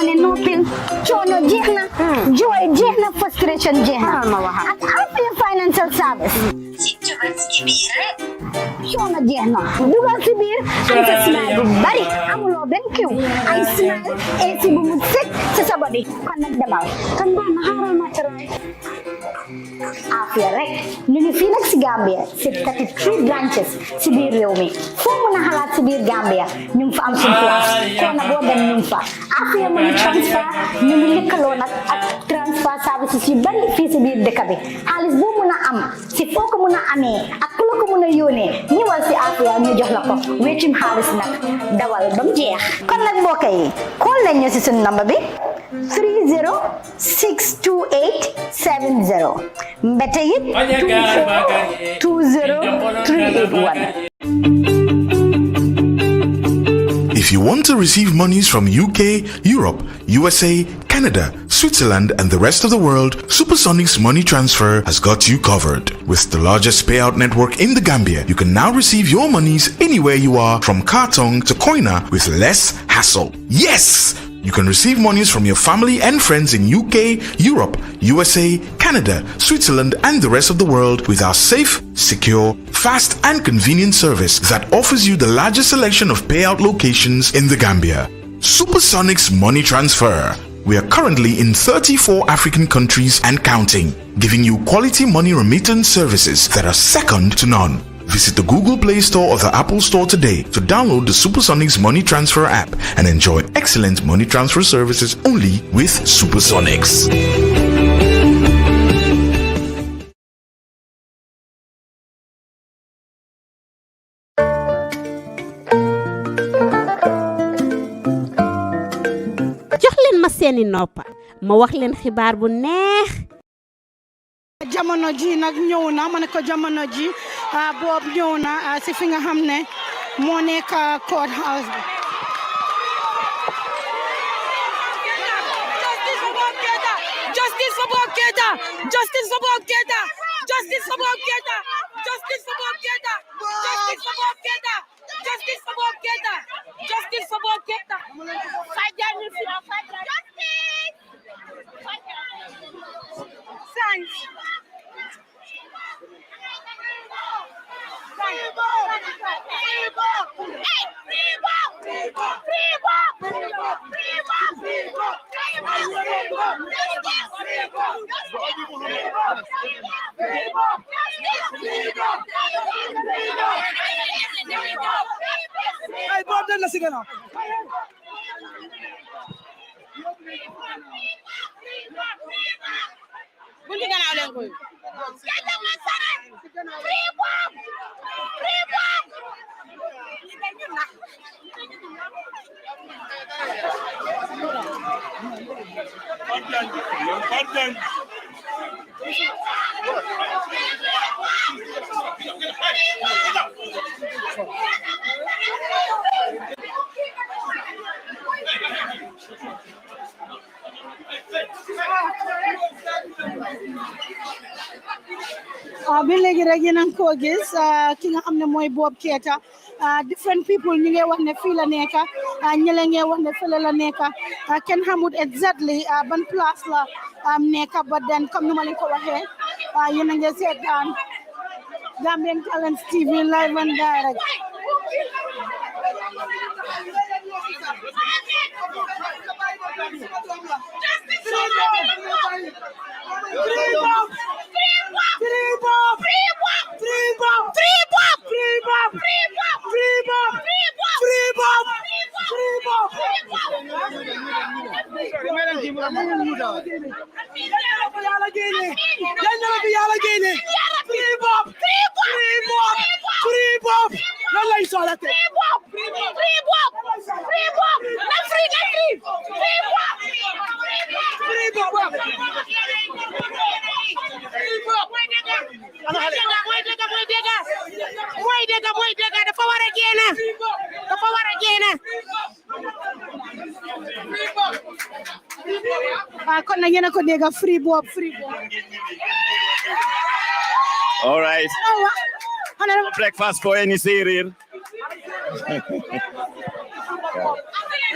Nopil, chono jehna, joy jehna, frustration jehna. At after financial service. Chono jehna. Dugal sibir, ay sa smile bari. Amulo ben kiw. Ay smile, ay si bumutsik sa sabadi. Kan nagdabaw. Kan ba maharal materay? Afia rek. Nini finak si Gambia, si 33 branches si biir réew mi. Foo mën a xalaat si biir Gambia, ñu fa am suñu place. Ko na boo dem ñu fa. Afia money transfer ñu ngi lëkkaloo nag ak transfer services yu bari fii si biir dëkk bi. Xaalis boo mën a am si foo ko mën a amee ak ku la ko mën a yónnee ñëwal si Afia ñu jox la ko weccum xaalis nag dawal ba mu jeex. Kon nag mbokk yi call leen ñu si suñu number bi 3062870 mbete it 2420381. If you want to receive monies from UK, Europe, USA, Canada, Switzerland, and the rest of the world, Supersonic's money transfer has got you covered. With the largest payout network in the Gambia, you can now receive your monies anywhere you are, from Kartong to Koina, with less hassle. Yes! You can receive monies from your family and friends in UK, Europe, USA, Canada, Switzerland, and the rest of the world with our safe, secure, fast, and convenient service that offers you the largest selection of payout locations in the Gambia. Supersonic's Money Transfer. We are currently in 34 African countries and counting, giving you quality money remittance services that are second to none. Visit the Google Play Store or the Apple Store today to download the Supersonics Money Transfer app and enjoy excellent money transfer services only with Supersonics. jox leen ma seeni noppa ma wax leen xibaar bu neex. jamono ji nag ñëw na ma ne ko jamono ji Bob ñëw na si fi nga xam ne moo nekk court house bi. Justice for Bob Keita! Justice for Bob Keita! Justice for Bob Keita! Justice for Bob Keita! Justice for Bob Keita! Justice for Bob Keita! Justice for Bob Keita! Fight down your feet! Fight down! Justice! Science! Hey, Bob, then let's go now. Bunti kana len ko. Skata masara. Free Bob. Free Bob. Bi léegi rek yéen a ngi ko gis ki nga xam ne mooy Bob Keita different people ñu ngi wax ne fii la nekk ñële ngi wax ne fële la nekk kenn xamut exactly ban place la nekk ba den comme ni ma leen ko waxee yéen a ngi seetaan Gambian Talents TV live and direct. Kon na yéen a ko dégg free Bob. All right. Breakfast for any cereal.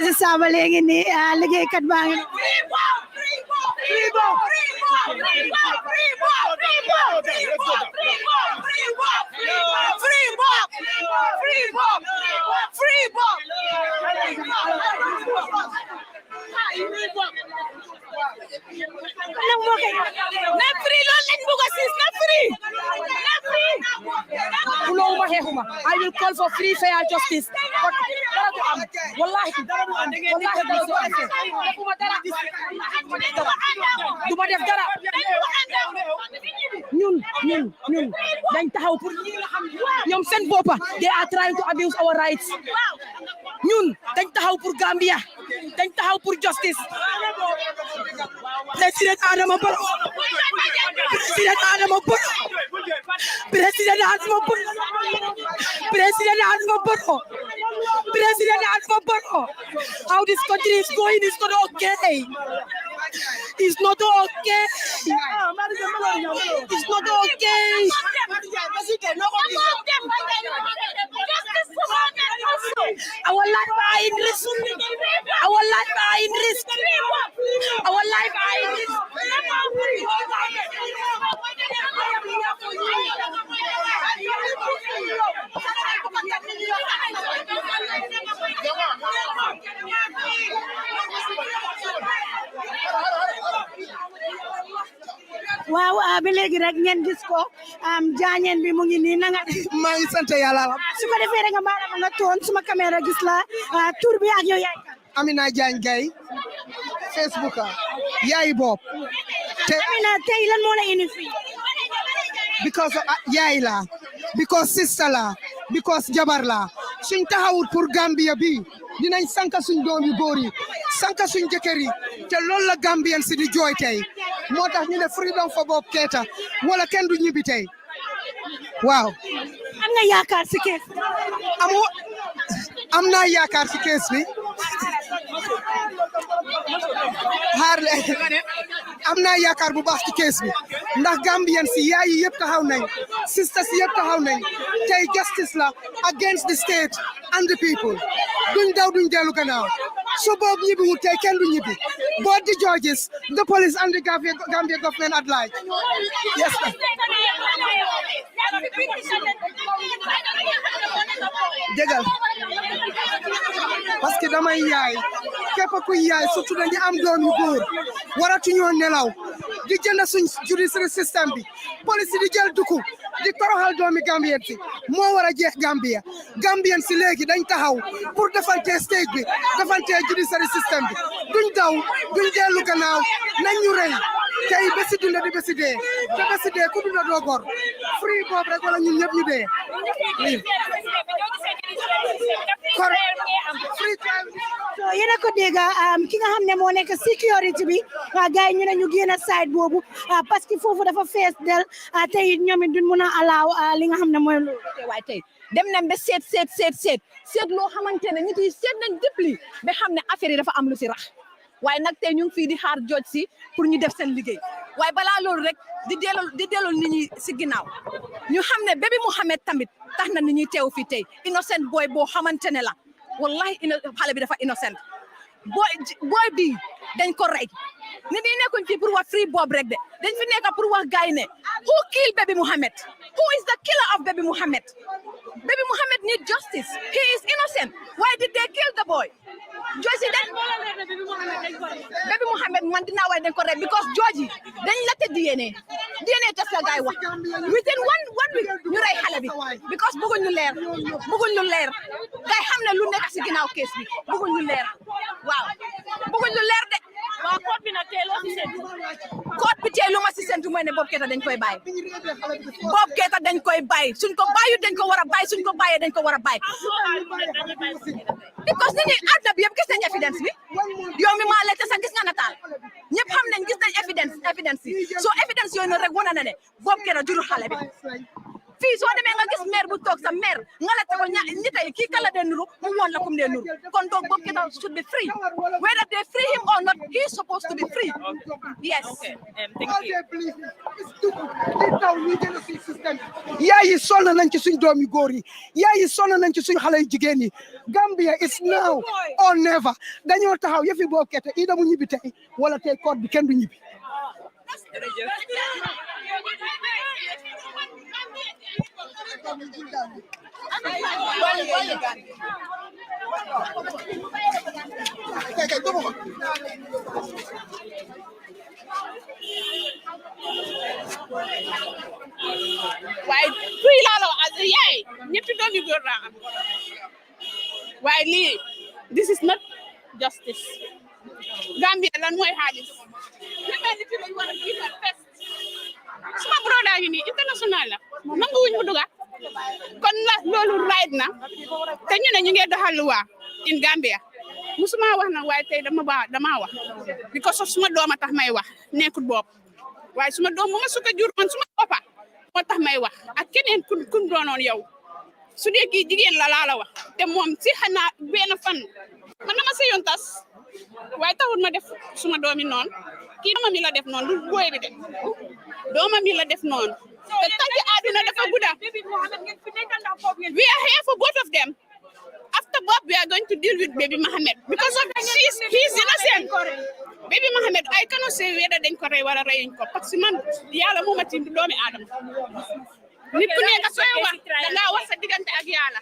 si saaba léegi nii liggéeykat baa ngi I will call for free fair justice. But wallahi duma def dara ñun dañ taxaw pour ñoom seen boppa they are trying to abuse our rights ñun dañ taxaw pour Gambia dañ taxaw pour justice President Adama Barrow President Adama Barrow President Adama Barrow President Adama Barrow President Adama Barrow how this country is going is not okay. It's not okay. It's not okay. Our life are in risk. Our life are in risk. Our life are in risk. waaw ba léegi rek ngeen gis ko jaañeen bi mu ngi nii nanga maa ngi sant yàlla su ko defee rek nga maanaam nga toon suma caméra gis la tur bi ak yow yaay Amina Diagne Gaye Facebook yaay bopp te Amina tey lan moo la indi fii because yaay la because sister la because jabar la suñ taxawut pour Gambia bi dinañ sanka suñ doom yu góor yi sanka suñ jëkkër yi te loolu la Gambien si di jooy tey moo tax ñu ne freedom for Bob Keita wala kenn du ñibbi tey waaw am nga yaakaar si kees am naa yaakaar si kees bi xaar am naa yaakaar bu baax ci kees bi ndax Gambien si yaay yi yëpp taxaw nañ sisters si yëpp taxaw nañ tey justice la against the state and the people duñ daw duñ dellu gannaaw su boobu ñibbi wu tey kenn du ñibbi both the judges the police and the Gambia government at large yes dëggal parce que damay yaay képp ku yaay surtout dañu am doom yu góor waratuñoo nelaw di jënd suñ judiciary system bi police di jël duku di toroxal doomi Gambien si moo war a jeex Gambia Gambien si léegi dañ taxaw pour defante state bi defante judiciary system bi duñ daw duñ dellu gannaaw nañ ñu rey tey bési dunda di bési dee te bési dee ku dunda doo gor free Bob rek wala ñun ñëpp ñu dee so yéen a ko dégg ki nga xam ne moo nekk sécurité bi gars yi ñu ne ñu génn side boobu parce que foofu dafa fees del tey ñoom it duñ mun a alaaw li nga xam ne mooy loolu waaye tey dem nañ ba seet loo xamante ne nit yi seet nañ dépli ba xam ne affaire yi dafa am lu si rax waaye nag tey ñu ngi fii di xaar jooj si pour ñu def seen liggéey waaye balaa loolu rek di delloo nit ñi si ginnaaw ñu xam ne Baby Mohamed tamit tax na nit ñuy teew fii tey innocent boy boo xamante ne la wallahi xale bi dafa innocent boy bi dañ ko rey nit ñi nekkuñ fii pour wax free Bob rek de dañ fi nekk pour wax gaay ne who killed Baby Mohamed who is the killer of Baby Mohamed Baby Mohamed need justice he is innocent why did they kill the boy Joji dañ Baby Mohamed man dinaa way dañ ko rey because Joji dañ la te DNA test la gaay wax within one week ñu rey xale bi because bëgguñ lu leer gaay xam ne lu nekk si ginnaaw kees bi bëgguñ lu leer waaw bëgguñ lu leer de waaw code bi nag tey loo si séntu code bi tey lu ma si séntu mooy ne Bob Keita dañ koy bàyyi Bob Keita dañ koy bàyyi suñ ko bàyyi dañ ko war a bàyyi suñ ko bàyyee dañ ko war a bàyyi because nit ñi àdduna bi yëpp gis nañ évidence bi yow mi maa lekk sax gis nga nataal ñëpp xam nañ gis nañ évidence yi so évidence yooyu noonu rek wane na ne Bob Keita jurul xale bi fii soo demee nga gis maire bu toog sa maire nga la ko nit ay kii kala de nuru mu woon la kum de nuru kon donc Bob Keita should be free whether they free him or not he is supposed to be free yes yaay yi sonn nañ ci suñ doom yu góor yi yaay yi sonn nañ ci suñ xale yu jigéen yi Gambia is now or never dañoo taxaw yëfi Bob Keita ida mu ñibbi tey wala tey code bi kenn du ñibbi waaye kuy laa la wax yaay ñetti doom yu góor laa am waaye lii this is not justice Gambia lan mooy xaalis li mel ni fi lañ war a jiital fest suma broda ngi nii international la nangu wuñ mu duga kon la loolu right na te ñu ne ñu ngi doxal luwa in Gambia musuma wax na waaye tey dama wax because of suma dooma tax may wax nekkut bopp waaye suma doom bu ma suka jur man suma boppa moo tax may wax ak keneen kun doonoon yow su dee kii jigéen la laa la wax te moom si xanaa benn fan man dama sëyoon tas waaye taxul ma def suma doomi noonu kii doomam yi la def noonu lu booy bi de doomam yi la def noonu te tànki àdduna dafa gudda we are here for both of them after Bob we are going to deal with baby Mohammed because of he's innocent baby Mohammed I cannot say whether dañ ko rey wala reyuñ ko parce que man yàlla moo ma tiim du doomi aadama nit ku nekk sooy wax dangaa wax sa diggante ak yàlla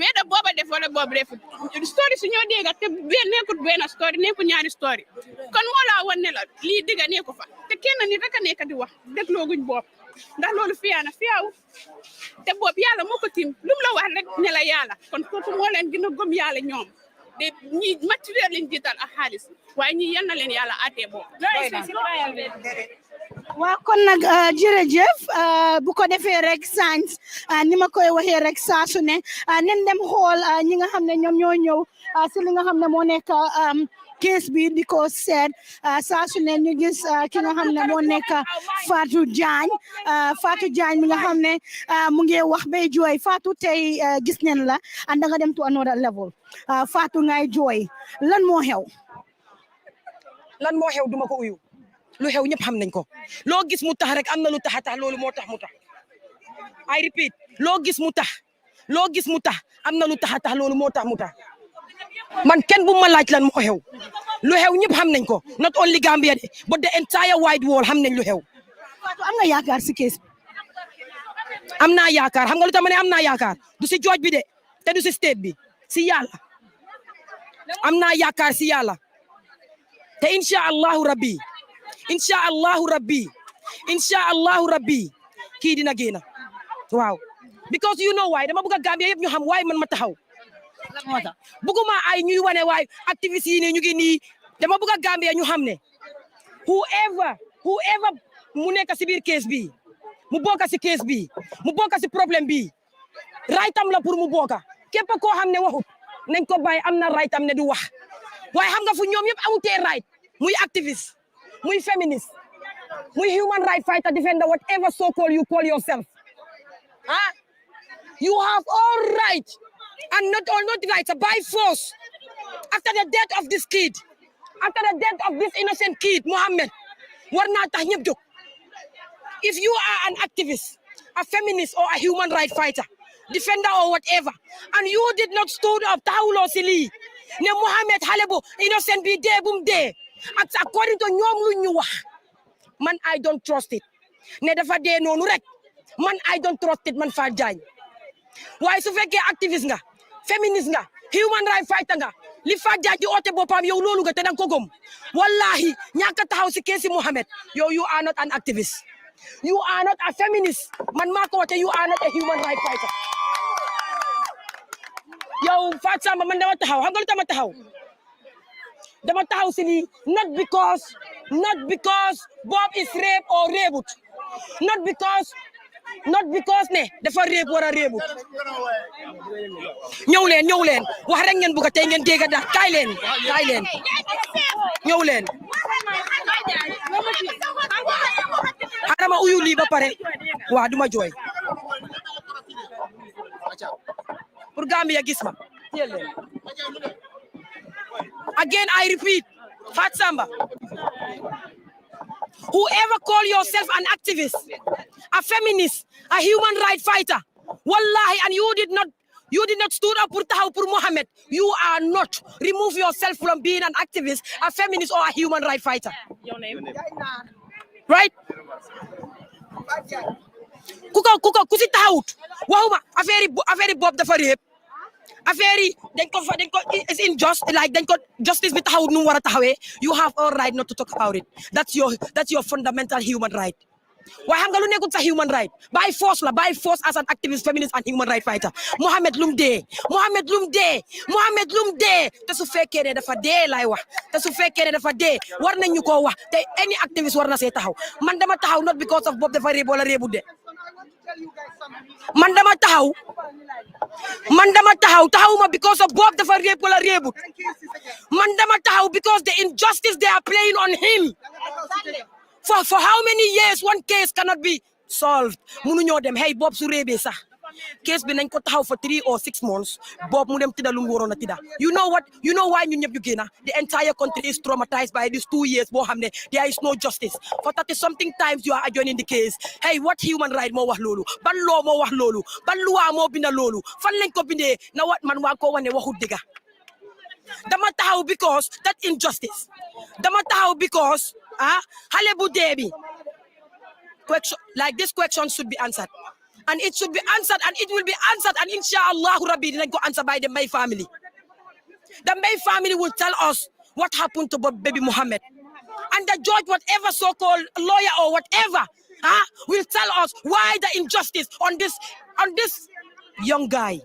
weda booba def wala boobu defut story su ñoo dégga te nekkut benn story nekkut ñaari story kon moo laa wan ne la lii digga nekku fa te kenn nit rek a nekk di wax déglooguñ Bob ndax loolu fiyaana fiyaaw te Bob yàlla moo ko tiim lu mu la wax rek ne la yàlla kon kooku moo leen gën a gëm yàlla ñoom de ñi matériel lañ jiital ak xaalis waaye ñi yal na leen yàlla àttee Bob waa kon nag jërëjëf bu ko defee rek science ni ma koy waxee rek saa su ne nen dem xool ñi nga xam ne ñoom ñoo ñëw si li nga xam ne moo nekk case bi di ko seet saa su ne ñu gis ki nga xam ne moo nekk Fatou Jagne mi nga xam ne mu ngi wax bay jooy Fatou tey gis neen la and da nga dem to another level Fatou ngay jooy lan moo xew duma ko uyu lu xew ñëpp xam nañ ko loo gis mu tax rek am na lu tax a tax loolu moo tax mu tax I repeat loo gis mu tax am na lu tax a tax loolu moo tax mu tax man kenn bu ma laaj lan moo xew lu xew ñëpp xam nañ ko not only Gambia de but the entire wide world xam nañ lu xew. Fatou am nga yaakaar si kees bi. am naa yaakaar xam nga lu tax ma ne am naa yaakaar du si jooj bi de te du si state bi si yàlla am naa yaakaar si yàlla te incha allahu rabbi kii dina génn waaw because you know why dama bëgg a Gambia yëpp ñu xam waaye man ma taxaw bëgguma ay ñuy wane waay activiste yi ne ñu ngi nii dama bëgg a Gambia ñu xam ne whoever mu nekk si biir case bi mu bokk si case bi mu bokk si problème bi right am la pour mu bokk képp koo xam ne waxut nañ ko bàyyi am na right am ne du wax waaye xam nga fu ñoom yëpp amutee right muy activiste muy feminist muy human right fighter defender whatever so call you call yourself you have all right and not right by force after the death of this kid after the death of this innocent kid Mohammed war naa tax ñëpp jóg if you are an activist a feminist or a human right fighter defender or whatever and you did not stood up taxawuloo si lii ne Mohammed xale bu innocent bi dee bum dee according to ñoom lu ñu wax man I don't trust it ne dafa dee noonu rek man I don't trust it man Fatou Jagne waaye su fekkee activiste nga féministe nga human right fighter nga li Fatou Jagne di oote boppam yow loolu nga te danga ko gëm wallahi ñàkk a taxaw si keesi Mohammed yow you are not an activist you are not a feminist man maa ko oote you are not a human right fighter yow Fatou Samba man dama taxaw xam nga lu tax ma taxaw dama taxaw si lii not because Bob is rape or raped not because ne dafa rape war a raped ñëw leen wax rek ngeen bëgg tey ngeen dégg daal kaay leen ñëw leen xanaa ma uyu lii ba pare waa duma jooy Gambia gis ma again I repeat Fat Samba, whoever call yourself an activist, a feminist, a human rights fighter, wallahi, and you did not stood up for Mohammed, you are not. Remove yourself from being an activist, a feminist, or a human rights fighter. Your name? Right? Kuko kusi taxawut waxuma affaire Bob dafa réeb affaire dañ ko is unjust, like dañ ko justice bi taxawut nu wara taxawé. You have all right not to talk about it. That's your fundamental human right. Why xam nga lu nekkul sa human right by force as an activist, feminist and human right fighter. Mohammed lum dee te su fekkee ne dafa dee lay wax te su fekkee ne dafa dee war nañ ñu ko wax te any activist war na see taxaw. Man dama taxaw not because of Bob dafa réeb wala réebu de. Man dama taxawuma because of Bob dafa réeb wala réebut. Man dama taxaw because the injustice they are playing on him. For how many years one case cannot be solved? Munuñoo dem hey Bob su réebee sax case bi nañ ko taxaw for 3 or 6 months. Bob mu dem tida lu mu waroon a tida. You know what? You know why ñun ñëpp ñu génna? The entire country is traumatized by these 2 years boo xam ne there is no justice. For 30-something times you are adjoining the case. Hey, what human right moo wax loolu? Ban law moo wax loolu? Ban loi moo binda loolu? Fan lañ ko bindee na wat man waa ko wane waxut dëgga. Dama taxaw because that injustice. Dama taxaw because xale bu dee bi question like this question should be answered, and it should be answered, and it will be answered, and inshallah rabbi dinañ ko answer by the May family. The May family will tell us what happened to baby Mohammed, and the judge, whatever so-called lawyer or whatever, will tell us why the injustice on this young guy.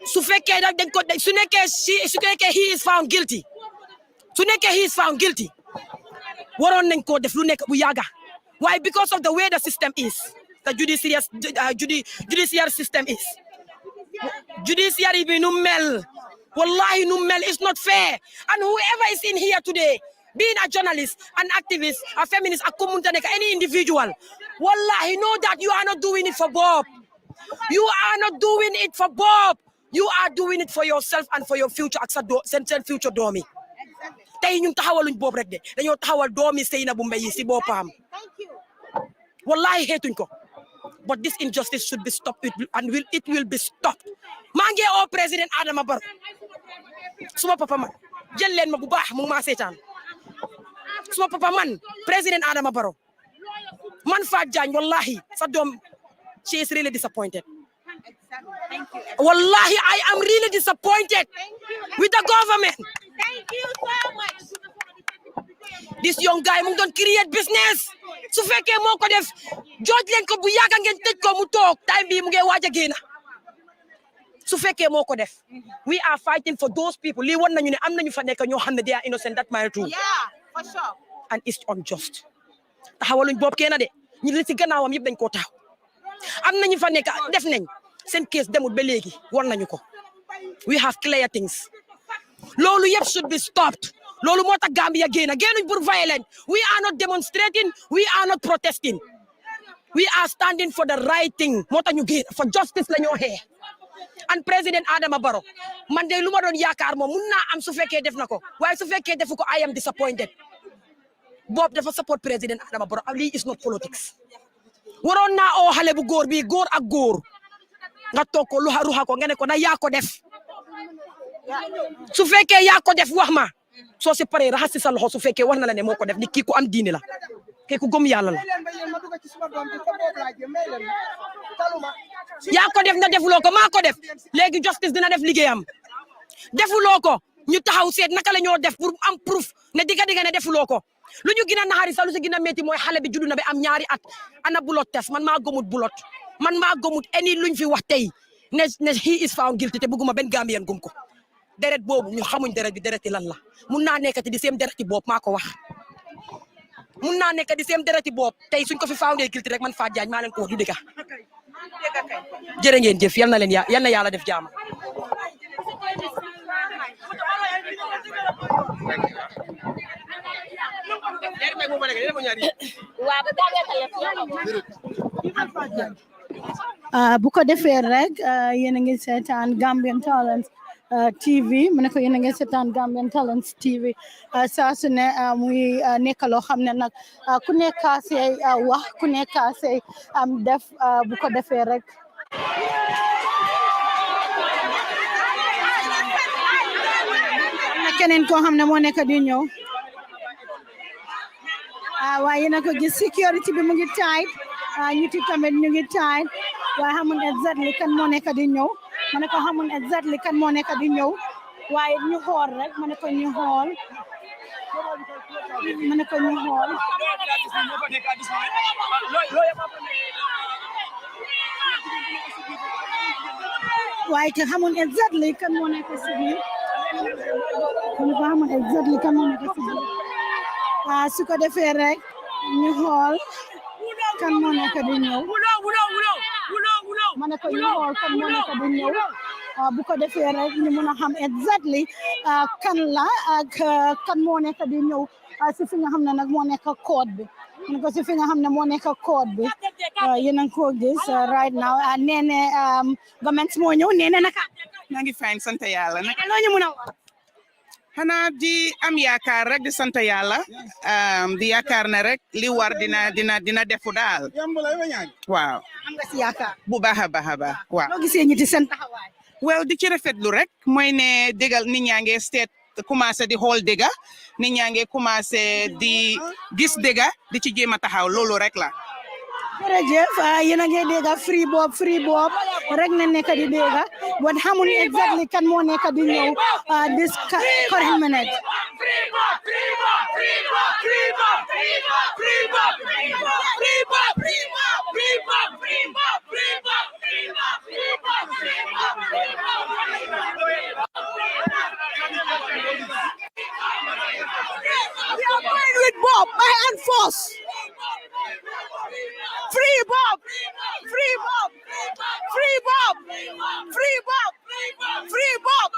Su fekkee nag dañ ko su nekkee he is found guilty. Su nekkee he is found guilty. Waroon nañ ko def lu nekk bu yàgga. Why? Because of the way the system is. The judiciary system is. Judiciary bi nu mel. Wallahi nu mel is not fair. And whoever is in here today, being a journalist, an activist, a feminist, a community, any individual, wallahi know that you are not doing it for Bob. You are not doing it for Bob. You are doing it for yourself and for your future ak sa future doomi. Tey ñun taxawaluñ Bob rek de dañoo taxawal doomi Seynabou Mbye si boppam. Wallahi heetuñ ko. But this injustice should be stopped, and it will be stopped. Maa ngi oo président Adama Barrow suma papa man jël leen ma bu baax mu ma seetaan suma papa man président Adama Barrow man Fatou Jagne wallahi sa doom she is really disappointed. Wallahi I am really disappointed with the government. Thank you so much. This young guy mu ngi doon create business su fekkee moo ko def jooj leen ko bu yàgga ngeen tëj ko mu toog time bi mu ngi waaj a génn su fekkee moo ko def. We are fighting for those people. Lii won nañu ne am nañu fa nekk ñoo xam ne they are innocent, that my truth. Yeah, for sure. And it's unjust. Taxawaluñ Bob Keita de ñu li ci gannaawam yëpp dañ koo taxaw. Am nañu fa nekk def nañ seen case demul ba léegi won nañu ko. We have clear things. Loolu yëpp should be stopped. Loolu moo tax Gambia génnuñ pour violence. We are not demonstrating. We are not protesting. We are standing for the right thing. Moo tax ñu génn for justice la ñoo xeex. And President Adama Barrow man de lu ma doon yaakaar moom mun naa am su fekkee def na ko waaye su fekkee defu ko I am disappointed. Bob dafa support President Adama Barrow. Lii is not politics. Waroon naa oo xale bu góor bi góor ak góor nga toog ko ruxa ko nga ne ko na yaa ko def. Su fekkee yaa ko def wax ma soo si paree raxas si sa loxo su fekkee wax na la ne moo ko def ni kii ku am diine la kii ku gëm yàlla la. yaa ko def na defuloo ko maa ko def léegi justice dina def liggéeyam. Defuloo ko ñu taxaw seet naka la ñoo def pour am proof ne digga ne defuloo ko. Lu ñu gën a naxari sax lu si gën a métti mooy xale bi juddu na ba am ñaari at ana bulot test man maa gëmut bulot man maa gëmut any luñ fi wax tey ne he is found guilty te bëgguma benn Gambien gëm ko. Deret boobu ñu xamuñ deret bi dereti lan la mun naa nekkati di seen dereti Bob maa ko wax. Mun naa nekk di seen dereti Bob tey suñ ko fi found guilty rek man Fatou Jagne maa leen ko wax du dëgg. Jërë ngeen jëf yal na yàlla def jaam. bu ko defee rek yéen a ngi seetaan Gambian Talents TV mu ne ko yéen a ngi seetaan Gambian Talents TV saa su ne muy nekk loo xam ne nag ku nekk say wax ku nekk say def bu ko defee rek. keneen koo xam ne moo nekk di ñëw waaye yéen a ko gis sécurité bi mu ngi tight ñu ti tamit ñu ngi tight waaye xamul exactly kan moo nekk di ñëw ma ne ko xamul exactly kan moo nekk di ñëw waaye ñu xool rek ma ne ko ñu xool ma ne ko ñu xool waaye te xamul exactly kan moo nekk si biir ma ne ko xamul exactly kan moo nekk si biir su ko defee rek ñu xool kan moo nekk di ñëw ma ne ko ñu xool kan moo nekk di ñëw bu ko defee rek ñu mun a xam exactly kan la ak kan moo nekk di ñëw si fi nga xam ne nag moo nekk code bi ma ne ko si fi nga xam ne moo nekk code bi yéen a ngi ko gis right now nee ne government moo ñëw nee ne naka maa ngi fine sant yàlla naka loo ñu mun a wax xanaa di am yaakaar rek di sant yàlla di yaakaar na rek li war dina defu daal waaw am nga si yaakaar bu baax a baax a baax waaw loo gisee ñi ti seen taxawaay well di ci rafetlu rek mooy ne dégal nit ñaa ngi seet commencé di xool dégga nit ñaa ngi commencé di gis dégga di ci jéem a taxaw loolu rek la jërëjëf yéen a ngi dégg free Bob rek na nekk di dégg but xamul exactly kan moo nekk di ñëw this current minute We are going with Bob by hand force. Free Bob! Free Bob! Free Bob! Free Bob! Free Bob!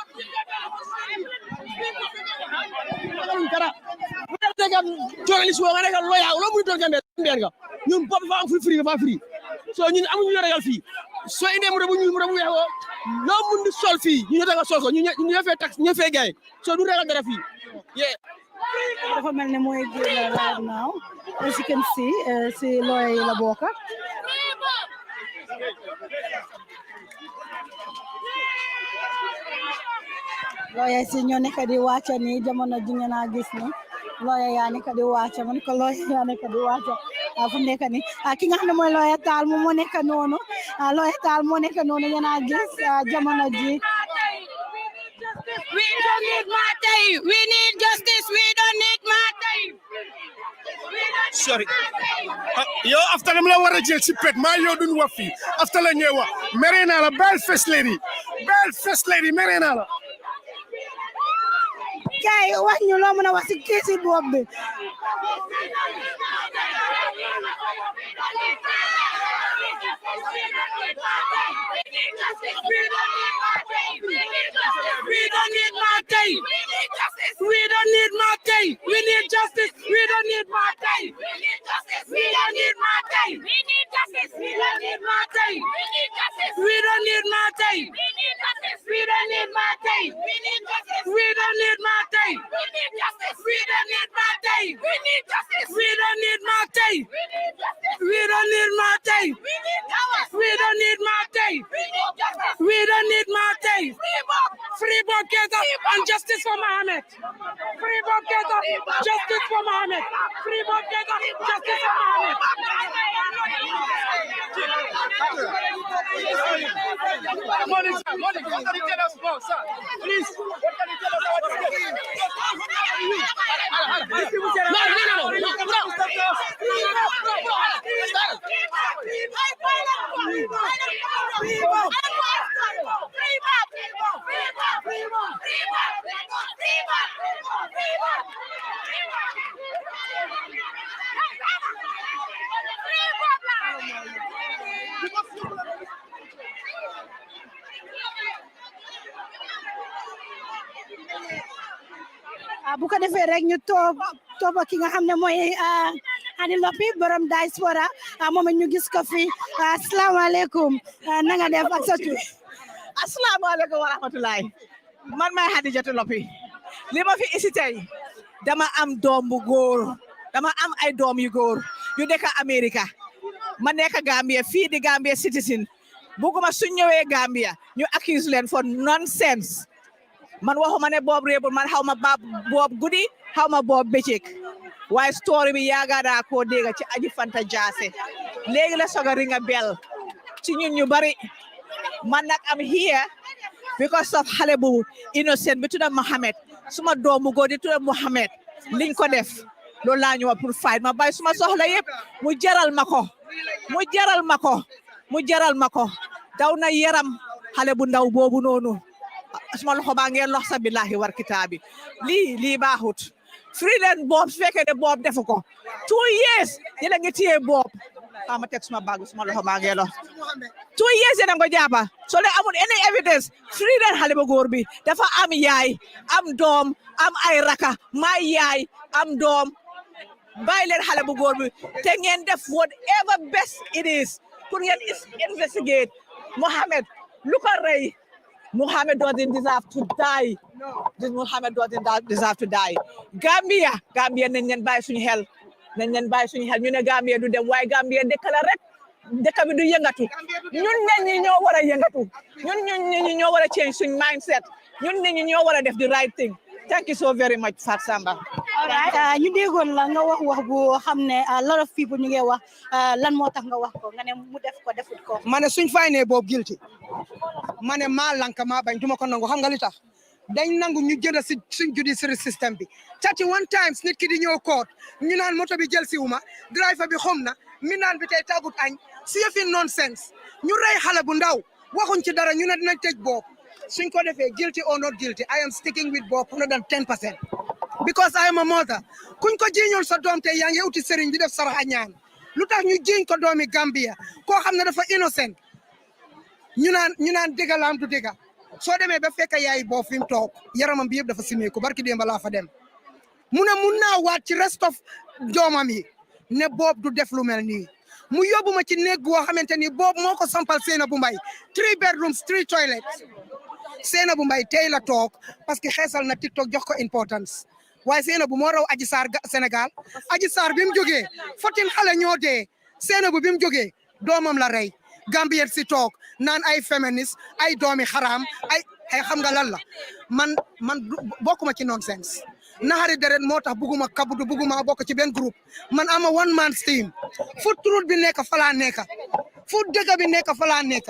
journaliste wo nga nekkal lawyer lo mu doon gambe nga ñun Bob fa am free fa free so ñun amuñu ñu ragal fi so inde mu ñu mu wex wo lo mu di sol fi ñu daga sol ko ñu fe tax ñu fe gaay so du ragal dara fi yeah dafa mel ne mooy génn right now as you can see si lawyer yi la bokk lawyer si ñoo nekk di wàcca ni jamono ji ngeen a gis ni lawyer yaa nekk di wàcca man ko lawyer yaa nekk di wàcca fu nekk ni ki nga xam ne mooy lawyer Taal moom moo nekk noonu lawyer Taal moo nekk noonu ngeen a gis jamono ji We don't need Martay. We need justice. We don't need Martay. Sorry. Yo after them la wara jël ci pet ma yo duñ wax fi after la ñewa merena la belle first lady merena la kay wax ñu loo mën a wax ci keesi Bob bi We don't need Martay. We don't need Martay. We need justice. We don't need Martay. We need justice. We don't need Martay. We need justice. We don't need Martay. We need justice. We don't need Martay. We need justice. We don't need Martay. We need justice. We don't need Martay. We need justice. We don't need Martay. We need justice. We don't need Martay. We need justice. We don't need Martay. We need justice. We don't need Martay. We need justice. We don't need Martay. Free Bob Keita and justice for Mohammed. Free Bob Keita, justice for Mohammed. Free Bob Keita, justice for Mohammed. Money, what can you tell us about, sir? Please, what can you tell us about bu ko defee rek ñu topp ki nga xam ne mooy Hadi Lopi borom diaspora moom ñu gis ko fi asalaamaaleykum na nga def ak sa tur asalaamaaleykum wa rahmatulahi man may Hadijatu Lopi li ma fi isi tey dama am doom bu góor dama am ay doom yu góor yu nekk Amerika ma nekk Gambia fii di Gambia citizen buguma su ñëwee Gambia ñu accuse leen for nonsense man waxuma ne Bob réebul man xaw ma Bob guddi xaw ma Bob bëccëg waaye story bi yaaga daa koo dégg ci aji Fanta Jaase léegi la soga ringa bell ci ñun ñu bari man nag am here because of xale bu innocent bi tudda Mohamed suma doomu góor di tudda Mohamed liñ ko def loolu laa ñëw pour fight ma bay suma soxla yëpp mu jaral ma ko daw na yaram xale bu ndaw boobu noonu suma loxo baa ngeen lox sa billahi war kitaabi lii baaxut free leen Bob su fekkee ne Bob defu ko 2 years yéen a ngi téye Bob ma teg suma baag suma loxo baa ngeen lox 2 years yéen a ngi ko jàppa soo leen amul any evidence free leen xale bu góor bi dafa am yaay am doom am ay raka may yaay am doom bàyyi leen xale bu góor bi te ngeen def whatever best it is pour ngeen investigate Mohamed lu ko rey Mohamed doesn't deserve to die. Mohamed doesn't deserve to die. Gambia nañ leen bàyyi suñu xel ñu ne Gambia du dem waaye Gambia dëkk la rek dëkk bi du yëngatu ñun nit ñi ñoo war a yëngatu ñun ñi ñoo war a change suñ mindset ñun nit ñi ñoo war a def the right thing. Thank you so very much Fat Samba. Alright ñu déggoon la nga wax bu xam ne a lot of people ñu ngi wax lan moo tax nga wax ko nga ne mu def ko defut ko. ma ne suñ fay ne Bob guilty ma ne maa lank maa bañ duma ko nangu xam nga li tax dañ nangu ñu jënd si suñ judiciary system bi 31 times nit ki di ñëw court ñu naan moto bi jël si wuma driver bi xom na mi naan bi tey tàggut añ si yëfi nonsense ñu rey xale bu ndaw waxuñ ci dara ñu ne dinañ tëj Bob suñ ko defee guilty or not guilty I am sticking with Bob more than 10% because I am a mother kuñ ko jiiñoon sa doom tey yaa ngi uti sëriñ di def saraxa ñaan lu tax ñu jiiñ ko doomi Gambia koo xam ne dafa innocent ñu naan dëgga laam du dëgga soo demee ba fekk yaay Bob fi mu toog yaramam bi yëpp dafa simeeku barki démb laa fa dem mun naa waat ci rest of doomam yi ne Bob du def lu mel nii mu yóbbu ma ci néeg boo xamante ni Bob moo ko sampal Sainabou Mbye 3 bedrooms 3 toilets Sainabou Mbye tey la toog parce que xeesal na TikTok jox ko importance waaye Sainabou moo raw Adji Sarr Sénégal Adji Sarr bi mu jógee 14 xale ñoo dee Sainabou bi mu jógee doomam la rey Gambien si toog naan ay féministe ay doomi xaraam ay xam nga lan la man bokkuma ci nonsense naxari deret moo tax bugguma kabudu bugguma bokk ci benn groupe man ama one man team fu truth bi nekk falaa nekk fu dëgg bi nekk falaa nekk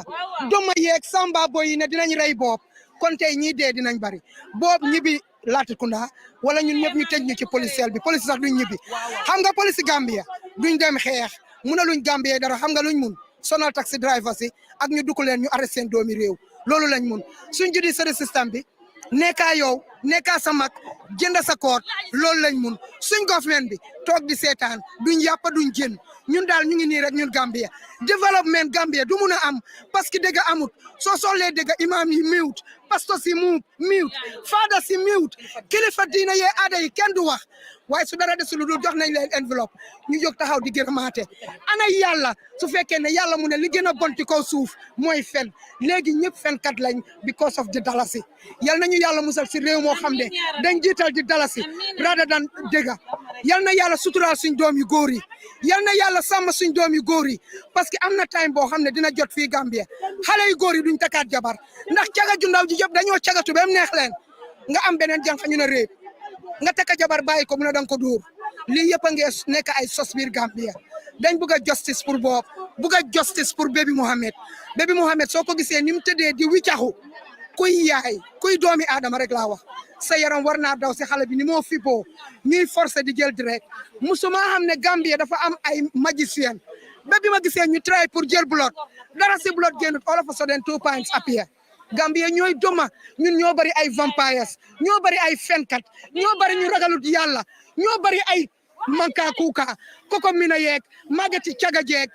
doma yeeg samba boy yi ne dinañ rey Bob kon tey ñii dee dinañ bari Bob ñibbi Latrikunda wala ñun ñëpp ñu tëj ñu ci policiel bi police sax duñ ñibbi xam nga police Gambia duñ dem xeex mun a luñ Gambia dara xam nga luñ mun sonal taxi driver si ak ñu dugg leen ñu arrêté seen doomi réew loolu lañ mun suñ judiciaire système bi nekkaa yow nekkaa sa mag jënd sa koot loolu lañ mun suñ government bi toog di seetaan duñ yàppa duñ jën ñun daal ñu ngi nii rek ñun Gambia développement Gambia du mun a am parce que dëgg amut soo soxlee dëgg imam yi miwut pastor si miwut faada si miwut kilifa diina yee aada yi kenn du wax waaye su dara desul lu jox nañ leen enveloppe ñu jóg taxaw di gërëmaate ana yàlla su fekkee ne yàlla mu ne li gën a bon ci kaw suuf mooy fen léegi ñëpp fenkat lañ because of di dalasi yal nañu yàlla musal si réew moo xam ne dañ jiital di dalasi rather than dëgg yal na yàlla suturaal suñ doom yu góor yi yal na yàlla sàmm suñ doom yu góor yi parce que am na time boo xam ne dina jot fii Gambia xale yu góor yi duñ takkaat jabar ndax caga ju ndaw ji yëpp dañoo cagatu ba mu neex leen nga am beneen jànq ñu ne réeb nga takka jabar bàyyi ko mu ne danga ko dóor lii yëpp a ngi nekk ay sos biir Gambia dañ bëgg a justice pour Bob bëgg a justice pour Baby Mohamed soo ko gisee ni mu tëddee di wiccaxu kuy yaay kuy doomi aadama rek laa wax sa yaram war naa daw si xale bi ni moo fippoo ñuy forcé di jël direct musuma xam ne Gambia dafa am ay magicien ba bi ma gisee ñu try pour jël blood dara si blood génnut all of a sudden 2 pints appear Gambia ñooy doma ñun ñoo bari ay vampires ñoo bari ay fenkat ñoo bari ñu ragalut yàlla ñoo bari ay manka kuuka koko mina yeeg magati caga jeeg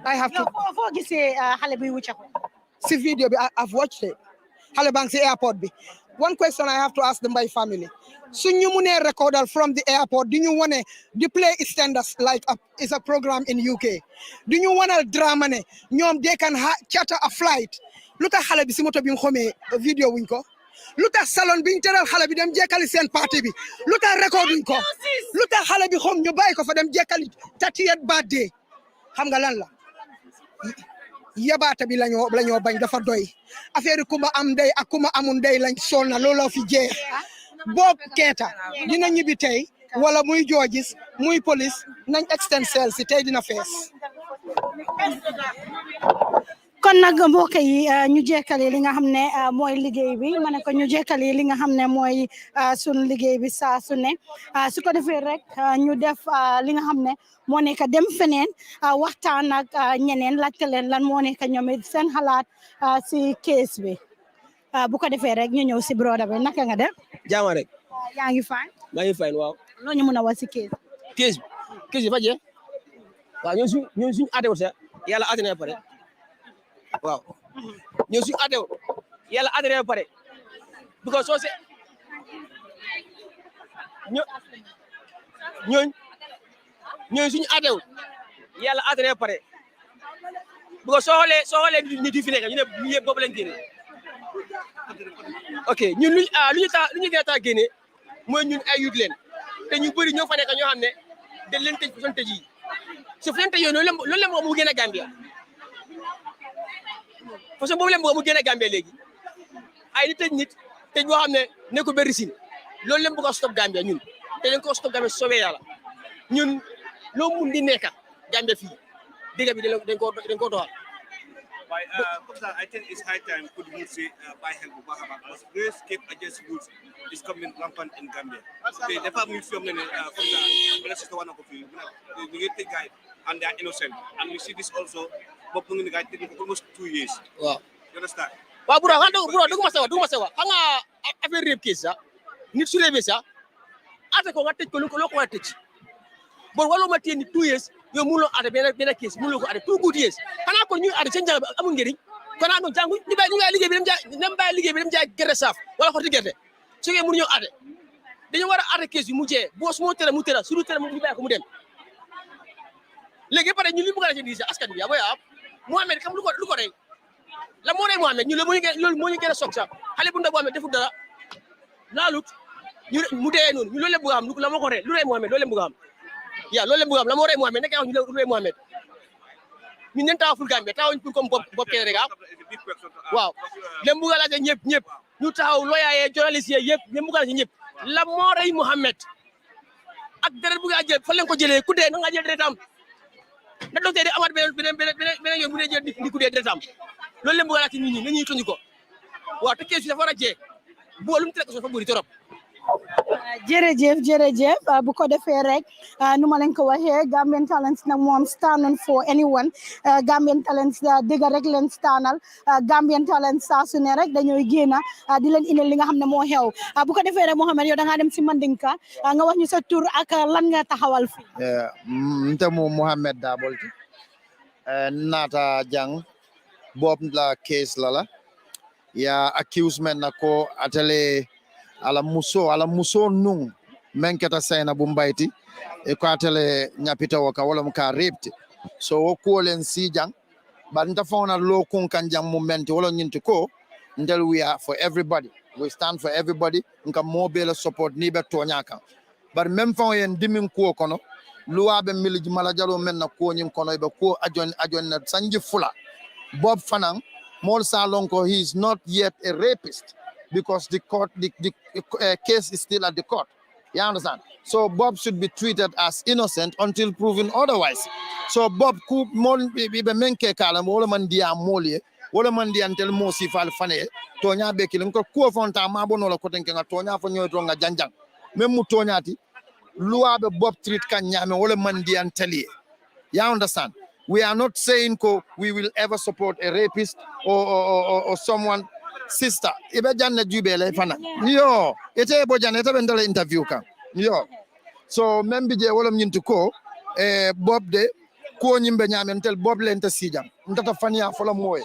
I have to foo gisee xale bi wuccaxu si video bi I've watched it xale baa ngi si airport bi one question I have to ask the Mbai family. Suñ ñu mënee recordal from the airport du ñu wane di play standards like is a program in UK du ñu wanal drama ne ñoom they can charter a flight lu tax xale bi si moto bi mu xamee vidéo wuñ ko lu tax salon bi ñu teral xale bi dem jekkali seen party bi lu tax record wuñ ko lu tax xale bi xam ñu bàyyi ko fa dem jekkali 30th birthday xam nga lan la yabaata bi lañoo bañ dafa doy affaire kuma am ndey ak kuma amul ndey lañ sonna looloo fi jeex Bob Keita dina ñibbi tey wala muy joojis muy police nañ extend sel si tey dina fees kon nag mbokk yi ñu jekkali li nga xam ne mooy liggéey bi ma ne ko ñu jekkali li nga xam ne mooy sun liggéey bi saa su ne su ko defee rek ñu def li nga xam ne moo nekk dem feneen waxtaan ak ñeneen laajte leen lan moo nekk ñoom it seen xalaat si case bi bu ko defee rek ñu ñëw si broda bi naka nga def jaama rek yaa ngi fine maa ngi fine waaw loo ñu mën a wax si case bi fa jeex waaw ñun suñu àtteewul sax yàlla àtte na pare waaw ñun suñu àtteewul yàlla àtte na pare because soo se ñooñu suñu àtteewul yàlla àtte na pare because soo xoolee nit yi fi nekk ñu ne ñu yëpp boobu lañ génne ok ñun lu ñu gën a tax génne mooy ñun ay youth leen te ñu bëri ñoo fa nekk ñoo xam ne dañ leen tëj façon tëj yi su fu leen tëj yooyu loolu la mu gën a Gambia façon boobu leen bëgg mu gën a Gambia léegi ay ni tëj nit tëj boo xam ne ne ko bëri sin loolu leen bëgg a stop Gambia ñun te dañ ko stop Gambia soobee yàlla ñun loo mun di nekk Gambia fii dégg bi dañ ko doxal. But I think it's high time could you say by help because race escape against rules is coming rampant in Gambia. Okay, the family from the one of you, we get the guy and they are innocent, and we see this also. But the guy taking almost 2 years. Wow. You understand? Wow, bro, do ma sawa. Hanga affaire rape case nit su rape sa ate ko nga tej ko lu ko tej. Bon walo ma tien 2 years. Yo mulo ade benn case mulo ko ade 2 good years xanaa kon ñu ade seen jàng amul njëriñ kon naa ko jàngu ñu bàyyi liggéey bi dem bàyyi liggéey bi dem jaay gerte saaf wala xoti gerte su ngeen mënu ñëw ade dañu war a ade case bi mu jee boos moo tere mu tere su du tere mu bàyyi ko mu dem léegi pare ñu li bëgg a ci diise askan bi yaa booy Mohamed kam lu ko rey la moo rey Mohamed ñu loolu moo ñu gën a soog sax xale bu ndaw Mohamed deful dara laalut ñu mu dee noonu ñu loolu la bëgg a xam la moo ko rey lu rey Mohamed loolu la bëgg a xam ya loolu la bëgg am la moo rey Mohamed nekk ñu lu rey Mohamed ñun ñen taxaw ful Gambie taxaw pour comme Bob Keita rek waaw dem bëgg a laaj ñëpp ñu taxaw lawyer journaliste yëpp ñëpp bëgg a laaj ñëpp la moo rey Mohamed ak deret bëgg a jël fa leen ko jëlee ku dee na nga jël deretam na docteur di amaat beneen yoon bu dee jël di ku dee deretam loolu la bëgg a laaj nit ñi nañuy toñu ko waaw te kees dafa war a jee bu lu mu tere ko fa bëri torop jërëjëf bu ko defee rek nu ma leen ko waxee Gambian Talents nag moom stand for anyone Gambian Talents dëgg rek leen standal Gambian Talents saa su ne rek dañooy génn di leen indil li nga xam ne moo xew bu ko defee rek Mohamed yow da ngaa dem si Mandinka nga wax ñu sa tur ak lan nga taxawal fi nte mo Mohamed Dabolti nata jang Bob la case lala ya accusement na ko atele ala muso nung menketa sayna bumbayti e ko atele nyapita waka wala muka repti so wo ko len sijang ba nta fona lo kun kan jang mumenti wala nyinti ko ndel we are for everybody we stand for everybody nka mobile support ni be tonyaka bar même fon yen dimin ko kono luwabe miliji mala jalo men na ko nyim kono be ko ajon na sanji fula Bob Fanang Mol Salonko he is not yet a rapist because the case is still at the court. You understand? So Bob should be treated as innocent until proven otherwise. So Bob ku mon be menke kala wala man dia molie wala man dia antel mo si fal fane tonya be kilim ko fonta ma bono la ko tenke nga tonya fa nyoy to nga janjang même mu tonyati loi be Bob treat kan nyame wala man dia antelie. You understand? We are not saying we will ever support a rapist or someone sister ibe janne jubele fana yo ete bo janne ete bendale interview kan yo so membi je wolom nyintu ko Bob de ko nyimbe nyamen tel Bob len ta sijang ndata fania fola moye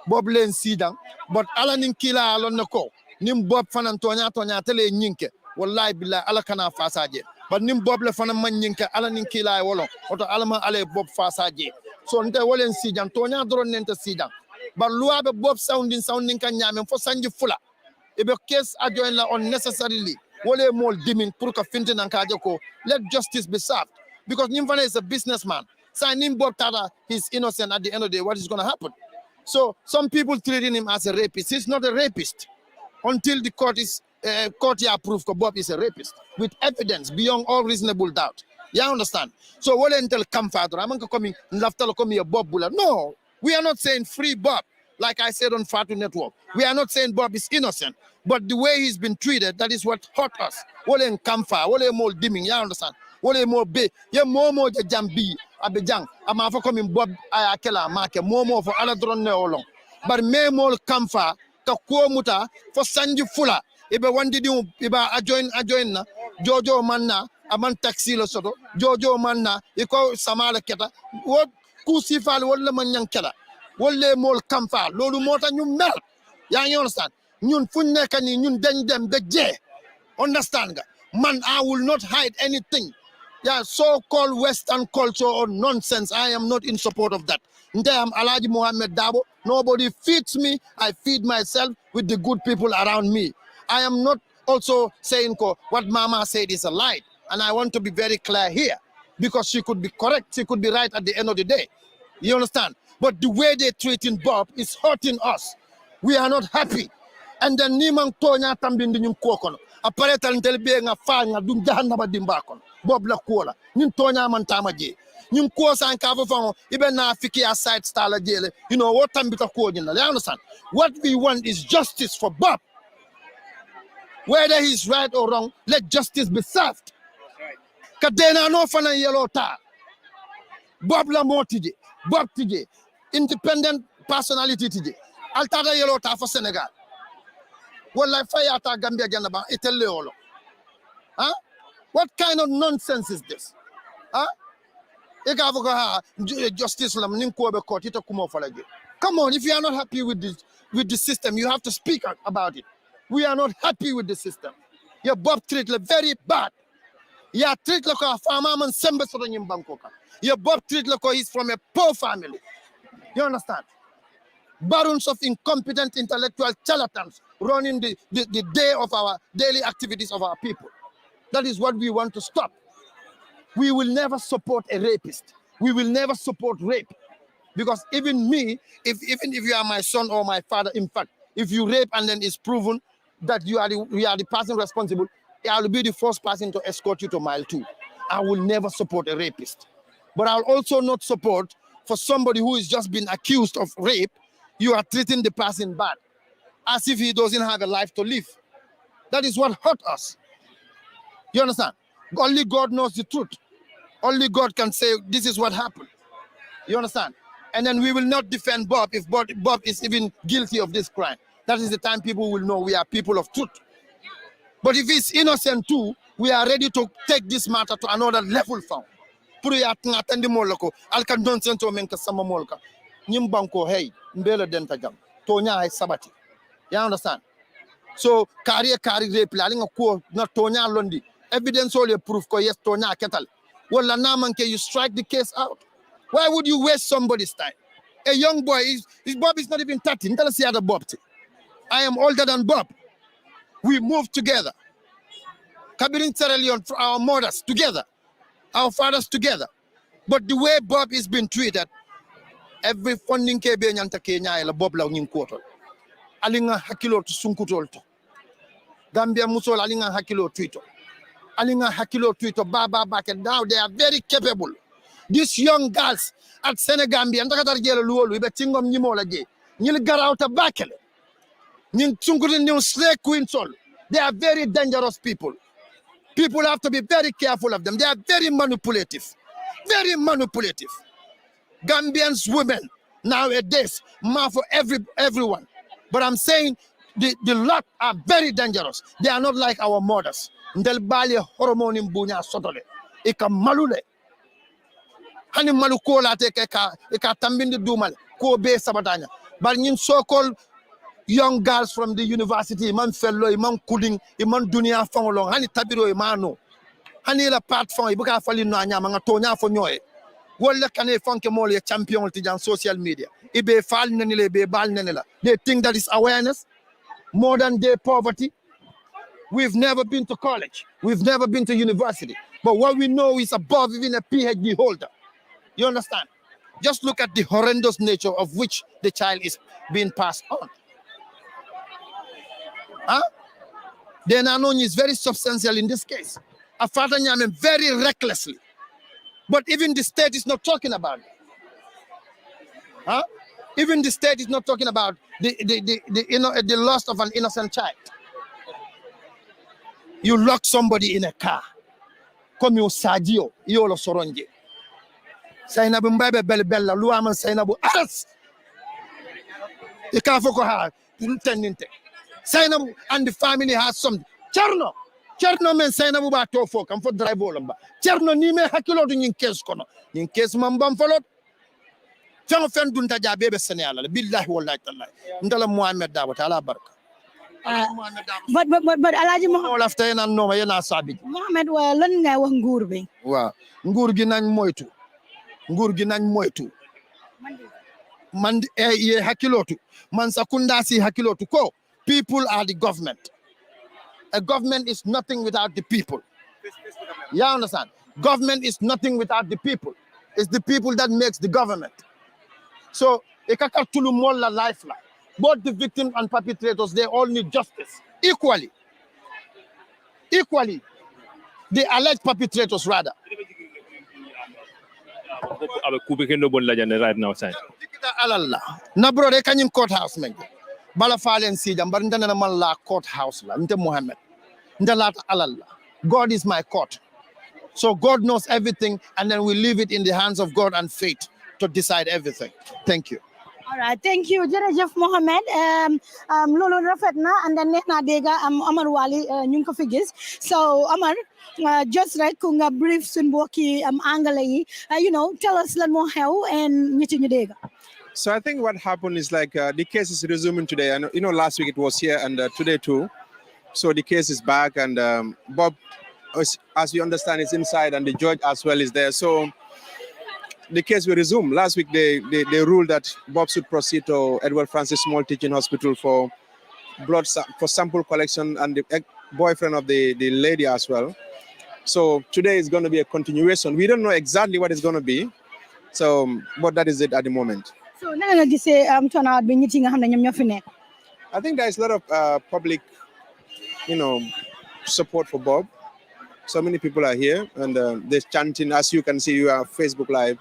Bob len sidang but ala nin kila lon ko nim Bob fanan tonya tele nyinke wallahi billahi ala kana fasaje but nim Bob le fanan man nyinke ala nin kila wolo oto alama ale Bob fasaje so nte wolen sijan tonya doron nente sijan but luabe Bob sounding kan nyame fo sanji fula e be case adjoin la unnecessarily wole mol dimin pour ka fintin an kaje ko let justice be served because Nimfana is a businessman signing Bob Tata he's innocent at the end of the day what is going to happen so some people treating him as a rapist he's not a rapist until the court is court approved Bob is a rapist with evidence beyond all reasonable doubt you understand so wole until come father I'm coming lafta come Bob Bula no we are not saying free Bob like I said on Fatu Network we are not saying Bob is innocent but the way he's been treated that is what hurt us wole en kamfa wole more dimming you understand wole more be ye momo je jambi abejang ama fa comme Bob aya kela make momo fo ala dron ne olon bar memol kamfa ka ko muta fo sanji fula ibe wandi di ibe ajoin na jojo manna aman taxi lo soto jojo manna iko samala keta wo kusi fal wala man nyankela wolle mol kamfa lolu mota ñu mel ya ngi understand ñun fuñ nekk ni ñun dañ dem ba jee understand nga man I will not hide anything yeah so-called Western culture or nonsense I am not in support of that nte am Alhaji Mohammed Dabo nobody feeds me I feed myself with the good people around me I am not also saying what Mama said is a lie and I want to be very clear here because she could be correct she could be right at the end of the day you understand but the way they're treating Bob is hurting us we are not happy and then nimang tonya tambindi nyum kokono apare talentel be nga fa nga dum jahannaba dimba kon Bob la kola nyum tonya man tamaje nyum ko san ka fa ibe na fiki aside style jele you know what tambita ko nyina you understand what we want is justice for Bob whether he's right or wrong let justice be served kadena no fana yellow ta Bob la motije Bob tije independent personality tije altada yellow ta for Senegal wallahi fayata Gambia janaba itelle olo huh what kind of nonsense is this huh justice lam nin ko be court ita kumo falaje come on if you are not happy with the system you have to speak about it we are not happy with the system your Bob treat very bad ya treat like a farmer man sembe so nyim bankoka your Bob treat like he's from a poor family you understand barons of incompetent intellectual charlatans running the day of our daily activities of our people that is what we want to stop we will never support a rapist we will never support rape because even me even if you are my son or my father in fact if you rape and then it's proven that you are the person responsible I will be the first person to escort you to mile 2 I will never support a rapist but I'll also not support for somebody who is just been accused of rape you are treating the person bad as if he doesn't have a life to live that is what hurt us you understand only God knows the truth only God can say this is what happened you understand and then we will not defend Bob if Bob is even guilty of this crime that is the time people will know we are people of truth but if he's innocent too we are ready to take this matter to another level from pour ya ngatandi molako alkan don sento men ka sama molka nyim banko hey mbele denta jam to nya ay sabati you understand so kari rape la nga ko na to nya londi evidence all proof ko yes to nya ketal wala na manke you strike the case out why would you waste somebody's time a young boy his Bob is not even 30 ntala si ada Bob I am older than Bob we moved together Kabirin Sierra Leone for our mothers together our fathers together but the way Bob is being treated every funding ke be nyanta Kenya la Bob la ngin kotol alinga hakilo to sunkutol to Gambia musol alinga hakilo tweeto baba back and now they are very capable these young girls at Senegambia ndakatar jelo luolu be tingom nyimo la je nyil garawta bakele nyin sunkutin new slay queen sol they are very dangerous people have to be very careful of them they are very manipulative Gambians women nowadays for everyone but I'm saying the lot are very dangerous they are not like our mothers ndel bali hormone mbunya sotole ika malule hani maluko la te ka tambindi dumal ko be sabatanya bar ñin so-called young girls from the university man fellow man kuding man dunia fongolong hani tabiro mano hani la platform ibuka fali no anya nga tonya fo nyoy wala kane fonke mol ya champion ti jan social media ibe fal nani le be bal nani la they think that is awareness. Modern day poverty. We've never been to college, we've never been to university, but what we know is above even a PhD holder. You understand? Just look at the horrendous nature of which the child is being passed on. The Nanoni is very substantial in this case. A father Nyamen very recklessly. But even the state is not talking about it. Even the state is not talking about the loss of an innocent child. You lock somebody in a car. Come you Sadio, you lo soronje. Sainabu mbabe bella luama sainabu as. You can't focus hard. Sainabu and the family has something. Cherno men sainabu ba to for come for drive olamba. Cherno ni me hakilo do in case kono. In case mambam follow. Fengo fen dunta ja bebe Senegal. Billahi wallahi tallahi. Ndala Muhammad Dawat ala baraka. But Alhaji Mohamed after yena no yena sabi. Mohamed wa lan nga wax nguur bi. Waaw nguur gi nañ moytu. Nguur gi nañ moytu. Man ye hakilotu. Man sakunda si hakilotu ko. People are the government. A government is nothing without the people. You understand? Government is nothing without the people. It's the people that makes the government. So, ekakatulu molla life la. Both the victims and perpetrators, they all need justice equally. Equally. The alleged perpetrators, rather. Right now, Na bro, they can in courthouse, man. Balafali and Sijam, but in la courthouse, la. Nte Muhammad. Nte lat alalla. God is my court. So God knows everything, and then we leave it in the hands of God and fate to decide everything. Thank you. All right, thank you, Jerejef Mohamed. Lolo rafet na and then neex na dega Amar Wali ñu ngi ko fi gis. So Amar, just rek ku nga brief sun mbokki angale yi, tell us lan mo xew and ñi ci ñu dega. So I think what happened is like the case is resuming today, and last week it was here and today too. So the case is back, and Bob, as we understand, is inside, and the judge as well is there. So the case will resume. Last week they ruled that Bob should proceed to Edward Francis Small Teaching Hospital for blood for sample collection, and the boyfriend of the lady as well. So today is going to be a continuation. We don't know exactly what it's going to be. So, but that is it at the moment. So naka nga gisee turnout bi nit yi nga xam ne ñoom ñoo fi nekk. I think there is a lot of public, support for Bob. So many people are here, and they're chanting. As you can see, you are Facebook Live.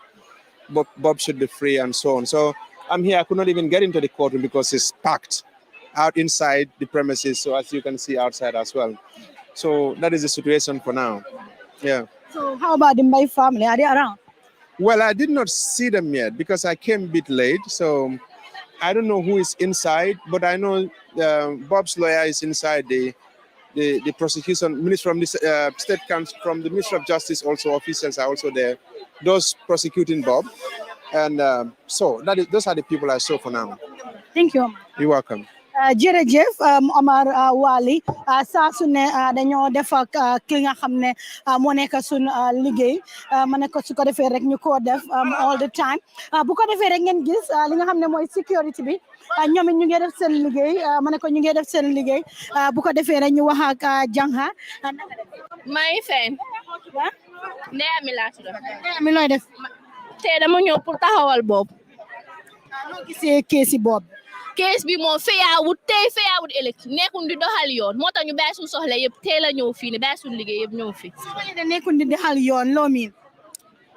Bob should be free, and so on. So I'm here. I could not even get into the courtroom because it's packed out inside the premises. So as you can see outside as well. So that is the situation for now. Yeah. So how about the Mbai family? Are they around? Well, I did not see them yet because I came a bit late. So I don't know who is inside, but I know Bob's lawyer is inside the prosecution. Minister from this state council, from the Ministry of Justice, also officials are also there. Those prosecuting Bob, and so those are the people I saw for now. Thank you. You're welcome. Jërëjëf Omar Wali saa su ne dañoo def ak ki nga xam ne moo nekk suñ liggéey ma ne ko su ko defee rek ñu ko def all the time bu ko defee rek ngeen gis li nga xam ne mooy security bi ñoom it ñu ngi def seen liggéey ma ne ko ñu ngi def seen liggéey bu ko defee rek ñu wax ak Jangha. maa ngi fenn. Ndeye Amy laa tudd. Ndeye Amy looy def. Tey dama ñëw pour taxawal Bob. noo gisee keesi Bob. kees bi moom feyaawut tey feyaawut ëllëg nekkul di doxal yoon moo tax ñu bàyyi suñu soxla yëpp tey la ñëw fii ne bàyyi suñu liggéey yëpp ñëw fii. su ma nee nekkul di doxal yoon loo miin.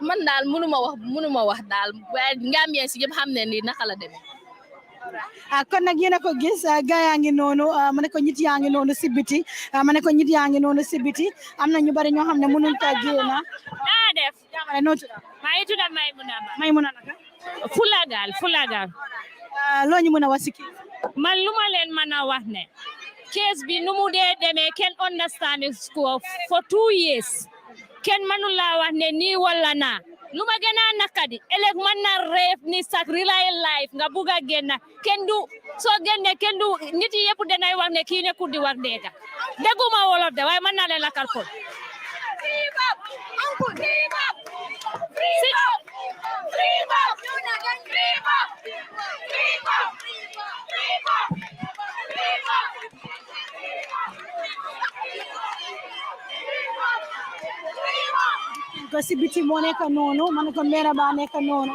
man daal mënuma wax daal waaye Gambien si yëpp xam ne ni naka la demee. kon nag yéen a ko gis gaa yaa ngi noonu ma ne ko nit yaa ngi noonu si biti ma ne ko nit yaa ngi noonu si biti am na ñu bari ñoo xam ne mënuñ ta génn. naa def. jaamale noo tudd. maa ngi tudd Maymuna naka. Fulagal. loo ñu mën a wax si kii. man lu ma leen mën a wax ne case bi nu mu dee demee kenn understand ko for 2 years kenn mënu laa wax ne nii wala naa lu ma gën a nakadi ëllëg mën na reef ni sax real life nga bugg a génn kenn du so génne kenn du nit yi yëpp danay wax ne kii nekkul di wax dëgg dégguma wolof de waaye mën naa leen lakkal ko ko si biti moo nekk noonu man ko mera ba nekk noonu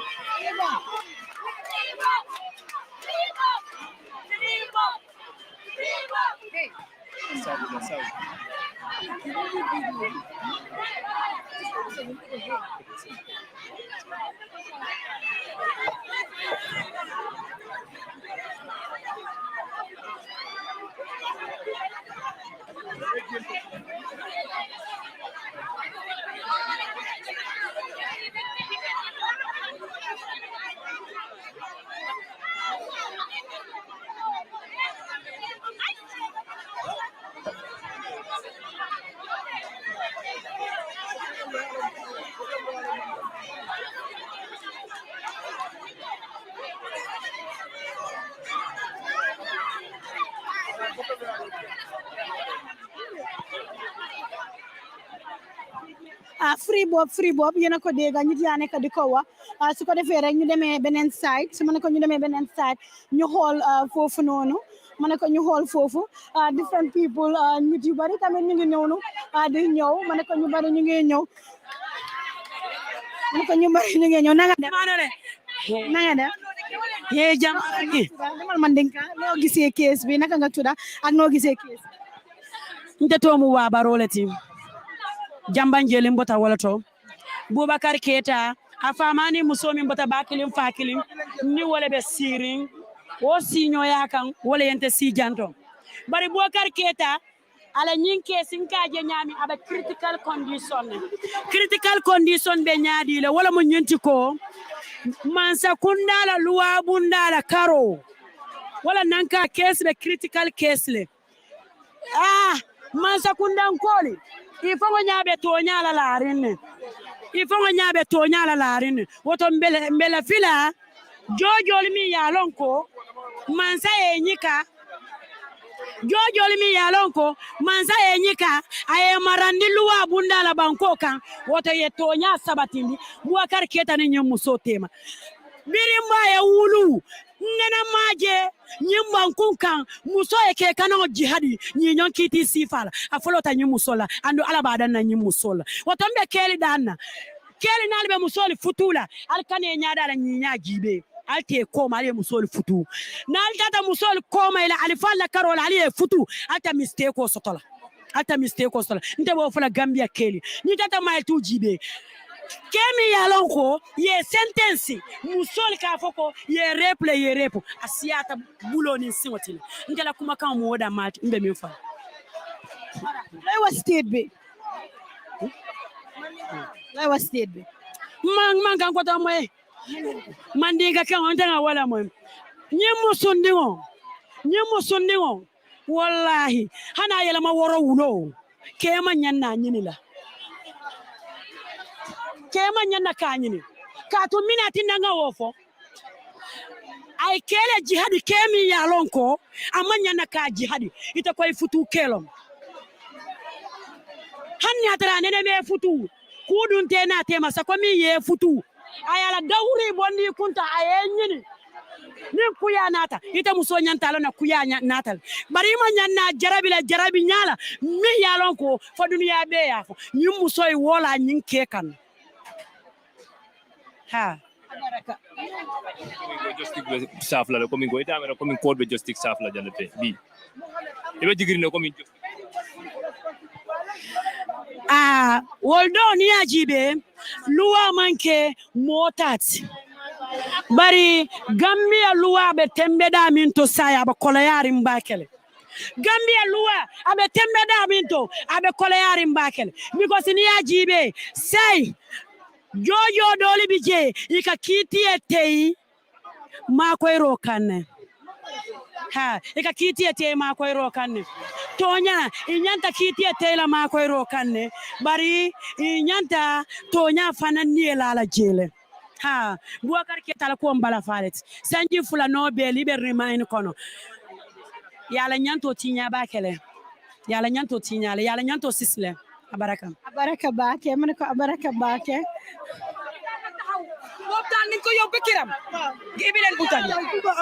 free bob yéen a ko dégg nit yaa nekk di ko wax su ko defee rek ñu demee beneen side su ma ne ko ñu demee beneen side ñu xool foofu noonu ma ne ko ñu xool foofu different people nit yu bari tamit ñu ngi ñëw di ñëw ma ne ko ñu bari ñu ngi ñëw ma ne ko ñu bari ñu ngi ñëw na nga def na nga def ye jam demal man dinka noo gisee case bi naka nga tudda ak noo gisee case nte tomu wa baroleti jambanjeli mbota wala to Boubacar Keita a famani musomi mbota bakilim fakilim ni wala be siring o siño yakan wala yente si janto bari Boubacar Keita ala nyinke sinkaje nyami aba critical condition be nyaadi le wala mo nyenti ko mansa kundala luwa bundala karo wala nanka case be critical case le mansa kundan koli ifongo nyabe to nyala larinne woto mbele fila jojol mi yalonko mansa enyika aye marandi luwa bundala banko kan woto ye to nya sabatindi Boubacar Keita ni nyamuso tema birimba ya wulu nena maje nyimbankun kan muso eke kana jihadi nyinyon kiti sifala afolota nyimusola ando alabada na nyimusola watombe keli nalbe musoli futula alkane nyada la nyinya jibe alte koma ale musoli futu nal tata musoli koma ila alifalla karola ale futu ata mistake o sotola nte bo fala Gambia keli ni tata mal tu jibe kemi yalonko ye sentence musol ka foko ye repo asiata bulo ni siwatile ngela kuma kan mo woda mat mbe mi fa Laiwa state be man kan ko tamoy man diga kan on tanga wala mo nyimu sundingo wallahi hana yela ma woro wulo kema nyanna nyinila kema nyanna kanyini katu minati nanga wofo ay kele jihadi kemi yalonko amanya na ka jihadi itakuwa ifutu kelo hanni atara nene me futu kudun tena tema sakomi ye futu ayala dawri bondi kunta ayenyini ni kuya nata ita muso nyantalo na kuya natal bari ma nyanna jarabi nyala mi yalonko fo duniya be yafo nyum muso yi wola nyin kekan ha justice safla ko min go ita mera ko min code be justice safla jalate bi ebe jigiri ne ko min woldo ni ajibe luwa manke motat bari Gambia luwa be tembeda min to saya ba kolayari mbakele Gambia luwa abe tembeda min to abe kolayari mbakele because ni ajibe say jojo doli bije ika kiti etei makoy rokanne ika kiti etei makoy rokanne tonya inyanta kiti etei la makoy rokanne bari inyanta tonya fanani la jele ha Boubacar Keita la ko mbala falet sanji fula no be liberty mine kono yala nyanto tinya ba kele yala nyanto tinya le yala nyanto sisle abaraka ba ke man ko abaraka ba ke Boptaan nañ ko yóbbu kiram gi bi leen butal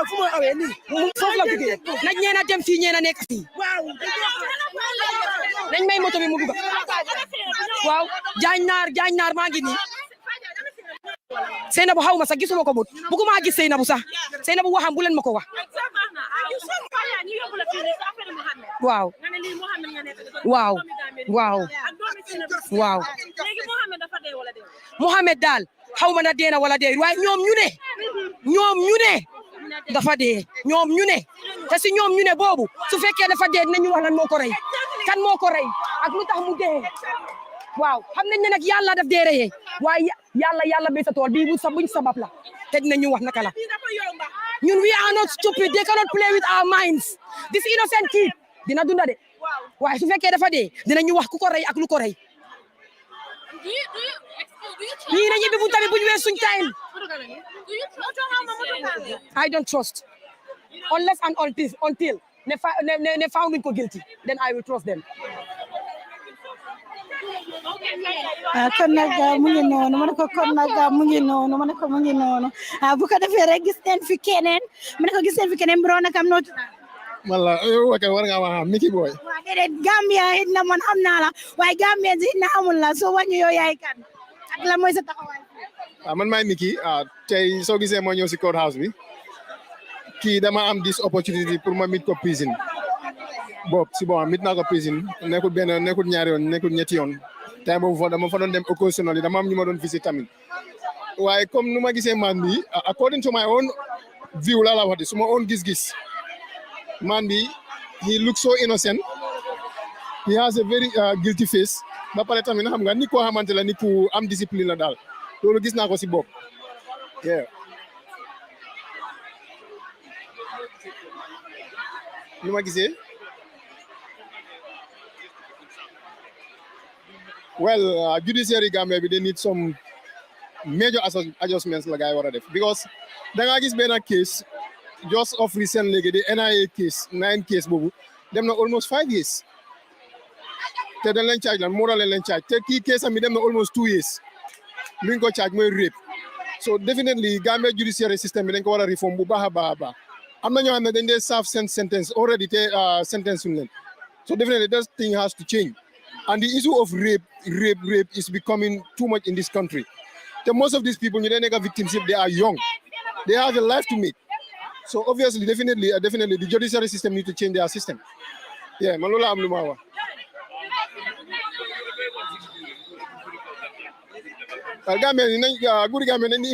fu ma awee ni foofu la duggee nañ ñeena dem fii ñeena nekk fii nañ may moto bi mu dugg waaw jaañ naar maa ngi nii Seynabou xaw ma sax gisuma ko but bëgguma gis Seynabou sax Seynabou waxam bu leen ma ko wax waaw Mohamed daal xaw ma na dee na wala dee waaye ñoom ñu ne dafa dee ñoom ñu ne te si ñoom ñu ne boobu su fekkee dafa dee dinañu wax lan moo ko rey kan moo ko rey ak lu tax mu dee waaw xam nañ ne nag yàlla daf dee reyee waaye yàlla bay sa tool bii buñ sabab la te dinañu wax naka la ñun we are not stupid they cannot play with our minds this innocent kid dina dunda de waaye su fekkee dafa dee dinañu wax ku ko rey ak lu ko rey ñii nañu bi bu tamit buñ wees suñ time I don't trust unless and until ne found ko guilty then I will trust them kon nag mu ngi noonu ma ne ko kon nag mu ngi noonu ma ne ko mu ngi noonu bu ko defee rek gis neen fi keneen ma ne ko gis neen fi keneen bro nag am noo tudd wala yow war nga wax Miki Boy waaw déedéet Gambia it na man xam naa la waaye Gambia it na amul la soo wàññi yow yaay kan ak la mooy sa taxawaay man maay Miki tey soo gisee moo ñëw si court house bi kii dama am this opportunity pour ma meet ko prison Bob si bon meet naa ko prison nekkul benn nekkul ñaari yoon nekkul ñetti yoon tey boobu dama fa doon dem occasionnel dama am ñu ma doon visite tamit waaye comme nu ma gisee man bi according to my own view la wax di suma own gis-gis man bi he looks so innocent he has a very guilty face ba pare tamit xam nga ni koo xamante la ni ku am discipline la daal loolu gis naa ko si bopp yeah nu ma gisee well judiciary Gambia bi they need some major adjustments la gaay war a def because da nga gis benn case just of recent léegi the NIA case 9 case boobu dem na almost 5 years te dañ leen charge lan moo leen charge te kii case am bi dem na almost 2 years luñ ko charge mooy rape so definitely Gambia judiciary system bi dañ ko war a reform bu baax a baax am na ñoo xam ne dañ dee serve sentence already te sentence suñ leen so definitely that thing has to change and the issue of rape is becoming too much in this country te most of these people ñu dee nekk victims if they are young they have a life to make so obviously definitely the judiciary system need to change their system yeah man loolu am lu ma wax Gambia nañ guri Gambia nañ di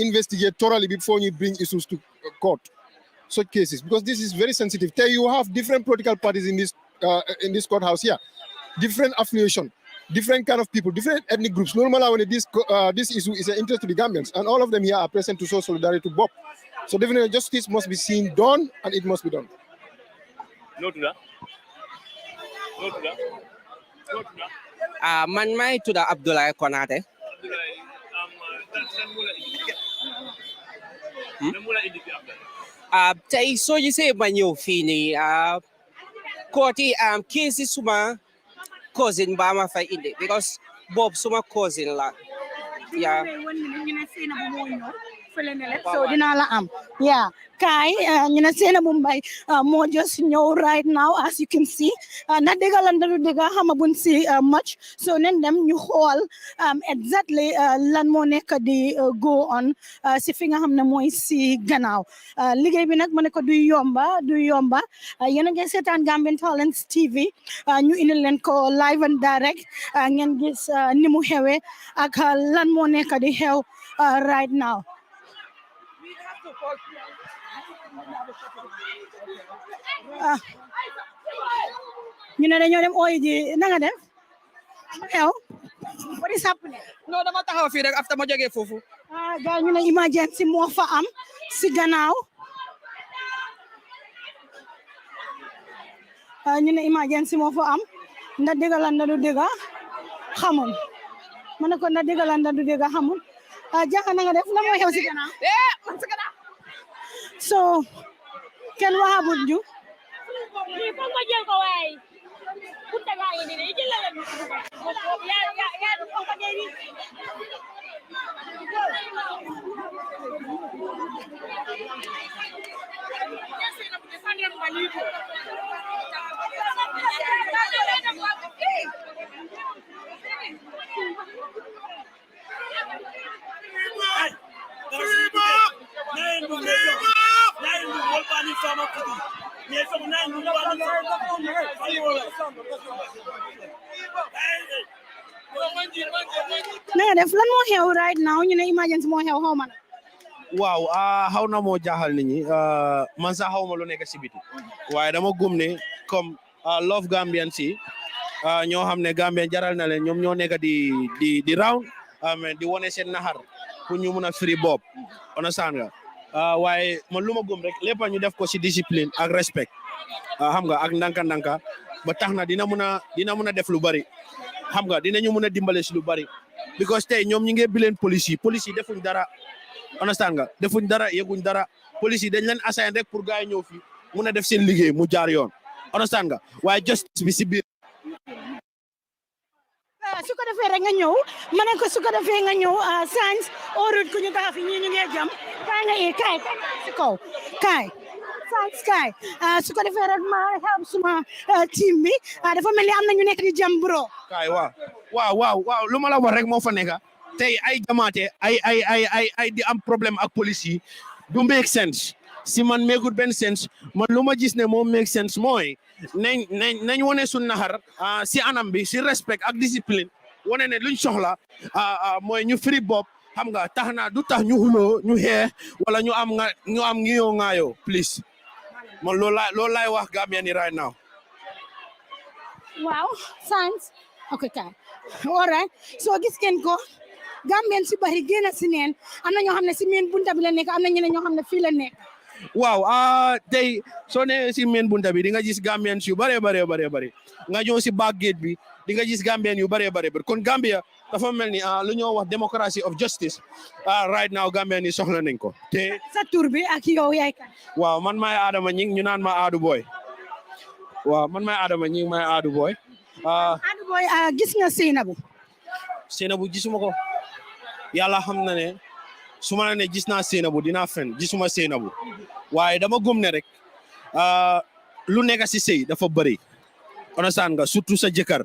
investigate thoroughly before you bring issues to court such cases because this is very sensitive tell you have different political parties in this courthouse here different affiliation different kind of people different ethnic groups normally when this issue is an interest to the Gambians and all of them here are present to show solidarity to Bob so definitely justice must be seen done and it must be done no to that man may tudd Abdoulaye Konate tey soo gisee ma ñëw fii nii kooti kiisi suma cousin ba ma fay indi because Bob suma cousin la ya so dinaa la am yeah Kai ñu ne Sainabou Mbye moo just ñëw right now as you can see na dëgga la ndalu dëgga xamaguñ si much so nen dem ñu xool exactly lan moo nekk di go on si fi nga xam ne mooy si gannaaw liggéey bi nag ma ne ko du yomba yéen a ngi seetaan Gambian Talents TV ñu indi leen ko live and direct ngeen gis ni mu xewe ak lan moo nekk di xew right now ñu ne dañoo dem ooyi ji na nga def yow what is happening no dama taxaw fii rek after ma jógee foofu gars ñu ne emergency moo fa am si gannaaw ñu ne emergency moo fa am ndax dëgg la ndax du dëgg xamul ma ne ko na dégg la nda du dégg xamul jànga na nga def la moo xew si gannaaw man si gannaaw so kenn waxabut ñu Ni ko nga jël ko waay kunta gaa ngi nii jël la ya ko ko dee nii na nga def lan moo xew right now ñu ne emergency moo xew xaw ma na waaw xaw na moo jaaxal nit ñi man sax xaw ma lu nekk si biti waaye dama gëm ne comme love Gambian si ñoo xam ne Gambien jaral na leen ñoom ñoo nekk di round di wone seen naxar pour ñu mun a free Bob understand nga waaye man lu ma gëm rek lépp ñu def ko si discipline ak respect xam nga ak ndanka ba tax na dina mun a def lu bari xam nga dinañu mun a dimbale si lu bari because tey ñoom ñi ngi bileen police yi defuñ dara understand nga defuñ dara yeguñ dara police yi dañ leen assign rek pour gars yi ñëw fi mun a def seen liggéey mu jaar yoon understand nga waaye justice bi si biir su ko defee rek nga ñëw ma ne ko su ko defee nga ñëw science orut ku ñu taxaw fi ñii ñu ngi jam kaay nga kaay si kaw kaay science kaay su ko defee rek ma help suma team bi dafa mel ni am na ñu nekk di jam bro kaay waaw lu ma la wax rek moo fa nekk tey ay jamaate ay di am problème ak police yi du make sense si man meekut benn sense man lu ma gis ne moom make sense mooy nañ wane suñ naxar si anam bi si respect ak discipline wane ne luñ soxla mooy ñu free Bob xam nga tax na du tax ñu xuloo ñu xeex wala ñu am ngiyoo ngaayoo please man loolu laay wax Gambien yi right now waaw science ok kaay all right so gis ngeen ko Gambien si bari génn si neen am na ñoo xam ne si meen bunta bi la nekk am na ñeneen ñoo xam ne fii la nekk waaw tey soo nee si main bunta bi di nga gis Gambians yu bare nga ñëw si back gate bi di nga gis Gambian yu bare kon Gambia dafa mel ni lu ñoo wax democracy of justice right now Gambian yi soxla nañ ko te sa tur bi ak yow yaay kan waaw man maay Adama Ñing ñu naan ma Aadu Boy waaw man maay Adama Ñing maay Aadu Boy Aadu Boy gis nga Seynabou gisuma ko yàlla xam na ne su ma la ne gis naa Seynabou dinaa fen gisuma Seynabou waaye dama gëm ne rek lu nekk si sëy dafa bëri understand nga surtout sa jëkkër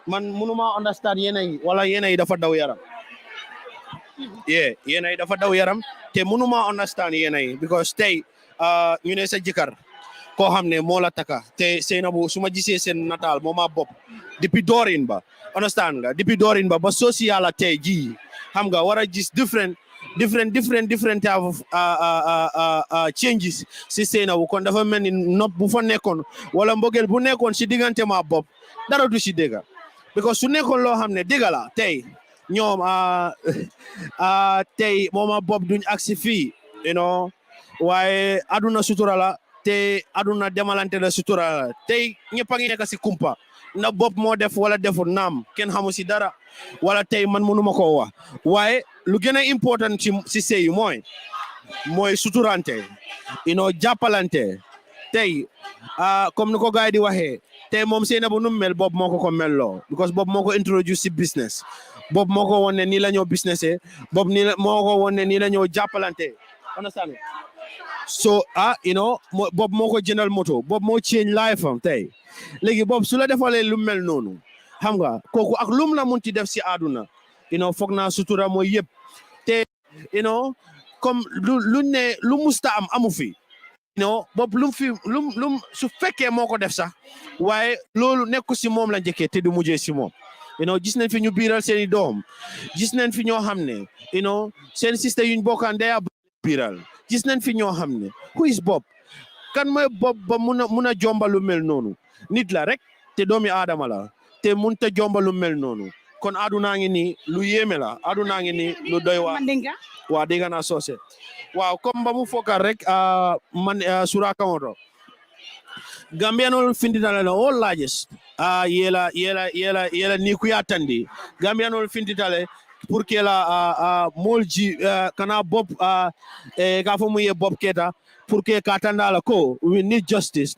man mënuma understand yéen yi dafa daw yaram yéen yi dafa daw yaram te mënuma understand yéen yi because tey ñu ne sa jëkkër koo xam ne moo la taka te Seynabou su ma gisee seen nataal moo ma bopp depuis doorin ba understand nga depuis doorin ba social tey jii xam nga war a gis different type of changes si Seynabou kon dafa mel ni nopp bu fa nekkoon wala mbogeel bu nekkoon si diggante ma bopp dara du si dégga because su nekkoon loo xam ne dégga la tey ñoom tey mooma bopp duñ agsi fii waaye aduna sutura la te aduna demalante la sutura la tey ñëpp a ngi nekk si kumpa na bopp moo def wala deful naam kenn xamu si dara wala tey man mënuma koo wax waaye lu gën a important si sëy mooy suturante jàppalante tey comme ni ko gars yi di waxee tey moom Seynabou nu mel Bob moo ko melloo because Bob moo ko introduce si business Bob moo ko woon ne nii la ñoo businessé Bob moo ko woon ne nii la ñoo jàppalante understand so Bob moo ko jëndal moto Bob moo change life am tey léegi Bob su la defalee lu mel noonu xam nga kooku ak lum la munti def si àdduna foog naa sutura mooy yëpp te comme lu musta am amu fi Bob lum su fekkee moo ko def sax waaye loolu nekku si moom la njëkkee te du mujjee si moom gis nañ fi ñu biiral seeni doom gis nañ fi ñoo xam ne seen système yuñ bokkaan day biiral gis nañ fi ñoo xam ne who is Bob kan mooy Bob ba mun a jombalu mel noonu nit la rek te doomi aadama la te mun ta jombalu mel noonu kon aduna ngi ni lu yéeme la aduna ngi ni lu doy waa dégg naa soose waaw comme ba mu fokar rek man sura kaŋoto Gambianol findinala all largest yela ni ku yatandi Gambian ol fintitale pour que la molji kana Bob ka fo mu ye Bob Keita pour que katanda la ko we need justice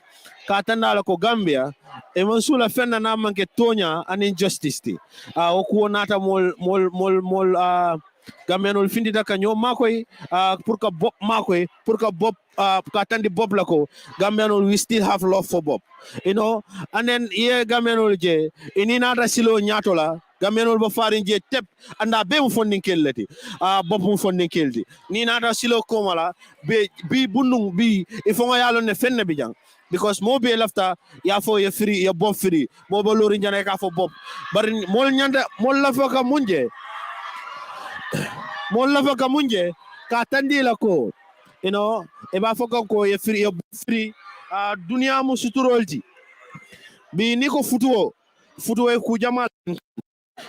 katanda la ko Gambia e man sula fenna na manke tonya and injustice ti o ko nata mol Gambian ol fintita ka ñoo makoy pour que Bob makoy pour que Bob katandi Bob la ko Gambian ol we still have love for Bob you know and then Gambian ol je ini nata silo ñatola Gambian ol ba farin je tep anda be mu fondin kelleti Bob mu fondin keldi ni nata silo komala bi bunung bi il faut nga yalo ne fenne bi jang because mo be lafta ya fo ye free ya Bob free mo ba lori ñane ka fo Bob bari mol ñanda mol la fo ka munje mon la faka munje ka tandi la ko you know e ba faka ko ye free dunia mu suturolti bi ni ko futuo e ku jamal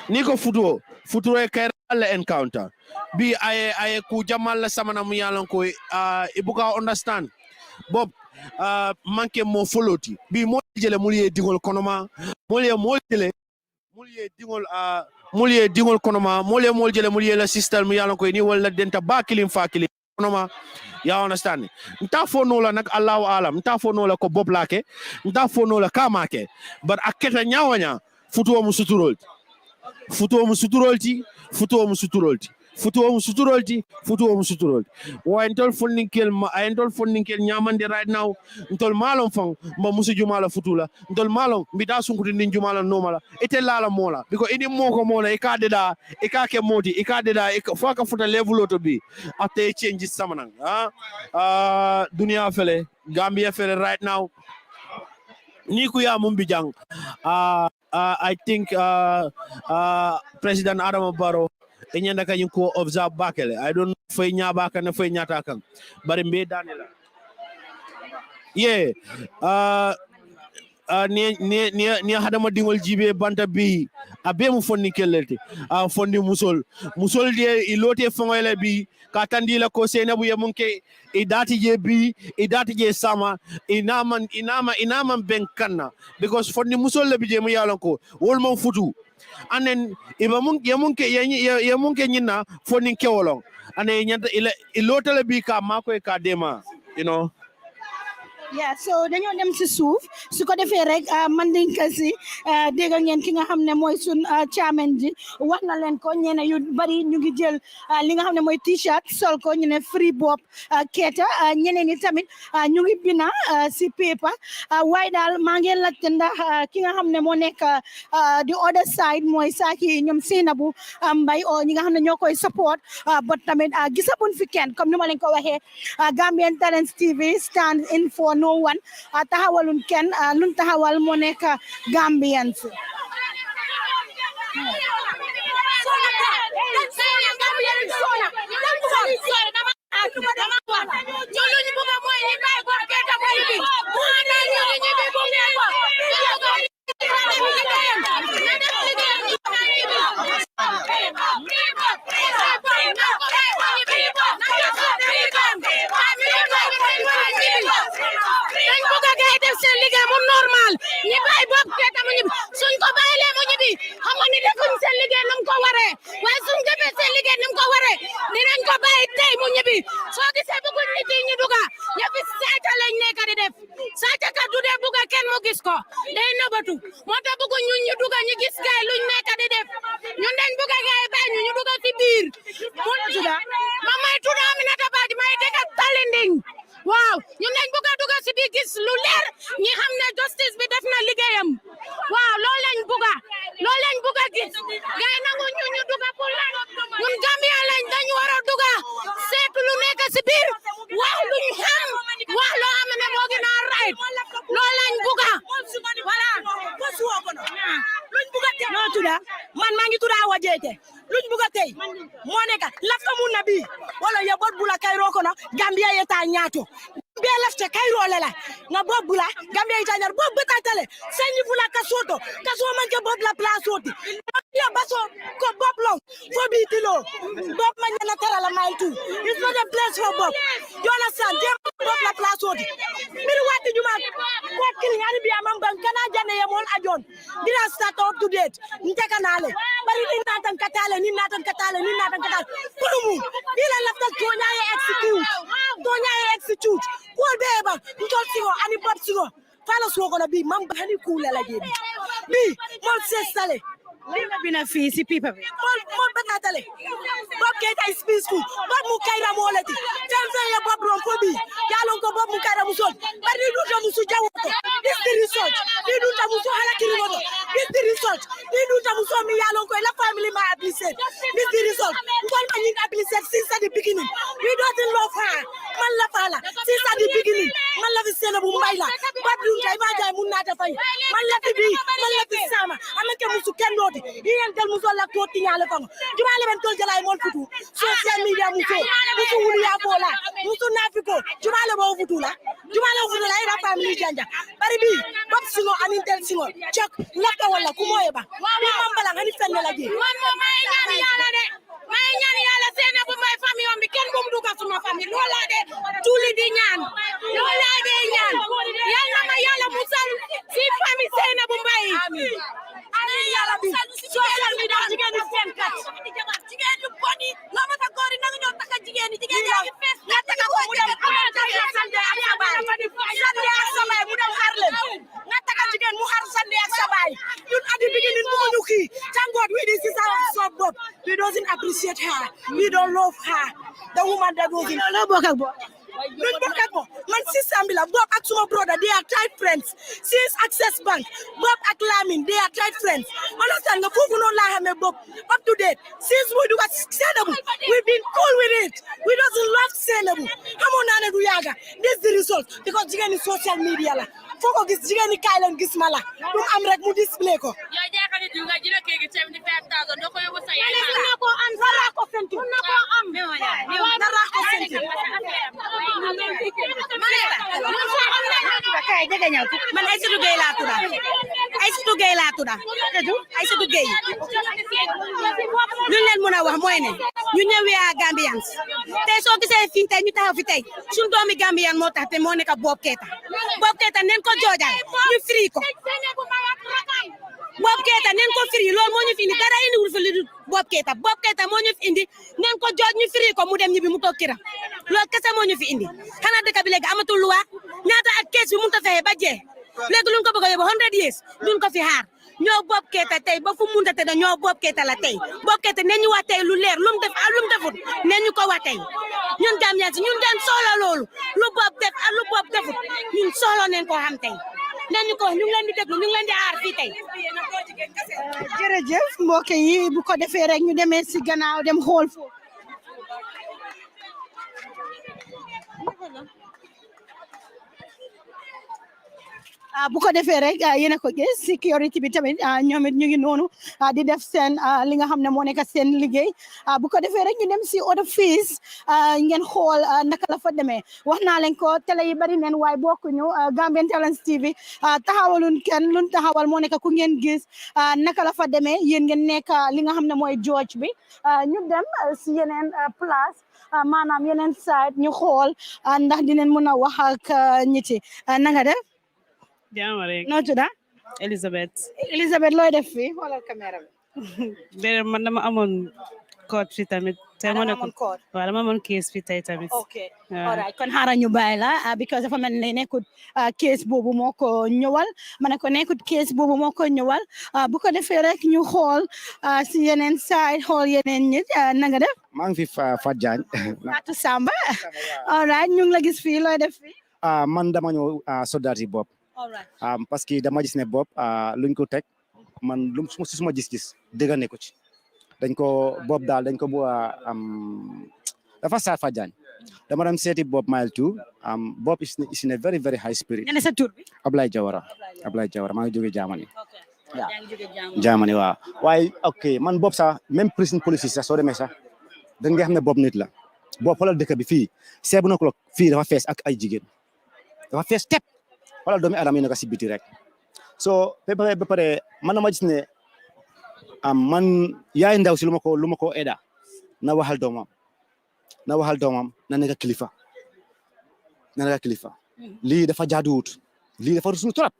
ni ko futuo e kayra la encounter bi ay ku jamal la samana mu yalan ko ibuka understand Bob manke mo foloti bi mo jele muliye dingol konoma muliye dingol konoma mol jele muliye la system mu yalan ko ni wala denta bakilim fakili konoma ya understand nta fo no la nak Allahu alam nta fo no la ko Bob lake nta fo no la kamake but aketa nyawanya futuo mu suturolti wa entol fonninkel nyamande right now ntol malom fang ma musu jumala futula ntol malom mbita sunkuti nin jumala nomala ete lala mola because ini moko mola e ka deda e ka ke modi e ka deda e faka futa level to bi after change samanang dunia fele Gambia fele right now ni ku ya mum bijang I think President Adama Barrow enyanda ka ko observe bakele I don't know fay nyaba kan fay nyata kan bari mbe danela ni hadama dingol jibe banta bi abe mu fonni kelete fondi musol de ilote fongoyle bi ka tandila ko senabu yemunke idati je sama inaman benkanna because fondi musol le bi je mu yalon ko wol mon futu anen iba mun yemunke nyina fondi kewolon ane nyanta ilote le bi ka mako e ka dema you know. Yeah, so dañoo dem si suuf su ko defee rek man dañ ko si dégg ngeen ki nga xam ne mooy sun chairman ji wax na leen ko ñene yu bari ñu ngi jël li nga xam ne mooy t-shirt sol ko ñu ne free Bob Keita ñeneen ñi tamit ñu ngi bina si paper waaye daal maa ngi laajte ndax ki nga xam ne moo nekk the other side mooy saaki ñoom Sainabou Mbye o ñi nga xam ne ñoo koy support but tamit gisabuñ fi kenn comme ni ma leen ko waxee Gambian Talents TV stand in for no one taxawalun kenn luñ taxawal moo nekk Gambians normal ñi bay Bob Keita mu ñibi suñ ko bayle mu ñibi xam nga ni defuñ seen liggéey num ko waree waaye suñ defee seen liggéey num ko waree dinañ ko bàyyi tey mu ñibi soo gisee bëgguñ nit yi ñu duga ñëfi saata lañ nekk di def saata ka du dee bëgga kenn mu gis ko day nëbatu moo tax bëgguñ ñun ñu duga ñu gis gaay luñ nekk di def ñun dañ bëgga gaay bàyyi ñu duga ci biir mu tuda ma may tuda Aminata Badji may dëkk Talinding waaw ñun dañ bëgg a dugg si biir gis lu leer ñi xam ne justice bi def na liggéeyam waaw loolu lañ bëgg a gis gay nangu ñu dugg pour lan ñun Gambia lañ dañu war a dugg seetu lu nekk si biir wax luñ xam wax loo xam ne moo gën a right loolu lañ bëgg voilà luñ bëgg a tey noo tuda man maa ngi tuda Awa Jeete luñ bëgg a tey moo nekk lafta mun na bi wala ya bot bula kayro kono Gambia yeta ñaato Gambia lafta kayro lela nga bob bula Gambia yeta ñaar bob betatale señi fula kasoto kaso man ke bob la place oti Ya baso ko Bob long for be tilo. Bob man na tara la mile too. It's not a place for Bob. You understand? Dem Bob la place odi. Miri wati juma ko kili ani bi amam ban kana jane ya mol ajon. Dina start up to date. Nteka nale. Bari ni natan katale ni natan katale ni natan katale. Pulumu. Dina lafta tonya ya execute. Tonya ya execute. Ko beba ntol singo ani Bob singo. Fala suwo kono bi mam bani kula la jebi. Bi mol sestale. Lina bina fi si pipa bi mon batatale Bob Keita is peaceful Bob mu kayra mo lati tembe ya Bob ron ko bi yalon ko Bob mu kayra mu sol bari du to mu su jawoto this the result di du ta mu so hala kiri woto this the result di du ta mu so mi yalon ko la family ma appreciate this the result ngol ma ngi appreciate since the beginning we don't love her man la fala since the beginning man la fi sene bu mbay la Bob du tay ma jay mu nata fay man la fi bi man la fi sama amake musu kendo yen tel muso la to tiñale fam juma le ben tol jalay mon futu social media muso wuli ya bola muso nafiko juma le bo futu la ira family janja bari bi Bob singo anin tel singo chak laka wala ku moye ba ni mambala ngani fenne la ji may ñaan yalla sene bu may famille on bi ken bu mu dugal suma famille lola de tuli di ñaan lola de ñaan yalla ma yalla musal si famille sene bu mbay amin yalla bi social media jigéen ni sen kat jigéen ñu boni lo ma ta góor yi nanga ñoo taka jigéen yaa ngi fess nga taka ko mu dem sande ak sabay mu dem xar leen nga taka jigéen mu xar sande ak sabay ñun adi beginning bu ñu ki thank God we this is our Bob we doesn't appreciate her we don't love her the woman that was in lo bokk ak Bob luñ bokk ak man system bi la Bob ak suma brother they are tight friends since Access Bank Bob ak Lamine they are tight friends understand nga fofu non la xamé Bob up to date since we do got Senebu we've been cool with it we doesn't love Senebu xamoon naa ne du yaga this the result because jigéen ni social media la foko gis jigéen ni kay leen gis mala du am rek mu display ko yo jaxani du nga jina kegi 75000 do ko yobo sa yaay na ko am dara ko fenti na ko am dara ko fenti kay dega ñaw man Aïssatou Gueye la tuda Aïssatou Gueye la tuda Aïssatou Gueye ñu leen mëna wax moy ne ñu ñëwé Gambians tay so gisé fi tay ñu taxaw fi tay suñu doomi Gambian mo tax té mo nekk Bob Keita nen ko joojal ñu free ko Bob Keita nen ko free lool mo ñu fi indi dara indi wul fi li Bob Keita mo ñu fi indi nen ko jooj ñu free ko mu dem ñibi mu tok kira lool kessa mo ñu fi indi xana dëkk bi léegi amatul loi ñaata ak kees bi mu ta fexé ba jé léegi luñ ko bëgg yob 100 years duñ ko fi xaar ñoo Bob Keita tay ba fu munta té ñoo Bob Keita la tay Bob Keita neñu wax tay lu leer lu mu def ak lu mu defut neñu ko wax tay ñun Gambian ñun den solo loolu lu Bob def ak lu Bob defut ñun solo neen ko xam tay neñu ko ñu ngi leen di déglu ñu ngi leen di aar fi tay jërëjëf mbokk yi bu ko defee rek ñu demee si gannaaw dem xool foofu bu ko defee rek yéen a ko gis sécurité bi tamit ñoom it ñu ngi noonu di def seen li nga xam ne moo nekk seen liggéey bu ko defee rek ñu dem si other fees ngeen xool naka la fa demee wax naa leen ko télé yi bari neen waaye bokkuñu Gambian Talents TV taxawalun kenn luñ taxawal moo nekk ku ngeen gis naka la fa demee yéen ngeen nekk li nga xam ne mooy George bi ñu dem si yeneen place maanaam yeneen side ñu xool ndax dinañ mën a wax ak ñiti na nga def Jàmm rek. noo tudd Elizabeth looy def fii xoolal caméra bi. Déedéet man dama amoon code fi tamit. tey moo nekk waaw dama amoon case fi tey tamit. ok alright kon xaaral ñu bàyyi la because dafa mel ne nekkut case boobu moo ko ñëwal ma ne ko nekkut case boobu moo ko ñëwal bu ko defee rek ñu xool si yeneen side xool yeneen nit na nga def. maa ngi fi Fatou Diagne. Fatou Samba. alright ñu ngi la gis fii looy def fii. man dama ñëw soldat yi Bob. parce que dama gis ne Bob luñ ko teg man lu suma gis-gis dëgg ne ko ci dañ ko Bob daal dañ ko bu dafa saar Fatou Diagne dama dem seeti Bob mile 2 Bob is in a very very high spirit. ñene sa tur bi. Ablaye Jawara maa ngi jógee Germany. Germany waaw waaye ok man Bob sax même prison police sax soo demee sax da nga xam ne Bob nit la Bob xoolal dëkk bi fii 7 o'clock fii dafa fees ak ay jigéen dafa fees tepp wala doomi adam yi nekk si biti rek so ba pare man dama gis ne man yaay ndaw si lu ma ko eda na waxal doomam na nekk kilifa lii dafa jaaduwut lii dafa ruslu trop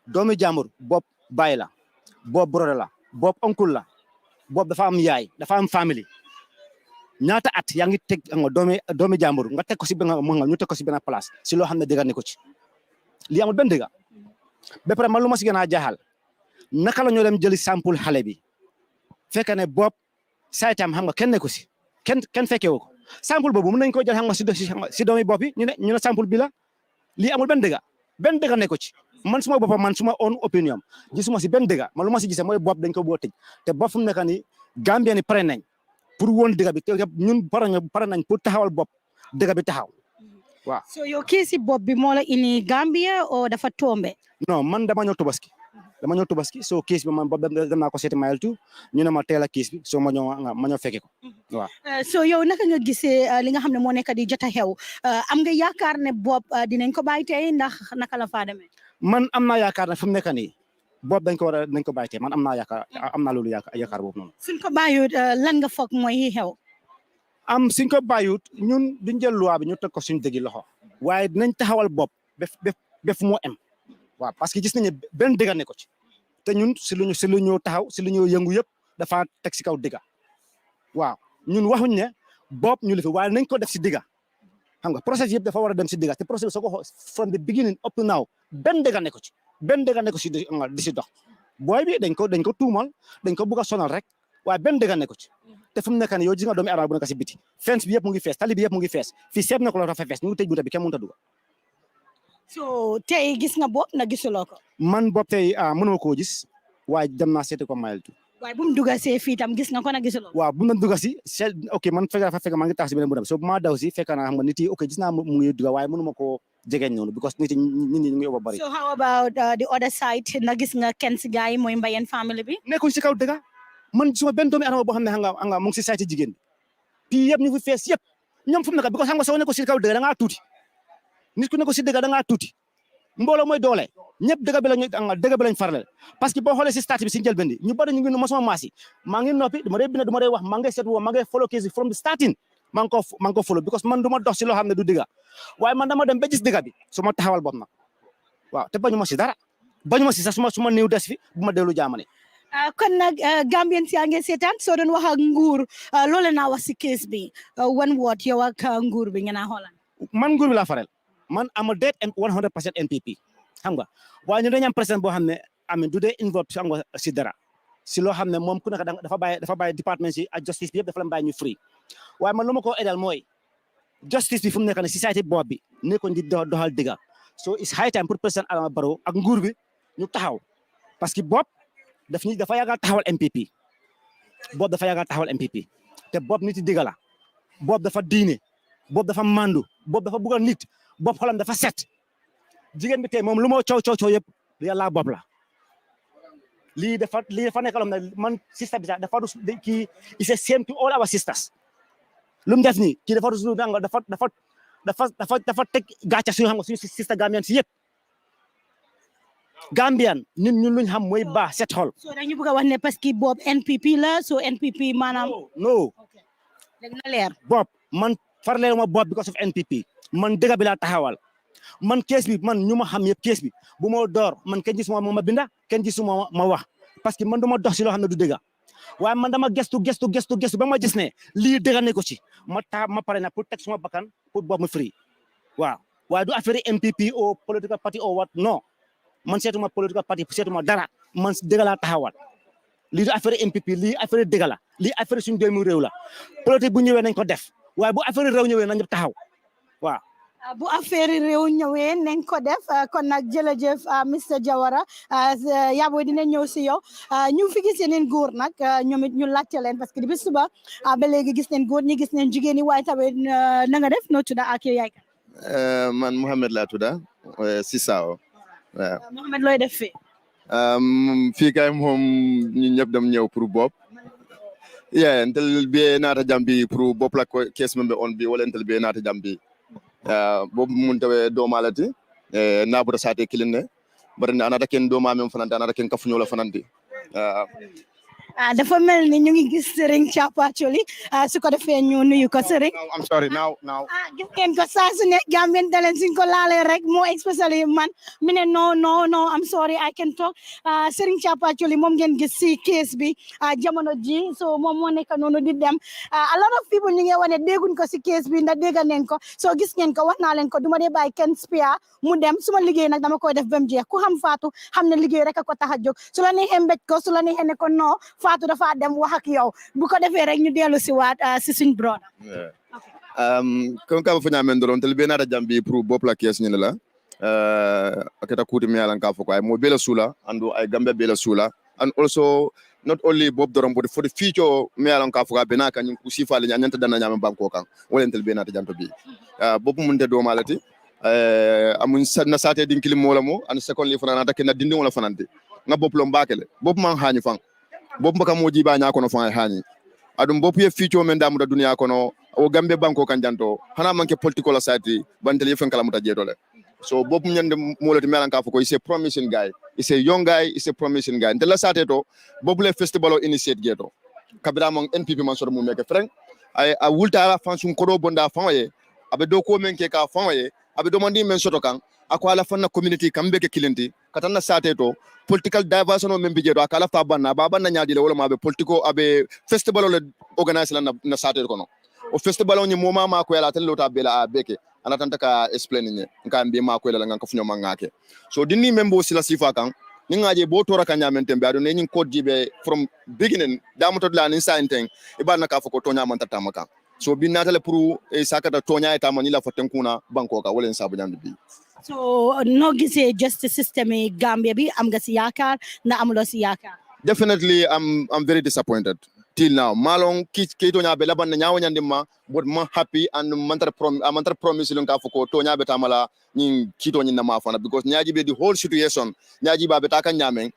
doomi jàmbur bopp baay la bopp brother la bopp oncle la bopp dafa am yaay dafa am famille ñaata at yaa ngi teg nga doomi jàmbur nga teg ko si ñu teg ko si benn place si loo xam ne dëgg ne ko ci lii amul benn dëgg ba pare man lu ma si gën a jaaxal naka la ñoo dem jëli sample xale bi fekk ne bopp saytam xam nga kenn ne ko si kenn fekkee woo ko sample boobu mën nañ ko jël xam nga si doomi bopp yi ñu ne sample bi la lii amul benn dëgg ne ko ci man suma boppam man suma own opinion gisuma si benn dëgg man lu ma si gisee mooy bopp dañ ko boo tëj te bopp fu mu nekk ni Gambien ni pare nañ pour woon dëgg bi te ñun pare nañ pour taxawal bopp dëgg bi taxaw waaw. so yow keesi bopp bi moo la indi Gambia o dafa tombe. non man dama ñëw Tobaski so kees bi man bopp dem naa ko seeti mayel tu ñu ne ma teel a kees bi so ma ñëw fekke ko waaw. so yow naka nga gisee li nga xam ne moo nekk di jot a xew am nga yaakaar ne bopp dinañ ko bàyyi tey ndax naka la faa demee. man am naa yaakaar ne fu mu nekk nii bopp dañ ko bàyyi tey man am naa yaakaar am naa loolu yaakaar boobu noonu. suñ ko bàyyiwut lan nga foog mooy xew. suñ ko bàyyiwut ñun duñ jël loi bi ñu teg ko suñ dëggi loxo waaye dinañ taxawal bopp ba fu moo em waaw parce que gis nañu benn dëgg ne ko ci te ñun si lu ñu taxaw si lu ñu yëngu yëpp dafa teg si kaw dëgg waaw ñun waxuñ ne bopp ñu li fi waaye nañ ko def si dëgg xam nga process yëpp dafa war a dem si dëgg te process soo ko from the beginning up to now benn dëgg ne ko ci di si dox booy bi dañ ko tuumal dañ ko bugg a sonal rek waaye benn dëgg ne ko ci te fu mu nekk nii yow gis nga doomi aadama bu nekk si biti fence bi yëpp mu ngi fees tali bi yëpp mu ngi fees fii seet na ko la dafa fees ñu ngi tëj bunta bi kenn mënut a dugg. so tey gis nga bopp na gisuloo ko. man bopp tey mënuma koo gis waaye dem naa seeti ko mayel tu. waaye bu mu dugg see fii tam gis nga ko na gisuloo. waaw bu mu dugg si ok man fekk maa ngi tax si beneen bu dem so bu ma daw si fekk naa xam nga nit yi ok gis naa mu ngi dugg waaye mënuma koo jegeñ noonu because nit ñi ñu ngi ëpp bari. so how about the other side na gis nga kenn si gars yi mooy Mbayeen family bi. nekkuñ si kaw dëgg man suma benn doomi adama boo xam ne xam nga mu ngi si sayti jigéen bi puis yëpp ñu fi fees yëpp ñoom fu mu nekk because xam nga soo nekko si kaw dëgg da ngaa tuuti nit ku nekko si dëgg da ngaa tuuti mbooloo mooy doole ñëpp dëgg bi lañ farale parce que boo xoolee si start bi si njëlbeen bi ñu bari ñu ngi mosuma maasi maa ngi noppi duma dee bind duma dee wax maa ngi seet woo maa ngi follow case from the starting maa ngi ko follow because man du ma dox si loo xam ne du dëgg waaye man dama dem ba gis dëgg bi su ma taxawal bopp nag waaw te bañu ma si dara bañu ma si sax su ma néew des fi bu ma dellu jaamane. kon nag Gambien si yaa ngi seetaan soo doon wax ak nguur loolu naa wax si case bi one word yow ak nguur bi ngeen a xoolan. man nguur bi laa faral man am a dead 100% NPP xam nga waaye ñu dañu am président boo xam ne du dee involve xam nga si dara si loo xam ne moom ku nekk dafa bàyyi département si ak justice bi yëpp dafa leen bàyyi ñu free waaye man lu ma ko edal mooy justice bi fu mu nekk ne société bopp bi nekkoon di doxal dëgg so it's high time pour président Adama Barrow ak nguur bi ñu taxaw parce que bopp dafa yàggal taxawal MPP bopp dafa yàggal taxawal MPP te bopp nit yi dëgg la bopp dafa diine bopp dafa mandu bopp dafa bugg a nit bopp xolam dafa set jigéen bi tey moom lu ma coow yëpp yàlla bopp la lii dafa nekk loo xam ne man sister bi sax dafa rus kii is a same to all our sisters lu mu def nii kii dafa rus dafa teg gàcce suñu xam nga suñu sister Gambian si yëpp Gambian ñun luñ xam mooy baax set xol. so dañu bëgg a wax ne parce que boobu NPP la so NPP maanaam. no léegi na leer. bopp man farleelu ma bopp because of NPP man dëgg bi laa taxawal man kees bi man ñu ma xam yëpp kees bi bu ma door man kenn gisuma ma binda kenn gisuma ma wax parce que man du ma dox si loo xam ne du dëgg waaye man dama gestu ba ma gis ne lii dëgg ne ko ci ma pare na pour teg suma bakkan pour boobu mu free waaw waaye du affaire MPP o political party o what non man seetuma political party seetuma dara man dëgg laa taxawal lii du affaire MPP lii affaire dëgg la lii affaire suñu doomu réew la politique bu ñëwee nañ ko def waaye bu affaire réew ñëwee nañ taxaw waaw. bu affaire réew ñëwee nañ ko def kon nag jërëjëf Mr Jawara yaa booy dina ñëw si yow ñu fi gis yeneen góor nag ñoom it ñu laajte leen parce que depuis suba ba léegi gis neen góor ñi gis neen jigéen ñi waaye tamit na nga def noo tudda ak yow yaay kan. man Mohamed laa tudda Sisao waaw. Mohamed looy def fii. fii kay moom ñun ñëpp dem ñëw pour bopp. entel be naata jambi pour bopp la kees membe on bi wala entel be naata jambi bobu mun tawe do malati nabuda sate kilinne barne anata ken do ma mem fanante anata ken kafunyo la fanante dafa mel ni ñu ngi gis Serigne Chapacholi su ko defee ñu nuyu ko Serigne. I'm sorry now. Gis ngeen ko saa su ne Gambian Talents suñ ko laalee rek moo especially man mi ne no I'm sorry I can talk Serigne Chapacholi moom ngeen gis si case bi jamono ji so moom moo nekk noonu di dem a lot of people ñu ngi wane dégguñ ko si case bi ndax dégg neen ko so gis ngeen ko wax naa leen ko duma dee bàyyi kenn spia mu dem suma liggéey nag dama koy def ba mu jeex ku xam Fatou xam ne liggéey rek a ko tax a jóg su la neexee mbéj ko su la neexee ne ko non Fatou dafa dem wax ak yow bu ko defee rek ñu dellu si waat si suñ broda comme ka fanya men doron tel benata jambi pour bop la kes ni la akata kuti mi alan ka foko ay mo bela sula andu ay gambe bela sula and also not only bob doron but for the future mi alan ka foko benaka ni ku sifale nyanta dana nyama banko kan wolen tel benata janto bi bop mun de do malati amun na sate din kilim mola mo and secondly fana ta kenna dindi wala fanante nga bop lo mbakele bop man hañu fan bop mbaka mo jiba nya ko no fan hañi adum bop ye future men damu da dunya kono o gambe banko kan janto hana manke political society bantel yefen kala muta jedole so bop nyande molati melan ka foko is a promising guy is a young guy is a promising guy ndela sate to bop le festival o initiate geto kabira mon npp man so mo meke freng ay a wulta ala fansum kodo bonda fanwaye abe do ko men ke ka fanwaye abe do mandi men soto kan ako ala fanna community kambe ke kilenti katanna sate to political diversion o men bijedo akala fa banna baba na nyaadi le wala mabe politico abe festival o le organize la na sate kono o festival on moma ma ko yala tan lota bela beke anatanta ka explain ni nka mbi ma ko yala ngan ko funyo mangake so dinni membo sila sifa kan ni ngaje bo tora kan nyamente be ado ne nyin code jibe from beginning damuto la ni sainteng ibana ka foko tonya man tatamaka so binatale pour e sakata tonya eta man ila foten kuna banko ka wala sabu nyambi bi so no gisee justice system e Gambia bi am nga si yaakaar na amulo si yaakaar definitely I'm very disappointed till now malong kito nya be laban nya wanyandi ma but ma happy and mantar promise lon ka foko to nya be tamala ni kito ni na ma fana because nyaaji be the whole situation nyaaji ba be ta kan nyamen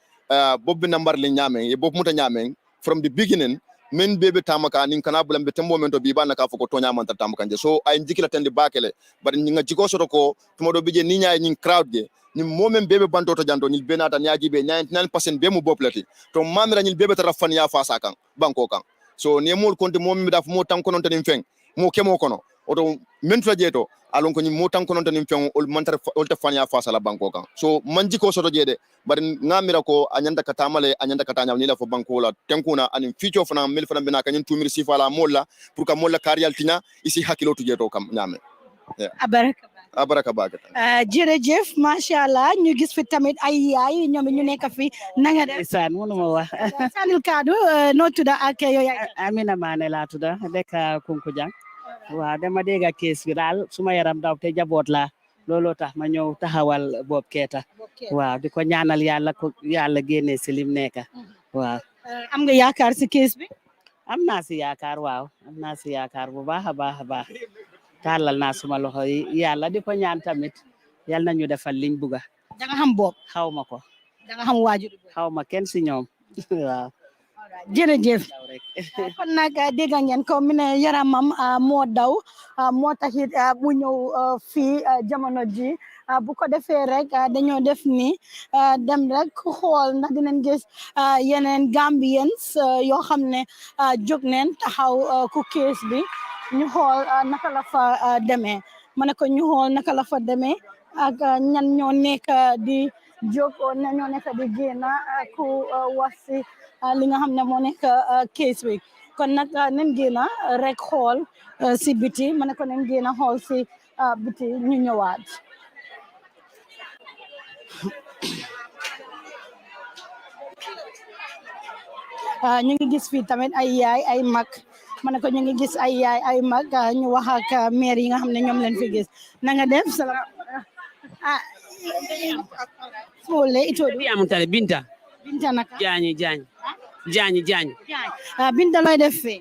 bobbi number le nyamen e bob muta nyamen from the beginning men bebe tamaka nin kana bulam be tembo mento bi banaka foko to nya mantar tamaka je so ay jikila tande bakele but ni nga jiko soto ko tumodo bije ni nyaay ni crowd ge ni momen bebe banto to janto ni benata nyaaji be 99% be mu boplati to mamira ni bebe tara fan ya fasa kan banko kan so ne mol konti momi daf mo tan konon tan feng mo kemo kono oto men jeto alon ko ni mo tan konon tan feng ol mantar ol ta fan ya fasa la banko kan so manji ko soto jede bar ngamira ko anyanda katamale anyanda katanya ni la fo banko la tenkuna anin future fana mil fana bina kanyin tumir sifala molla pour ka molla karial tina isi hakilo tu jeto kam nyame abaraka jërëjëf macha allah ñu gis fi tamit ay yaay ñoom ñu nekk fi nanga def saan mënuma wax sanil kaddu noo tudda ak yow yaay Amina Mané laa tudda dëkk Kunkujang waaw dama dégg kees bi daal suma yaram daw te jaboot la looloo tax ma ñëw taxawal Bob Keita waaw di ko ñaanal yàlla ko yàlla génne si lim nekk waaw am nga yaakaar si kees bi am naa si yaakaar waaw am naa si yaakaar bu baax a baax a baax tàllal naa suma loxo yi yàlla di ko ñaan tamit yal nañu defal liñ buga da nga xam Bob xaw ma ko da nga xam waajur xaw ma kenn si ñoom waaw jërëjëf kon nag dégg ngeen ko mi ne yaramam moo daw moo taxit bu ñëw fii jamono ji bu ko defee rek dañoo def ni dem rek xool ndax dinañ gis yeneen Gambians yoo xam ne jóg neen taxaw ku kees bi ñu xool naka la fa demee ma ne ko ñu xool naka la fa demee ak ñan ñoo nekk di jóg ñan ñoo nekk di génn ku wax si li nga xam ne moo nekk case bi kon nag nañ génn rek xool si biti ma ne ko nañ génn xool si biti ñu ñëwaat ñu ngi gis fii tamit ay yaay ay mag ma ne ko ñu ngi gis ay yaay ay mag ñu wax ak maire yi nga xam ne ñoom leen fi gis na nga def salam sole ito di amutale Binta naka Jañi Binta looy def fi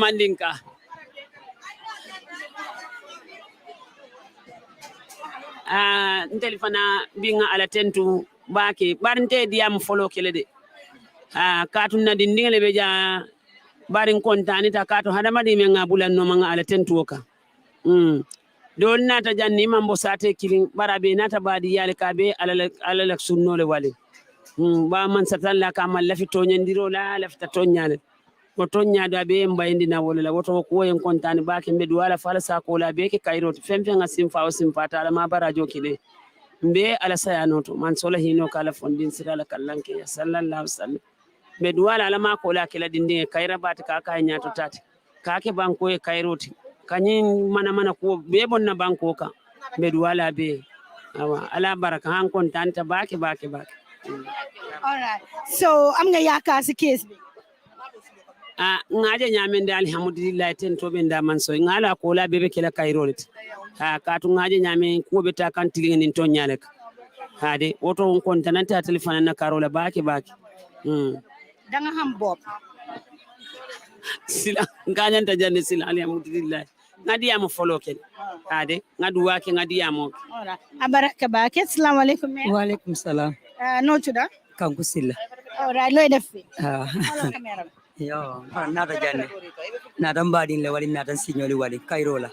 Mandinka nteli fana binga ala tentu bake barinte diam folo kele de katun na dindingale be ja barin kontani ta kato hadama di menga bulan no manga ala tentu ka dol nata janni mambo sate kilin barabe nata badi yale kabe ala sunno le wale ba man satan la kamal la fi toñandiro la la fi toñale ko toñada be mbayndina wala la woto ko en kontani ba ke mbedu wala fala sa ko la be ke kayroti femfe nga simfa o simfata ala ma barajo kile mbe ala sayanoto man sola hino kala fondin sira la kallanke sallallahu alaihi wasallam mbedu wala ala ma ko la kila dinde kayra bat ka ka nyato tati ka ke banko e kayroti kanyin mana ko be bonna banko ka mbedu wala be awa ala baraka han kontanta bake all right so am nga yaakaar si case bi ngaje nyamende alhamdulillah ten to be ndaman so ngala ko la bebe kala kayrolit ka to ngaje nyame ko be ta kan tilin nin to nyalek hade woto on kontananta telefona na karola bake da nga xam Bob sila nganyanta jande sila alhamdulillah ngadi am follow ken hade ngadu wake ngadi am ora abaraka bake assalamu alaikum wa alaikum salam no tuda kanku silla ora loy def fi yo nata janne nata mbadin le wali nata signoli wali kayrola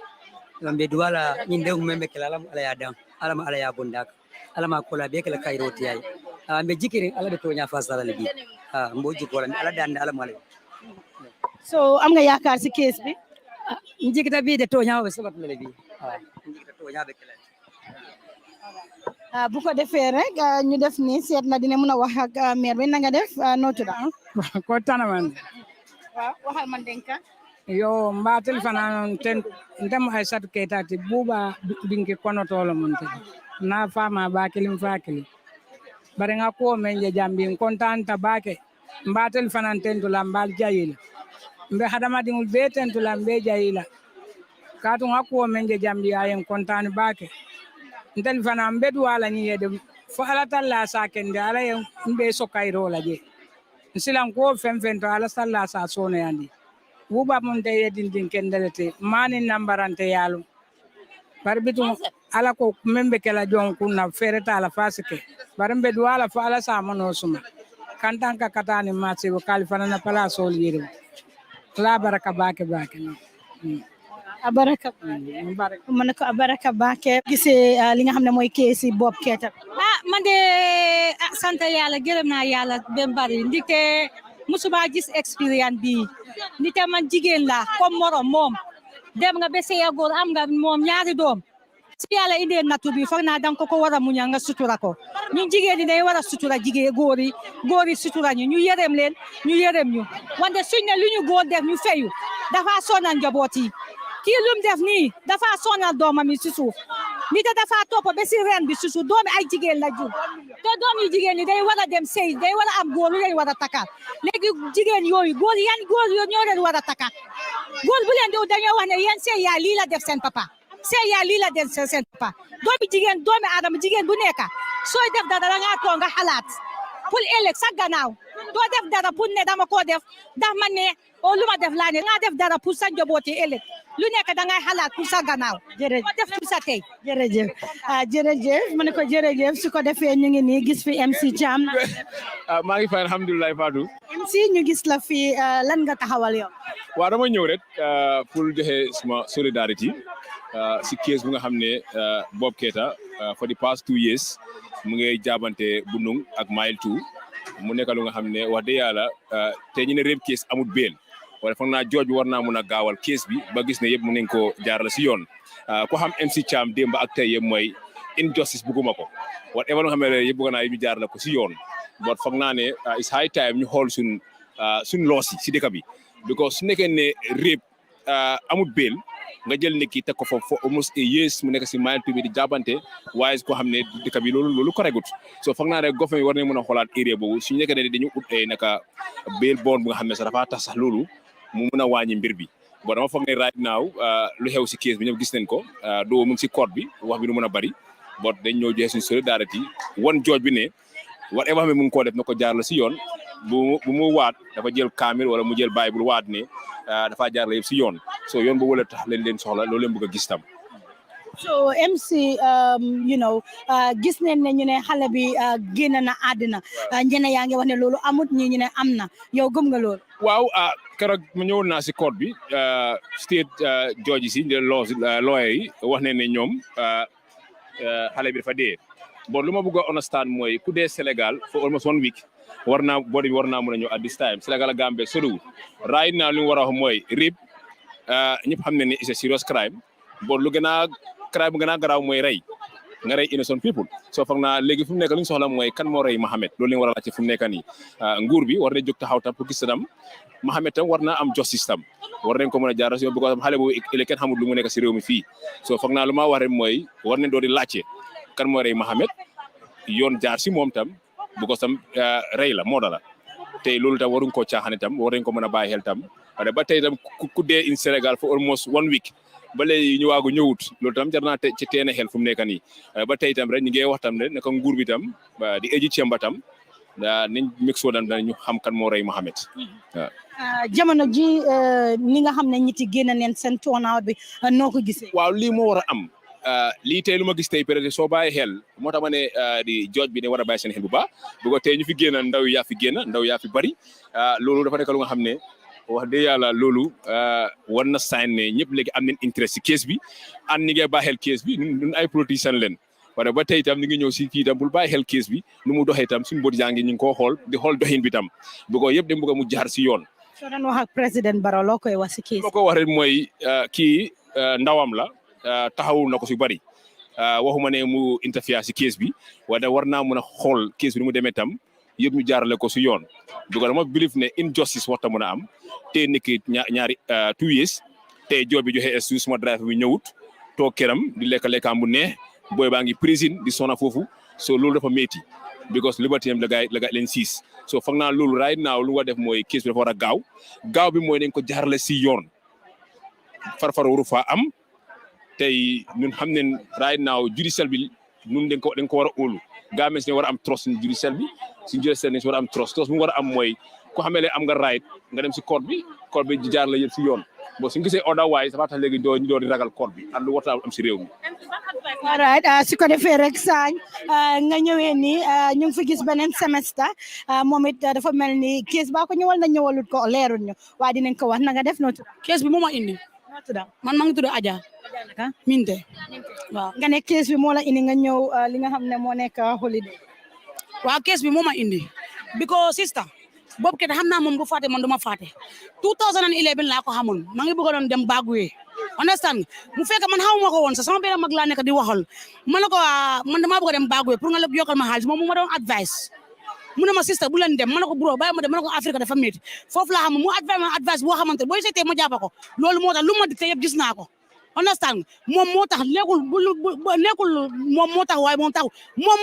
be duwala nyinde membe kala ala ya dam ala ya bondak ala ma kola be kala kayroti ay be jikiri ala be to nya fasala le bi mbo jikola ala dande ala male so am nga yaakaar si case bi njikita bi de to nya be sabat le bi njikita to nya be kala bu ko defee rek ñu def ni seet na dina mën a wax ak maire bi na nga def noo tudd ko tanaman waaw waxal man denka yo mbatel fana ten ndem ay satu ketati buba binki kono tolo monte na fama bakelim fakili bare nga ko menje jambi kontanta bake mbatel fana ten to lambal jayila mbe hadama dingul be ten to lambe jayila katu nga ko menje jambi ayen kontani bake ntel fana mbedu wala ni yede fo ala talla sa kende ala mbe so kayro la je silan ko fem to ala salla sa sono yandi buba mun de yedin din kendelete mani nambarante yalo barbitu ala ko membe kala jon kunna fereta ala fasike barambe du ala fa ala sa mano suma kantanka katani masi ko kalifana na pala sol yire la baraka bake abaraka man ko abaraka bake gisee li nga xam ne mooy keesi Bob Keita man de sant yàlla gërëm naa yàlla ben bari ndike musuma gis expérience bi nite man jigéen la comme morom moom dem nga ba sey góor am nga moom ñaari doom si yàlla indee nattu bi foog naa danga ko war a muñal nga sutura ko ñun jigéen ñi day war a sutura jigéen góor yi sutura ñu yërëm leen ñu yërëm ñu wante suñ ne lu ñu góor def ñu feyu dafa sonal njaboot yi kii lum def nii dafa sonal doomam yi si suuf nit dafa topp ba si ren bi si suuf doomi ay jigéen la jur te doom yi jigéen ñi day war a dem sëy day war a am góor lu leen war a takal léegi jigéen yooyu góor ñoo leen war a takal góor bu leen di dañoo wax ne yéen sëy yaa lii la def seen papa sëy yaa lii la def seen papa doomi jigéen doomi aadama jigéen bu nekk sooy def dara da ngaa toog nga xalaat pour ëllëg sa gannaaw doo def dara pour ne dama koo def ndax man ne o lu ma def laa ne nga def dara pour sa njabooti ëllëg lu nekk da ngay xalaat pour sa gannaaw jërëjëf def pour sa tey jërëjëf ma ne ko jërëjëf su ko defee ñu ngi nii gis fi MC Cham maa ngi fay alhamdulilah Fatou MC ñu gis la fi lan nga taxawal yow waaw dama ñëw rek pour joxe suma solidarité si case bu nga xam ne Bob Keita for the past 2 years mu ngi jaabante Bunung ak Mile 2 mu nekk lu nga xam ne wax dëgg yàlla te ñu ne rape case amul bail wala foog naa jooj bi war naa mun a gaawal case bi ba gis ne yëpp mën nañ ko jaarale si yoon ko xam MC Cham démb ak tey yëpp mooy injustice bugguma ko whatever lu nga xam ne yëpp bëgg naa ñu jaarale ko si yoon but foog naa ne it's high time ñu xool suñ loos yi si dëkk bi because su nekkee ne rape amul bail nga jël nit ki teg ko foofu almost a years mu nekk si Mile 2 bi di jaabante waaye koo xam ne dëkk bi loolu correctut so foog naa ne government yi war nañ mën a xoolaat area boobu suñu nekkee ne dañu ut ay naka bail bond bu nga xam ne sax dafa tax sax loolu mu mën a wàññi mbir bi bon dama foog ne right now lu xew si case bi ñëpp gis nañ ko doo mu ngi si court bi wax bi du mën a bari bon dañ ñëw joxe suñu solidarité wan jooj bi ne whatever xam ne mu ngi koo def na ko jaar la si yoon bu mu waat dafa jël kaamil wala mu jël Bible waat ne dafa jaar la yëpp si yoon so yoon boobu la tax leen soxla loolu leen bëgg a gis tam so MC gis nañ ne ñu ne xale bi génn na àddina ñeneen yaa ngi wax ne loolu amut ñu ne am na yow gëm nga loolu waaw keroog ma ñëwoon naa si court bi state judge si lawyer yi wax ne ñoom xale bi dafa dee bon lu ma bëgg a understand mooy ku dee Sénégal for almost 1 week body bi war naa mën a ñëw at this time Sénégal ak Gambie soriwul right now li mu war a wax mooy rape ñëpp xam ne ni it's a serious crime bon lu gën a crime bu gën a garaaw mooy rey nga rey innocent people so foog naa léegi fu mu nekk li ñu soxla mooy kan moo rey Mohamed loolu la ñu war a laajte fu mu nekk nii nguur bi war na jóg taxaw tam pour gis tam Mohamed tam war naa am justice tam war nañ ko mën a jaar si because xale boobu il kenn xamul lu mu nekk si réew mi fii so foog naa lu ma wax rek mooy war nañ doon di laajte kan moo rey Mohamed yoon jaar si moom tam because tam rey la moo la tey loolu tam waruñ koo caaxaan tam war nañ ko mën a bàyyi xel tam parce que ba tey tam ku dee in Sénégal for almost 1 week ba léegi ñu waagu ñëwut loolu tam jar naa ci teene xel fu mu nekk nii ba tey tam rek ñu ngi wax tam ne naka nguur bi tam di eji cemba tam nañ mix soo dam ñu xam kan moo rey Mohamed waaw jamono ji ni nga xam ne ñi ci génn neen seen turnout bi noo ko gisee waaw lii moo war a am lii tey lu ma gis tey peut-être soo bàyyi xel moo tax ma ne di jooj bi ne war a bàyyi seen xel bu baax bu ko tey ñu fi génn ndaw yaa fi génn ndaw yaa fi bari loolu dafa nekk lu nga xam ne wax dëgg yàlla loolu war na sign ne ñëpp léegi am nañ intérêt si case bi an ni ngay bàyyi xel case bi ñun ay politiciens leen wala ba tey itam ñu ngi ñëw si kii itam bul bàyyi xel case bi nu mu doxee itam suñu bët yaa ngi ñu ngi koo xool di xool doxin bi tam bu ko yëpp dem bëgg mu jaar si yoon. soo doon wax ak président Barrow loo koy wax si case bi. ko wax rek mooy kii ndawam la taxawul na ko si bari waxuma ne mu interfere si case bi waaye war naa mën a xool case bi nu mu demee tam yëpp ñu jaarale ko si yoon du ko dama believe ne injustice waxta mën a am te nekk ñaari 2 years te joo bi joxe excuse suma driver bi ñëwut toog këram di lekkaam bu neex booy baa ngi prison di sona foofu so loolu dafa métti because liberty am la gaay leen siis so foog naa loolu right now lu nga def mooy case bi dafa war a gaaw bi mooy nañ ko jaarale si yoon farfar waru fa am tey ñun xam ne right now judicial bi ñun dañ ko war a óolu gaamee si ne war a am trust si judicial bi si judicial ne si war a am trust bu mu war a am mooy ko xamee ne am nga right nga dem si court bi di jaar la yëpp si yoon bon suñu gisee otherwise dafa tax léegi ñu doon di ragal court bi ak lu warta am si réew mi. all right su ko defee rek saañ nga ñëwee ni ñu ngi fi gis beneen semestre moom it dafa mel ni case ba ko ñëwal na ñëwalut ko leerul ñu waaye dinañ ko wax na nga def noo tudd. case bi moo ma indi. noo tudd man maa ngi tudd Adja. Minte waaw nga ne case bi moo la indi nga ñëw li nga xam ne moo nekk holiday. waaw case bi moo ma indi because sister Bob Keita xam naa moom du fàtte man du ma fàtte 2011 laa ko xamoon maa ngi bëgg doon dem Bagwe understand mu fekk man xamuma ko woon sax sama benn mag laa nekk di waxal ma ne ko man damaa bëgg dem Bagwe pour nga la yokkal ma xaalis moom mu ma doon advice mu ne ma sister bu leen dem ma ne ko bro bàyyi ma dem ma ne ko Afrique dafa métti foofu laa xam mu advice boo xamante booy seetee ma jàpp ko loolu moo tax lu ma dicté yëpp gis naa ko understand moom moo tax nekkul moom moo tax waaye moom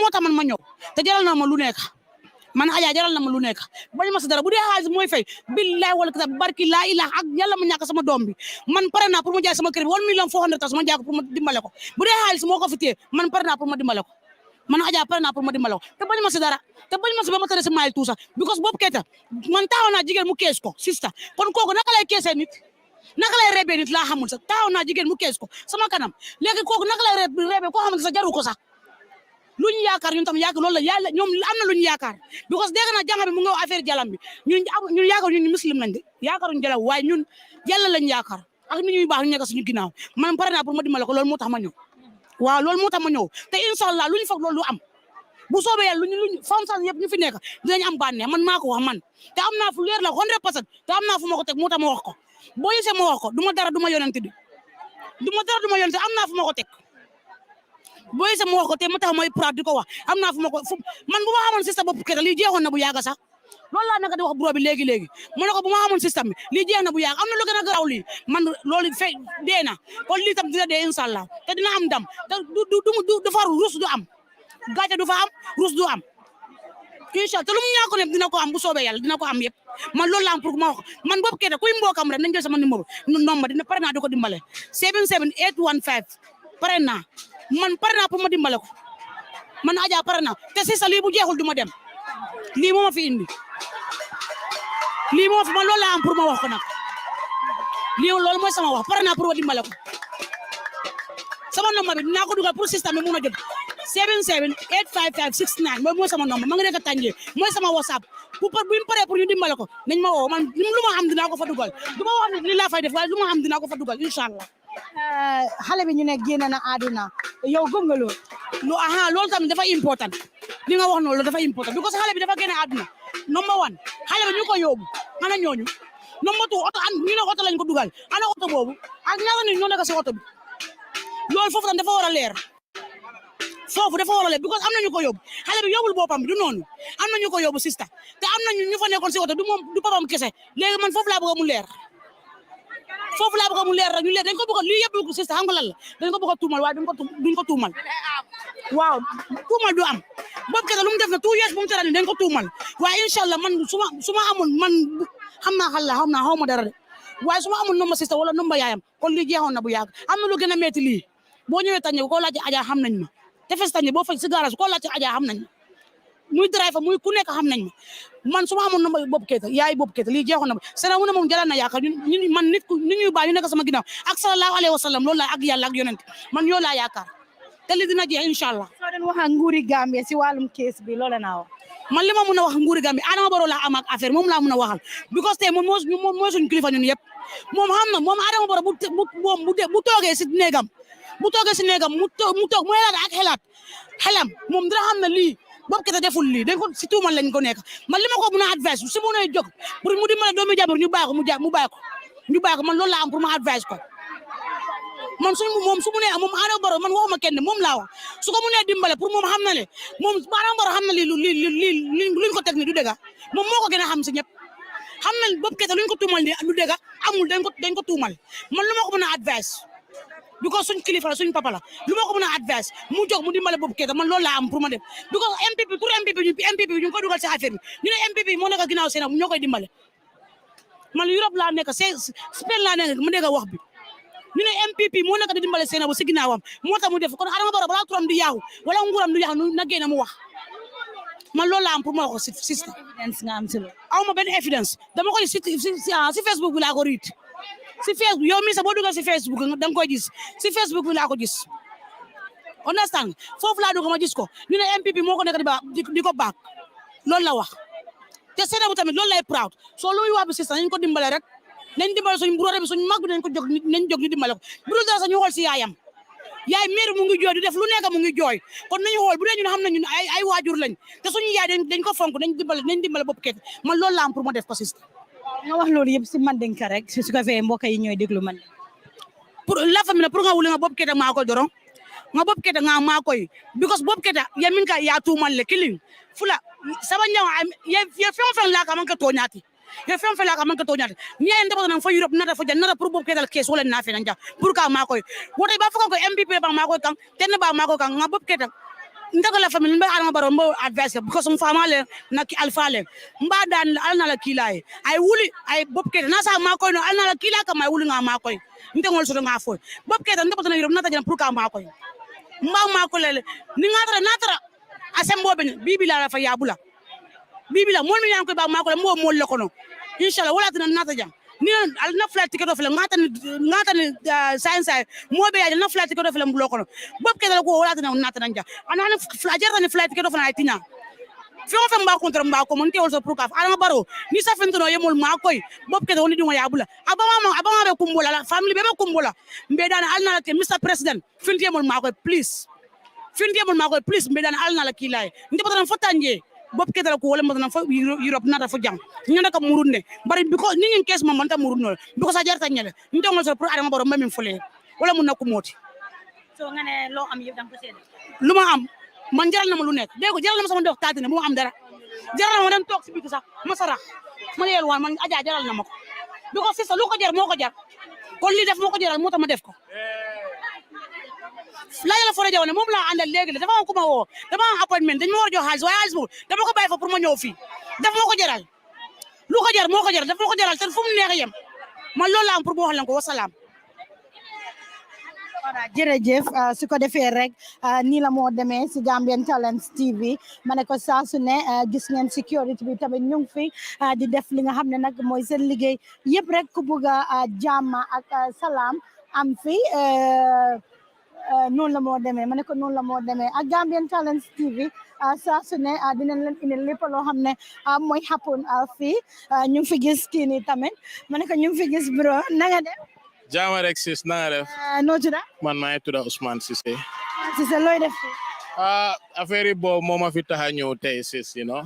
moo tax man ma ñëw te jaral na ma lu nekk man Adja jaral na ma lu nekk bañ ma sa dara bu dee xaalis mooy fay billahi wala kitaab barki laa ilaha ak yàlla ma ñàkk sama doom bi man pare naa pour ma jaay sama kër bi 1,400,000 ma jaay ko pour ma dimbale ko bu dee xaalis moo ko fi téye man pare naa pour ma dimbale ko man Adja pare naa pour ma dimbale ko te bañ ma si dara te bañ ma si ba ma tere si maayil tout ça because Bob Keita man taxaw naa jigéen mu kees ko sista kon kooku naka lay keesee nit naka lay reebee nit laa xamul sax taxaw naa jigéen mu kees ko sama kanam léegi kooku naka lay reebee koo xamante sax jaru ko sax lu ñu yaakaar ñun tam yaakaar loolu la yàlla ñoom am na lu ñu yaakaar because dégg naa jàng bi mu ngi affaire jalam bi ñun yaakaar ñun muslim lañ de yaakaaruñu jalam waaye ñun yàlla lañ yaakaar ak nit ñuy baax ñu nekk suñu ginnaaw man pare naa pour ma dimbale ko loolu moo tax ma ñëw waaw loolu moo tax ma ñëw te inshallah lu ñu foog loolu lu am bu soobee yàlla luñ fam sax yëpp ñu fi nekk dinañ am bànneex man maa ko wax man te am naa fu leer la 100% te am naa fu ma ko teg moo tax ma wax ko boo gisee ma wax ko du ma dara du ma yonent bi am naa fu ma ko teg boo gisee ma wax ko te ma tax may praat di ko wax am naa fu ma ko man bu ma xamoon système Bob Keita lii jeexoon na bu yàgg sax loolu laa naka di wax bureau bi léegi ma ne ko bu ma xamoon système bi lii jeex na bu yàgg am na lu gën a garaaw lii man loolu fay dee na kon lii tam dina dee inshallah te dina am ndam te du faru rus du am gàcce du fa am rus du am inshallah te lu mu ñàkk ne dina ko am bu soobee yàlla dina ko am yëpp man loolu la am pour ma wax man Bob Keita kuy mbokam rek nañ jël sama numéro nomba dina pare naa di ko dimbale 77815 pare naa man pare naa pour ma dimbale ko man Adja pare naa te si sa lii bu jeexul du ma dem lii moo ma fi indi lii moo fi man loolu la am pour ma wax ko nag lii loolu mooy sama wax pare naa pour ma dimbale ko sama nomba bi dinaa ko dugal pour système bi mun a jot 7785569 mooy sama nomba ma ngi nekk Tànjee mooy sama WhatsApp bu ñu paree pour ñu dimbale ko nañ ma woo man lu ma xam dinaa ko fa dugal du ma wax ne lii laa fay def waaye lu ma xam dinaa ko fa dugal inshallah xale bi ñu ne génn na àdduna yow gëm nga loolu. loolu tamit dafa important li nga wax noonu loolu dafa important because xale bi dafa génn àdduna number one xale bi ñu ko yóbbu ana ñooñu number two oto ñu ne oto lañ ko dugal ana oto boobu ak ñaata nit ñoo nekk si oto bi loolu foofu tam dafa war a leer because am na ñu ko yóbbu xale bi yóbbul boppam du noonu am na ñu ko yóbbu sista te am na ñu fa nekkoon si oto du moom du papam kese léegi man foofu laa bëgg mu leer rek ñu leer dañ ko bëgg lii yëpp sista xam nga lan la dañ ko bëgg a tuumal waaye duñ ko tuumal waaw tuumal du am Bob Keita lu mu def na 2 years bu mu tëral ni dañ ko tuumal waaye inshallah man suma amul man xam naa xaw ma dara de waaye suma amul nomba sista wala nomba yaayam kon lii jeexoon na bu yàgg am na lu gën a metti lii boo ñëwee tànne ko laajte Adja xam nañ ma tefes tànne boo fay si garage ko laajte Adja xam nañ ma muy driver muy ku nekk xam nañ ma man suma amoon nomba Bob Keita yaay Bob Keita lii jeexoon na sena mu ne moom jaral na yaakaar man nit ñuy baa ñu nekk sama ginnaaw ak sallallahu alayhi wa sallam loolu laa ak yàlla ak yonent man yoo laa yaakaar te li dina jeex inshallah soo doon wax ak nguuri Gambie si wàllum case bi loola naa wax man li ma mun a wax nguuri Gambie Adama Barrow laa am ak affaire moom laa mun a waxal because tey moom mooy suñu kilifa ñun yëpp moom xam na moom Adama Barrow bu toogee si néegam mu toog mu xelaat ak xelam moom dina xam ne lii Bob Keita deful lii dañ ko si tuumal lañ ko nekk man li ma ko mun a advice si mu ne jóg pour mu dimbale doomi jàmbur ñu bàyyi ko man loolu laa am pour ma advice ko man moom su mu nee moom Adama Barrow man waxuma kenn moom laa wax su ko mu nee dimbale pour moom xam na ne moom Adama Barrow xam na lii luñ ko teg ni du dëgg moom moo ko gën a xam si ñëpp xam na Bob Keita luñ ko tuumal ni du dëgg amul dañ ko tuumal man lu ma ko mën a advice because suñ kilifa la suñ papa la lu ma ko mën a advice mu jóg mu dimbale Bob Keita man loolu laa am pour ma def because MPP ñu ko dugal si affaire bi ñu ne MPP moo nekk ginnaaw seen ñoo koy dimbale man Europe laa nekk Spain laa nekk mu dégg wax bi ñu ne MPP moo nekk di dimbale seen bu si ginnaawam moo tax mu def kon Adama Barrow balaa turam di yaaxu wala nguuram du yaaxu na génn mu wax man loolu laa am pour ma wax ko si evidence nga am si loolu aw ma benn evidence dama koy si Facebook bi laa ko riit si Facebook yow mi sax boo dugal si Facebook da nga koy gis si Facebook bi laa ko gis understand foofu laa dugg ma gis ko ñu ne MPP moo ko nekk di ko baak loolu la wax te seen bu tamit loolu lay proud soo lu muy wax bi sister nañ ko dimbale rek nañ dimbale suñu bureau bi suñu mag bi nañ jóg ñu dimbale ko bu dul dara sax ñu xool si yaayam yaay mère mu ngi jooy di def lu nekk mu ngi jooy kon nañu xool bu dee ñun xam nañ ñun ay waajur lañ te suñu yaay dañ ko fonk nañ dimbale Bob Keita man loolu la am pour ma def ko sister nga wax loolu yëpp si Mandinka rek su ko fee mbokk yi ñooy déglu man pour la famille pour nga wuli nga Bob Keita maa koy doron nga Bob Keita nga maa koy because Bob Keita yamin ka ya tuumal le killing fula saba nyaw ye fen la ka man ka toñati ye fen la ka man ka toñati ni en debata nan fa Europe nata fa janna pour Bob Keita case wala na fe nan ja pour ka maa koy wote ba fa ko MPP ba maa koy kan ten ba maa koy kan nga Bob Keita ndaga la famille mba Adama Barrow mbo advice because um famale na ki alfa le mba dan alna la kilay ay wuli ay Bob Keita na sa maa koy no alna la kila ka may wuli nga maa koy ndengol so nga fo Bob Keita ndebata nan Europe nata jan pour ka maa koy mba ko lele ni natara asembo ben bibila la fa yabula bibila mon mi yanko ba ma ko mo mo le kono inshallah wala tan nata jam ni al na flat ticket of le ngata ni science mo be ya na flat ticket of le mbulo kono Bob Keita ko wala tan nata nanja ana flajer ni flat ticket of na tinya fion fa mba contre mba ko mon te also pour ka Adama Barrow ni sa fento no yemol ma koy Bob Keita woni dimo yabula abama be kumbola la family be kumbola mbe dana alna la Mr President finti yemol ma koy please mbe dana alna la kilay ndi patana fotanje Bob Keita ko wala mbana fa Europe nata fo jam nyanda ka murunne bari because ni ngin case man ta murunno because a jarta nyele ndongol so pour Adama Barrow mamin fole wala mun na ko moti so nga ne loo am yëpp dang ko sédé luma am man jaral na ma lu nekk dégg jaral na ma sama ndox taatine bu ma am dara jaral na ma dem toog si biti sax ma sarax ma yel waan man Adja jaral na ma ko because c'est ça lu ko jar moo ko jar kon li def moo ko jaral moo tax ma def ko la fora jawne moom laa àndal léegi dafa am ku ma woo dama am appointment dañ ma war a jox xaalis waaye xaalis boobu dama ko bàyyi fa pour ma ñëw fii daf moo ko jaral lu ko jar moo ko jaral daf moo ko jaral te fu mu neex yem man loolu la am pour ma wax leen ko wasalaam voilà jërëjëf su ko defee rek nii la moo demee si Gambian Talents TV ma ne ko saa su ne gis ngeen sécurité bi tamit ñu ngi fi di def li nga xam ne nag mooy seen liggéey yëpp rek ku bugg a jàmm ak salaam am fi noonu la moo demee ma ne ko noonu la moo demee ak Gambian Talents TV saa su ne dinañ leen indil lépp loo xam ne mooy happen fii ñu ngi fi gis kii nii tamit ma ne ko ñu ngi fi gis bro na nga def Jaama rek sis na nga def. noo tudd. Man maa ngi tudd Ousmane Cissé. Cissé looy def. affaire yi boobu moo ma fi tax a ñëw tey sis you know.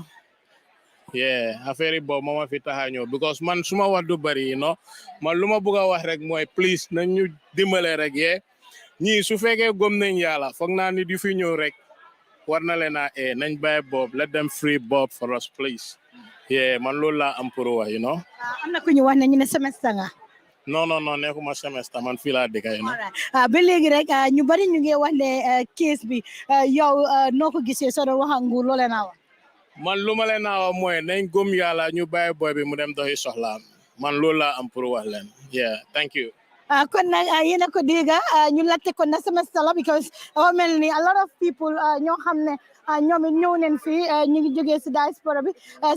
Yeah, affaire yi boobu moo ma fi tax a ñëw because man suma wax du bari you know. Man lu ma bëgg a wax rek mooy please nañ ñu dimbale rek yee. ñii su fekkee gëm nañ yàlla foog naa nit yu fi ñëw rek war na leen a nañ bàyyi Bob let them free Bob for us please. Yeah, man loolu laa am pour wax you know. am na ku ñu wax ne ñu ne semestre nga. non nekkuma semestre man fii laa dëkk you know. ba léegi rek ñu bari ñu ngi wax ne case bi yow noo ko gisee soo doon wax ak nguur loo leen a wax. man lu ma leen a wax mooy nañ gëm yàlla ñu bàyyi boy bi mu dem doxi soxlaam man loolu laa am pour wax leen. Yeah, thank you. kon nag yéen a ko dégg ñu laajte kon na semestre la because dafa mel ni a lot of people ñoo xam ne ñoom it ñëw nañ fii ñu ngi jógee si diaspora bi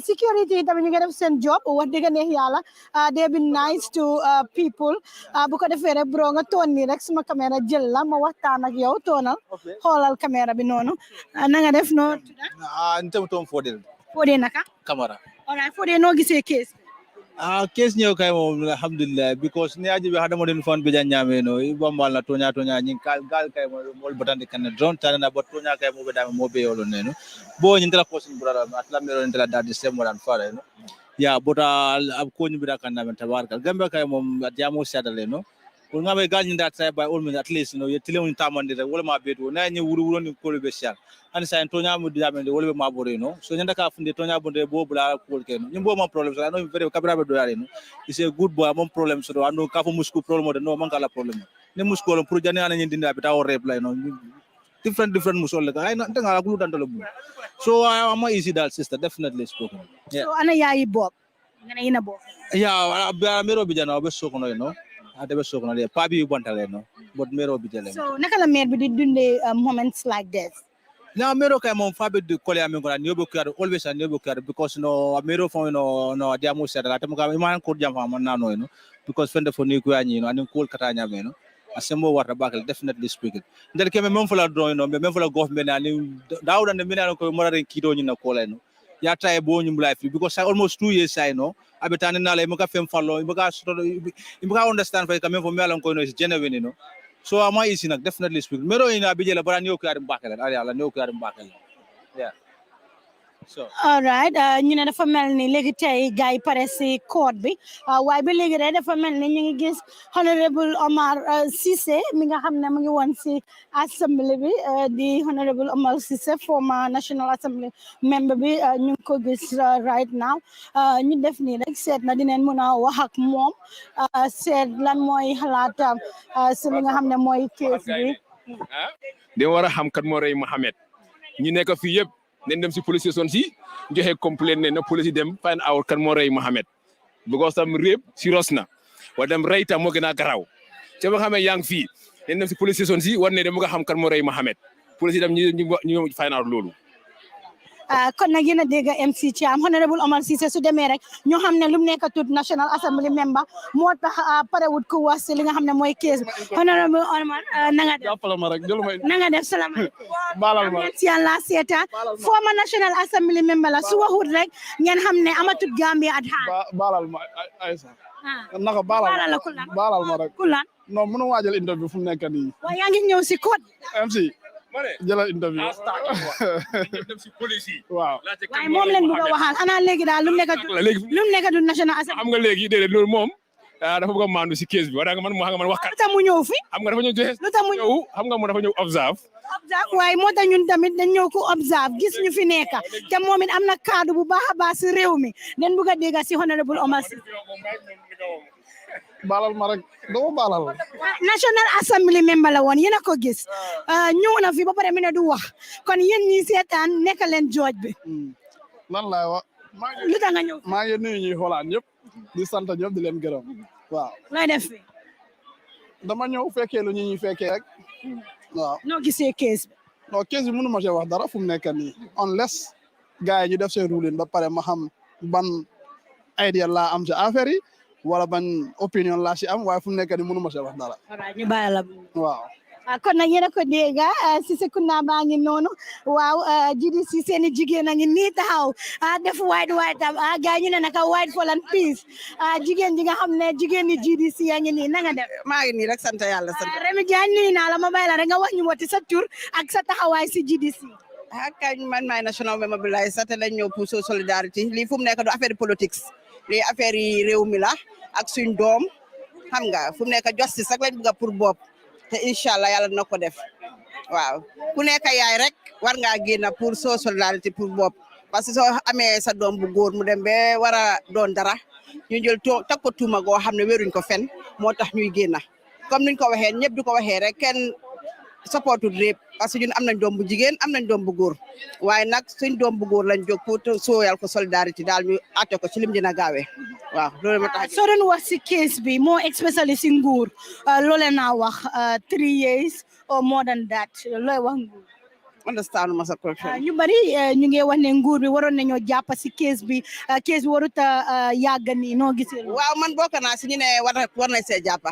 security yi tamit ñu ngi def seen job wax dëgg neex yàlla they be nice to people bu ko defee rek bro nga toon nii rek suma caméra jël la ma waxtaan ak yow toonal xoolal caméra bi noonu na nga def noo ntam toon Fodé naka Camara alright Fodé noo gisee case case ñëw kay moom alhamdulillah because ni aji be hadamo den fon be janyame no bombal na tonya nyin gal kay mol batande kan drone tan na bot tonya kay mo be dama mo be yolo neno bo nyin tala ko sin brother atla mero nyin tala dadi semo dan fare no ya bota ab ko nyi be kan na tabarka gambe kay mom jamo sadale no ko ngabe gal nyin dat say by all means at least no yetile mun tamande wala ma beto na nyi wuru ni ko be sial an sa tonya mu diamende wala be ma bore no so nyanda ka funde tonya bonde bo bula ko ken nyim bo ma problem so no very kabra be do yare no is a good boy mon problem so ando ka fo musku problem de no man kala problem ne musku lo pour jani ana nyin dinda be taw reply no different musol le ay na nga la gulu dan do bu so am easy that sister definitely spoken yeah so ana yayi Bob ngana ina Bob yeah mero bi jana be so ko no ade be so ko no le pa bi bontale no but mero bi jale so naka la mer bi di dundé moments like this na mero kay mom fabe de kole amen ko ni obo kar always and obo kar because no mero fo no dia mo sera tam ka man ko jam fa man na no because fende fo ni ko ani no an ko kata nya me no asembo warta bakal definitely speaking ndel ke mem fo la do no mem fo la gof me na ni dawda ne mina ko mo ren kido ni na ko la no ya tay bo nyum life because almost 2 years I know abetane na la mo ka fem fallo mo ka understand fa ka mem fo melan ko no is genuine no so am I easy nak definitely speaking mero ina bijela bara ni o ko yarim bakal ari ala ni o ko yarim bakal yeah so all right ñu ne dafa melni legi tay gaay paré ci court bi way bi legi rek dafa melni ñu ngi gis honorable Omar Cissé mi nga xamne mu ngi won ci assembly bi di honorable Omar Cissé former national assembly member bi ñu ko gis right now ñu def ni rek seet na dinañ mëna wax ak mom seet lan moy xalaatam ci li nga xamne moy case bi de wara xam kat mo rey Mohamed ñi nekk fi yeb nañ dem si police station si joxe complaint ne na police dem find out kan moo rey Mohamed because tam réeb si Rosna wa dem rey tam moo gën a garaaw ca ba xamee yaa ngi fii nañ dem si police station si war ne dem nga xam kan moo rey Mohamed police dem ñu find out loolu kon nag yéen a dégg MC Thiam honorable Omar Cissé su demee rek ñoo xam ne lu mu nekk tut national assembly member moo tax parewut ku wax si li nga xam ne mooy case honorable Omar na nga def jàppale ma rek jël may na nga def salaamaaleykum baalal ma ci yàlla seeta former national assembly member la su waxut rek ngeen xam ne amatut Gambia at hand baalal ma Aïssa naka baalal ma rek kulan non mënu waajal interview fu mu nekk nii waaye yaa ngi ñëw si code MC jëlal interview waaw waaye moom leen bëgg a waxal ana léegi daal lu mu nekk du national assembly xam nga léegi déedéet loolu moom dafa bëgg a maandu si case bi war nga man wax kat lu tax mu ñëw fi xam nga dafa ñëw joxe lu tax mu ñëw xam nga mu dafa ñëw observe waaye moo tax ñun tamit dañ ñëw ko observe gis ñu fi nekk te moom it am na kaddu bu baax a baax si réew mi den bëgg a dégg si honorable Omar Cissé baalal ma rek dama baalal national assembly member la woon yéen a ko gis ñëw na fi ba pare mi ne du wax kon yéen ñi seetaan nekk leen jooj bi lan laay wax lu tax nga ñëw maa ngi nuyu ñuy xoolaan ñëpp di sant ñëpp di leen gërëm waaw looy def fi dama ñëw fekkee lu ñuy fekkee rek waaw noo gisee case bi non case bi mënu ma ci wax dara fu mu nekk nii unless gars yi ñu def seen ruling ba pare ma xam ban idea laa am ci affaire yi wala ban opinion laa si am waaye fu mu nekk nii mënu ma ci wax dara ñu bàyyi la waaw kon nag yéen a ko dégg si Sekunda baa ngi noonu waaw GDC seeni jigéen a ngi nii taxaw def white am gaa ñu ne naka white for and peace jigéen ji nga xam ne jigéen ñi GDC yaa ngi nii na nga def. maa ngi nii rek sant yàlla sant. Remi Diagne nuyu naa la ma bàyyi la rek nga wax ñu wati sa tur ak sa taxawaay si GDC. kañ man maay national mobiliser te lañ ñëw pour solidarité lii fu mu nekk du affaire politique lii affaire yi réew mi la ak suñ doom xam nga fu mu nekk justice rek lañ bëgg pour bopp te incha allah yàlla dina ko def waaw ku nekk yaay rek war ngaa génn pour solidarité pour bopp parce que soo amee sa doom bu góor mu dem ba war a doon dara ñu jël teg ko tuuma goo xam ne wéruñ ko fen moo tax ñuy génn comme niñ ko waxee ñëpp di ko waxee rek kenn supportul réep parce que ñun am nañ doom bu jigéen am nañ doom bu góor waaye nag suñ doom bu góor lañ jóg pour sooyal ko solidarité daal ñu àtte ko ci lim dina gaawee waaw loolu ma tax soo doon wax si case bi moo especially si nguur loole naa wax 3 years or more than that looy wax nguur understand ma sa question ñu bari ñu ngi wax ne nguur bi waroon nañoo jàpp si case bi warut a yàgg nii noo gisee waaw man bokk naa si ñu ne war na see jàppa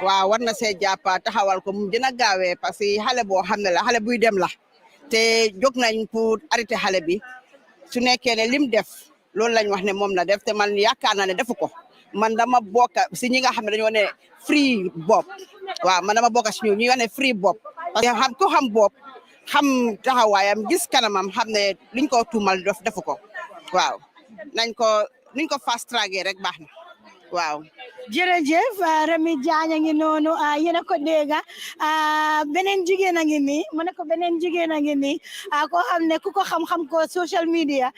waaw war na see jàppa taxawal ko mu dina gaawee parce que xale boo xam ne la xale buy dem la te jóg nañ pour arrêter xale bi su nekkee ne lim def loolu lañ wax ne moom la def te man yaakaar naa ne defu ko man dama bokk si ñi nga xam ne dañoo ne free bopp waaw man dama bokk si ñi wax ne free bopp parce que xam ko xam bopp xam taxawaayam gis kanamam xam ne liñ ko tuumal defu ko waaw nañ ko fast tracké rek baax na waaw jërëjëf Remi Diagne a ngi noonu yéen a ko dégg beneen jigéen a ngi nii ma ne ko beneen jigéen a ngi nii koo xam ne ku ko xam-xam ko social media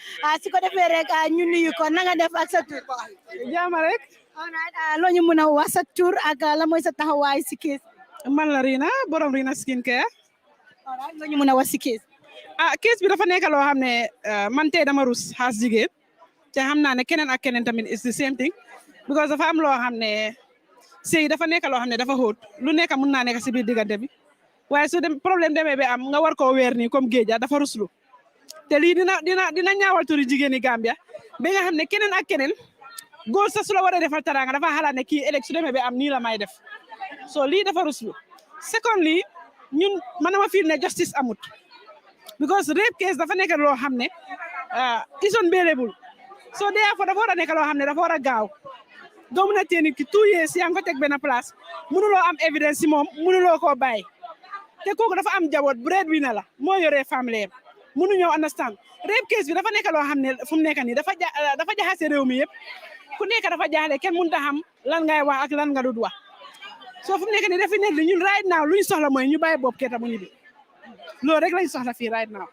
si ko defee rek ñu nuyu ko na nga def ak sa tur jaama rek loo ñu mën a wax sa tur ak la mooy sa taxawaay si kees man la Rina borom Rina skin care loo ñu mën a wax si kees kees bi dafa nekk loo xam ne man tey dama rus xaas jigéen te xam naa ne keneen ak keneen tamit is the same thing because dafa am loo xam ne sëy dafa nekk loo xam ne dafa xóot lu nekk mun naa nekk si biir diggante bi waaye su dem problème demee ba am nga war koo weer nii comme géej dafa ruslu te lii dina ñaawal turi jigéeni Gambia ba nga xam ne keneen ak keneen góor sa su la war a defal teraanga dafa xalaat ne kii ëllëg su demee ba am nii la may def so lii dafa ruslu secondly ñun man dama feel ne justice amut because rape case dafa nekk loo xam ne is unbearable so therefore dafa war a nekk loo xam ne dafa war a gaaw doo mën a téye nit ki 2 years yaa ngi ko teg benn place mënuloo am évidence si moom mënuloo koo bàyyi te kooku dafa am jaboot breadwinner la moo yoree famille yëpp mënuñoo understand rape case bi dafa nekk loo xam ne fu mu nekk nii dafa jaxase réew mi yëpp ku nekk dafa jaaxle kenn mënut a xam lan ngay wax ak lan nga dut wax soo fu mu nekk nii dafa nekk ñun right now lu ñu soxla mooy ñu bàyyi Bob Keita mu ñibbi loolu rek lañ soxla fii right now.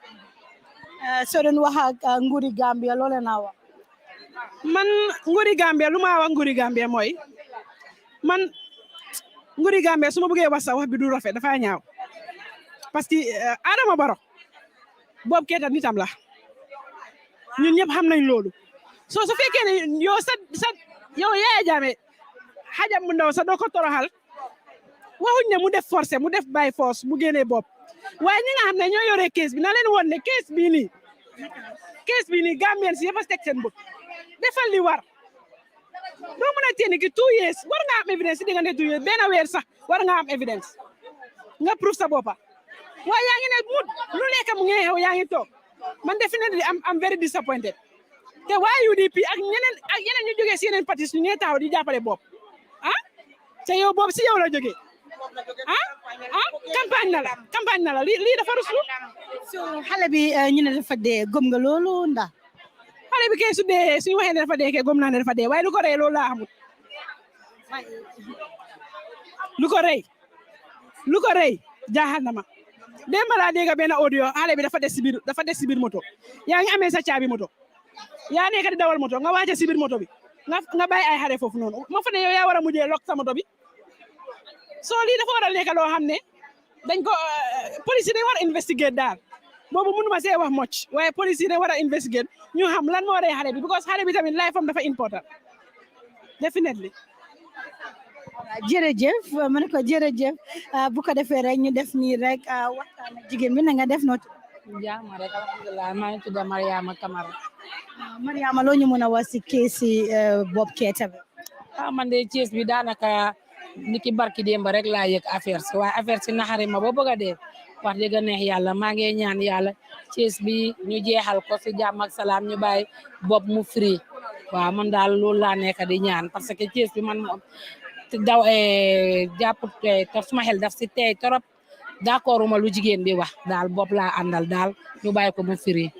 soo doon wax ak nguuri Gambia loole naa wax. man nguuri Gambia lu ma wax nguuri Gambia mooy man nguuri Gambia su ma bëggee wax sax wax bi du rafet dafa ñaaw parce que Adama Barrow Bob Keita nitam la ñun ñëpp xam nañ loolu soo su fekkee ne yow yow Yaya Jammeh xajam mu ndaw sa doo ko toroxal waxuñ ne mu def forcé mu def by force mu génnee bopp waaye ñi nga xam ne ñoo yoree kees bi na leen woon ne kees bii nii Gambien si yëpp a teg seen bët defal li war doo mën a téye ki 2 years war nga am évidence si diggante 2 years benn weer sax war nga am évidence nga proof sa boppa waaye yaa ngi ne lu nekk mu ngi xew yaa ngi toog man definitely am very disappointed te waa UDP ak yeneen ñu jógee si yeneen partis ñu ngi taxaw di jàppale Bob te yow Bob si yow la jógee campagne na la lii dafa ruslu so xale bi ñu ne dafa dee gëm nga loolu ndax xale bi kay su dee suñu waxee ne dafa dee kay gëm naa ne dafa dee waaye lu ko rey loolu laa xamul lu ko rey jaaxal na ma démb laa dégg benn audio xale bi dafa des si biir moto yaa ngi amee sa caabi moto yaa nekk di dawal moto nga wàcce si biir moto bi nga bàyyi ay xale foofu noonu ma fa ne yow yaa war a mujjee lok sa moto bi soo lii dafa war a nekk loo xam ne dañ ko police yi dañ war a investigate daal boobu mënuma see wax much waaye police yi dañ war a investigate ñu xam lan moo rey xale bi because xale bi tamit life am dafa important definitely. jërëjëf ma ne ko jërëjëf bu ko defee rek ñu def nii rek waxtaan ak jigéen bi na nga def noo jaama rek alhamdulilah maa ngi tudd Mariama Kamara. Mariama loo ñu mën a wax si keesi Bob Keita bi. man de kees bi daanaka niki barki demba rek laa yëg affaire si waaye affaire si naxari ma ba bëgg a dee wax dëgg neex yàlla maa ngi ñaan yàlla Thiès bi ñu jeexal ko si jàmm ak salaam ñu bàyyi Bob mu free waaw man daal loolu laa nekk di ñaan parce que Thiès bi man moom daw jàpp te suma xel daf si tey trop d'accorduma lu jigéen bi wax daal Bob laa àndal daal ñu bàyyi ko mu free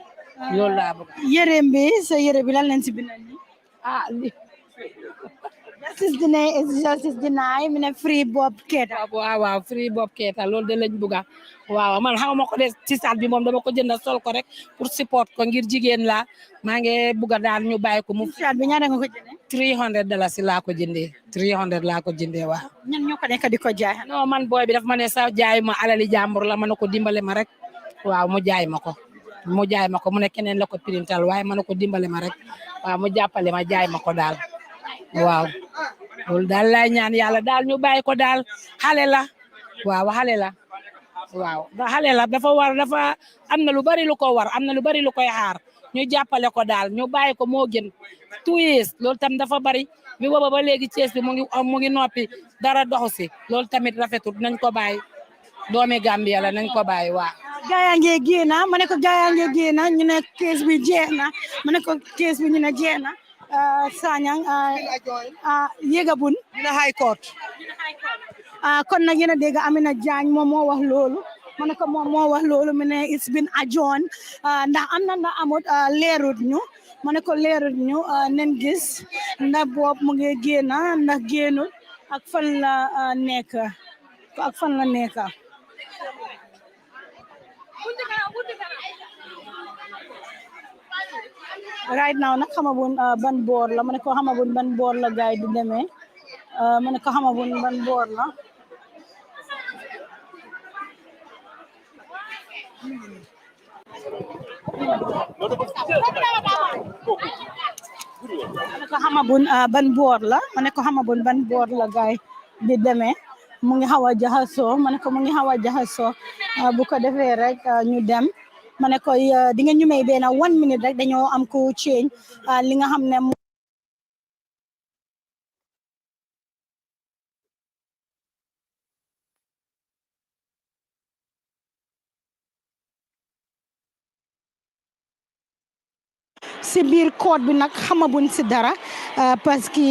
loolu laa bëgg. yéreem bi sa yére bi lan leen si bindal ni justice deny is justice deny mi ne free Bob Keita. waaw free Bob Keita loolu de lañ bëgg waaw man xaw ma ko de ci saat bi moom dama ko jënd sol ko rek pour support ko ngir jigéen la maa ngi bëgg daal ñu bàyyi ko mu. saat bi ñaata nga ko jëndee. $300 laa ko jëndee 300 laa ko jëndee waaw. ñan ñoo ko nekk di ko jaay. non man booy bi daf ma ne sax jaay ma alali jàmbur la ma ne ko dimbale ma rek waaw mu jaay ma ko. mu ne keneen la ko printal waaye ma ne ko dimbale ma rek waaw mu jàppale ma jaay ma ko daal waaw loolu daal laay ñaan yàlla daal ñu bàyyi ko daal xale la waaw xale la dafa am na lu bari lu ko war am na lu bari lu koy xaar ñu jàppale ko daal ñu bàyyi ko moo gën 2 years loolu tam dafa bari bi booba ba léegi Thiès bi mu ngi noppi dara doxu si loolu tamit rafetul nañ ko bàyyi doomi Gambia la nañ ko bàyyi waaw. gaayaa ngee génna ma ne ko gaayaa ngee génna ñu ne kees bi jeex na ma ne ko kees bi ñu ne jeex na Sanyang yegabun dina high court kon nag yéen a dégg Amina Jaañ moom moo wax loolu ma ne ko moom moo wax loolu mu ne it's been adjourned ndax am na ndax amut leerut ñu ma ne ko leerut ñu nen gis ndax Bob mu ngi génna ndax génnut ak fan la nekk right now nag xamagun ban boor la ma ne ko xamagun ban boor la gaay di demee ma ne ko xamagun ban boor la ma ne ko xamagun ban boor la ma ne ko xamagun ban boor la gaay di demee mu ngi xaw a jaxasoo ma ne ko mu ngi xaw a jaxasoo bu ko defee rek ñu dem ma ne ko di nga ñu may benn 1 minute rek dañoo am ku change li nga xam ne si biir code bi nag xamabuñ si dara parce que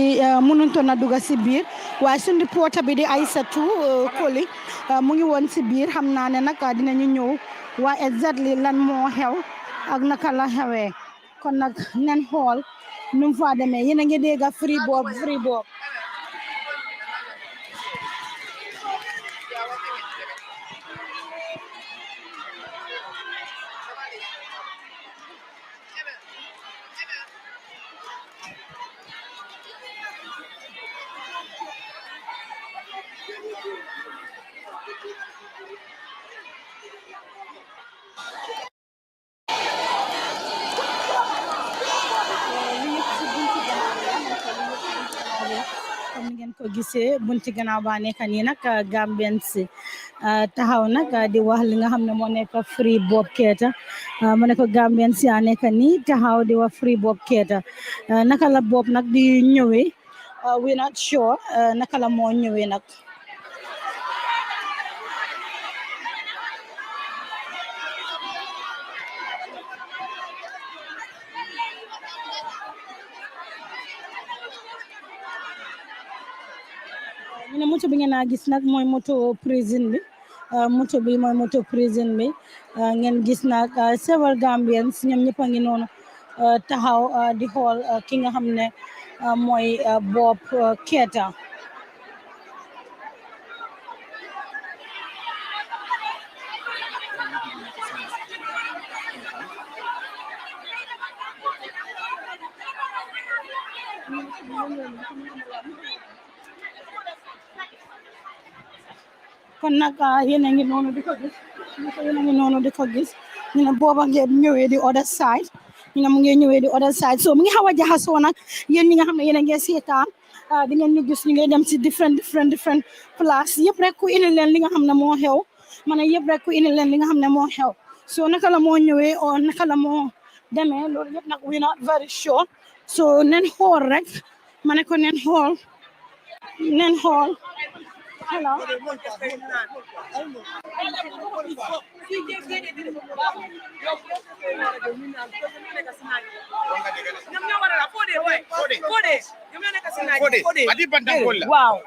mënuntoon na dugg si biir waaye suñu reporter bi di Aïssatou Koli mu ngi woon si biir xam naa ne nag dinañu ñëw waa exactly lan moo xew ak naka la xewee kon nag nen xool nu mu fa demee yéen a ngi dégg free Bob comme ni ngeen ko gisee bunti gannaaw baa nekk nii nag Gambien si taxaw nag di wax li nga xam ne moo nekk free Bob Keita mu ne ko Gambien si a nekk nii taxaw di wax free Bob Keita naka la Bob nag di ñëwee we not sure naka la moo ñëwee nag ñu ne moto bi ngeen a gis nag mooy moto prison bi moto bi mooy moto prison bi ngeen gis nag several Gambians ñoom ñëpp a ngi noonu taxaw di xool ki nga xam ne mooy Bob Keita kon nag yéen a ngi noonu di ko gis ñu ne booba ngeen ñëwee di other side ñu ne mu ngi ñëwee di other side so mu ngi xaw a jaxasoo nag yéen ñi nga xam ne yéen a ngi seetaan di ngeen ñu gis ñu ngi dem si different place yëpp rek ku indi leen li nga xam ne moo xew ma ne yëpp rek ku indi leen li nga xam ne moo xew so naka la moo ñëwee o naka la moo demee loolu yëpp nag we not very sure so nen xool rek ma ne ko nen xool Hello. Wow.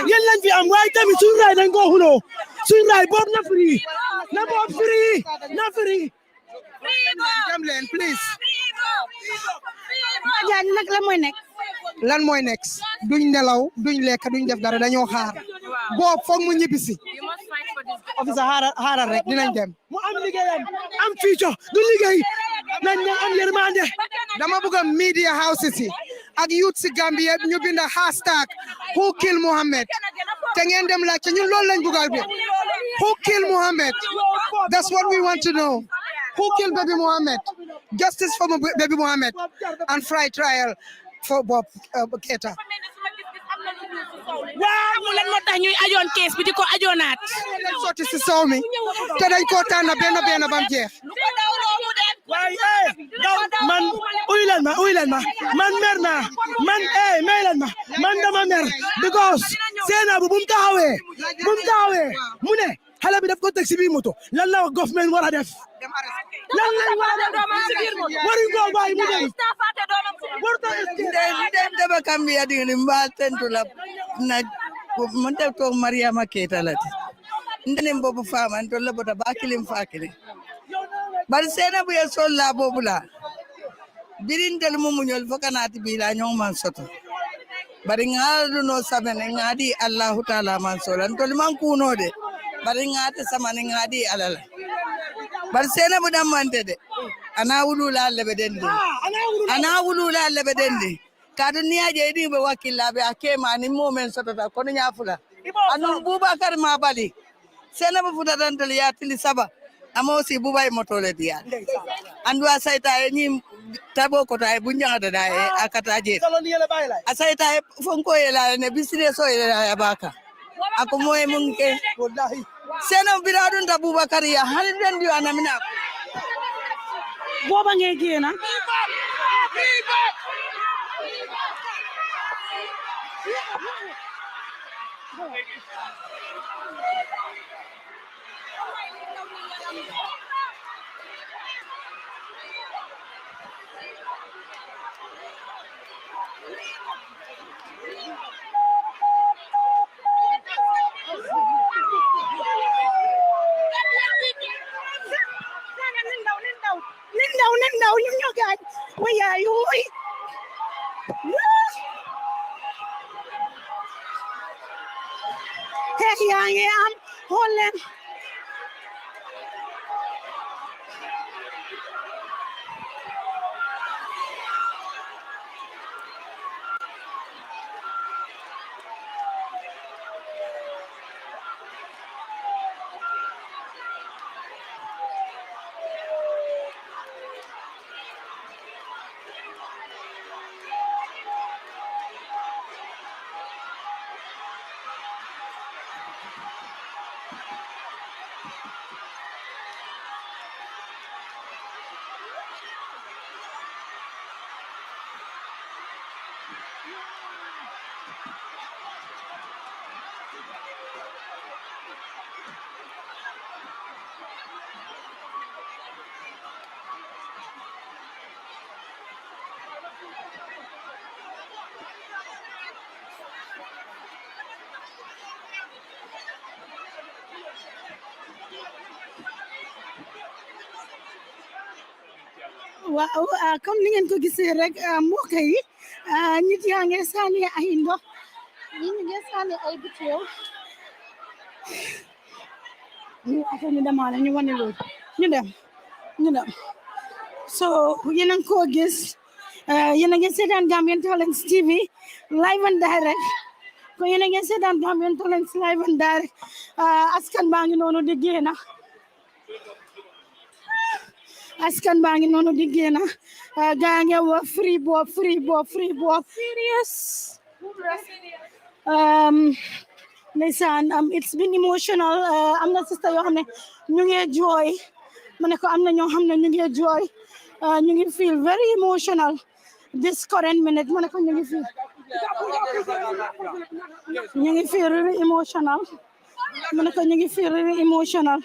yéen lañ fi am waaye tamit suñu raay dañ ko xuloo suñu raay boobu na free na boobu free na free dem leen please Jaañ nag la mooy nekk lan mooy next duñ nelaw duñ lekk duñ def dara dañoo xaar boobu foog mu ñibbisi officer xaaral rek dinañ dem mu am liggéeyam am future du liggéey nañ ne am yërmande dama bëgg a media houses yi ak youth si Gambia ñu binda hashtag who kill Mohammed te ngeen dem laajte ñun loolu lañ bëggal bi who kill Mohammed that's what we want to know who killed baby Mohammed justice for baby Mohammed and fair trial for Bob Keita waaw lan moo tax ñuy ajoon kees bi di ko ajoonaat leen sotti si soow mi te dañ koo tànn benn bam jeex waaye man uy leen ma man mer naa man may leen ma man dama mer because Seynabou bu mu taxawee mu ne xale bi daf ko teg si biir moto lan la government war a def lan lañ war a def waruñ ko bàyyi mu dem ndem daba Gambia dini mbal tentula na mun def to Mariama Keita lati ndene bobu fama to labota bakilim fakili bar Seynabou ye solla bobu la birin del mumuñol fokanati bila ñong man soto bari ngaadu no sabene ngadi Allahu taala man solan to man kuno de bari ngate samane ngadi alala bar Seynabou damante de ana wulula lebe dendi kadu niaje di be wakilabe akema ni momen sotota kono nyafula anu Boubacar ma bali Seynabou futa dantal yatili saba amosi bubay motole dia andu asaita ni tabo ko tay bunjanga da e akata je asaita fonko yela ne bisire so yela baka ako moy munke wallahi Seynabou biradun ta Boubacar ya halin dendi anamina booba ngay génn nen ndaw ñun ñoo gaañ wayaay woy xeex yaa ngi am xool leen waaw comme ni ngeen ko gisee rek mbokk yi nit yaa ngi sànni ay ndox ñi ngi sànni ay butéel ñu demaale ñu wane loolu ñu dem so yéen a ngi ko gis yéen a ngi seetaan Gambian Talents TV live and direct ko yéen a ngi seetaan Gambian Talents live and direct askan baa ngi noonu di génn askan baa ngi noonu di génn gaa ngi wax free Bob serious ndeysaan it's been emotional am na sister yoo xam ne ñu ngi jooy ma ne ko am na ñoo xam ne ñu ngi jooy ñu ngi feel very emotional this current minute ma ne ko ñu ngi feel really emotional ma ne ko ñu ngi feel really emotional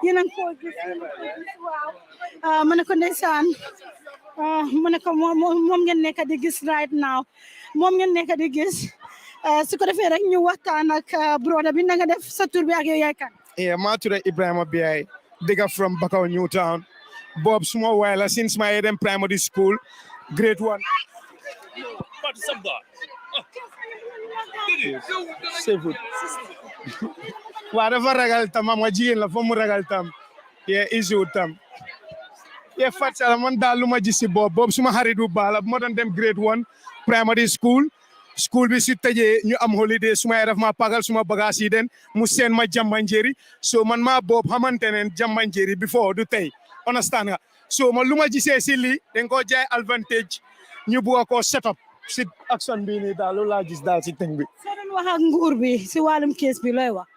yéen a ngi ko gis waaw ma ne ko ndeysaan ma ne ko moom ngeen nekk di gis right now moom ngeen nekk di gis su ko defee rek ñu waxtaan ak broda bi na nga def sa tur bi ak yow yaay kan. maa tudd Ibrahima Biaye digga from Bakaw Newtown Bob suma waay la since my dem primary school grade 1 waa dafa ragal tam am nga jigéen la fo mu ragal tam ye issue tam ye Fat Sala man daal lu ma gis si Bob suma xarit bu baax la bu ma doon dem grade 1 primary school bi si tëjee ñu am holiday suma yaay daf ma pagal suma bagage yi den mu seen ma Jambanjeri so man maa Bob xamante ne Jambanjeri before du tey understand nga so man lu ma gisee si lii dañ ko jaay advantage ñu bugg ko set up si action bi nii daal loolu laa gis daal si tëng bi. soo doon wax ak nguur bi si wàllum kees bi looy wax.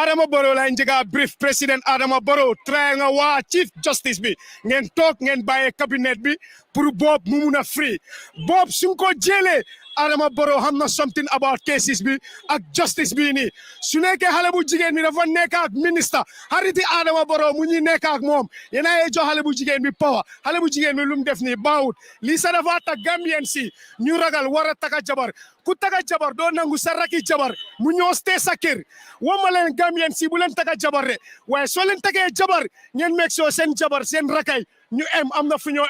Adama Barrow la njëkk a brief président Adama Barrow try nga waa chief justice bi ngeen toog ngeen bàyyee cabinet bi pour Bob mu mun a free Bob suñ ko jëlee Adama Barrow xam na something about cases bi ak justice bi nii su nekkee xale bu jigéen bi dafa nekk ak ministre xariti Adama Barrow mu ñuy nekk ak moom yéen a jox xale bu jigéen bi power xale bu jigéen bi lu mu def nii baawut lii sa dafa tax Gambien si ñu ragal war a taka jabar ku taka jabar doo nangu sa raki jabar mu ñëw stay sa kër wama leen Gambien si bu leen taka jabar de waaye soo leen takee jabar ngeen meeg soo seen jabar seen rakay ñu am na fu ñoo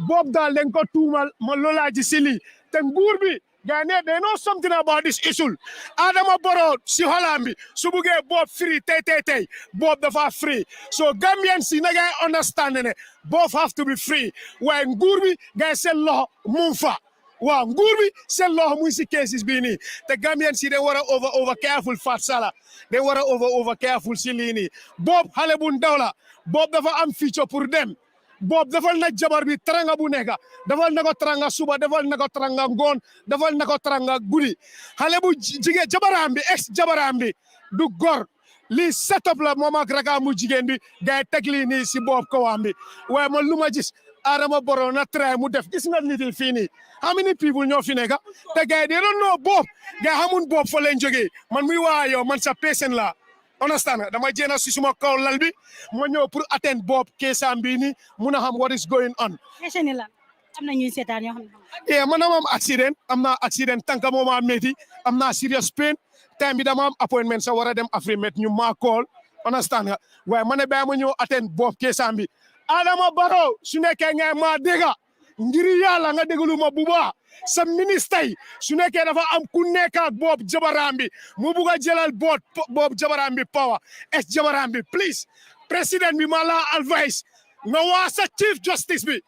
Bob daal dañ ko tuumal ma loolaa ji si lii te nguur bi gaa ne they know something about this issue Adama Barrow si xolam bi su buggee Bob free tey Bob dafa free so Gambian si na ngay understand ne both have to be free waaye nguur bi gaa seen loxo mu fa waaw nguur bi seen loxo mu si cases bii nii te Gambian si dañ war a over careful Fat Sala dañ war a over careful si lii nii Bob xale bu ndaw la Bob dafa am future pour dem Bob defal na jabar bi teranga bu nekk defal na ko teranga suba defal na ko teranga ngoon defal na ko teranga guddi xale bu jigéen jabaram bi ex jabaram bi du gor lii setup la moom ak raka mu jigéen bi gay teg lii nii si Bob kawam bi waaye man lu ma gis Adama Barrow na try mu def gis nga nit yi fii nii how many people ñoo fi nekk te gay they don't know Bob gay xamun Bob fa leen jógee man muy waa yow man sa patient la understand dama jéem a si suma kaw lal bi ma ñëw pour attend Bob keesam bii nii mun a xam what is going on. question la am na ñuy seetaan yoo xam ne. man am naa accident tànka moo ma métti am naa serious pain time bi dama am appointment sa war a dem Afrimet ñu maa call understand nga waaye ma ne ba ma ñëw attend Bob keesam bi Adama Barrow su nekkee nga maa dégga ngir yàlla nga déglu ma bu baax sa ministre yi su nekkee dafa am ku nekk ak Bob jabaram bi mu bugg a jëlal Bob jabaram bi power ex jabaram bi please président bi ma la advice nga waa sa chief justice bi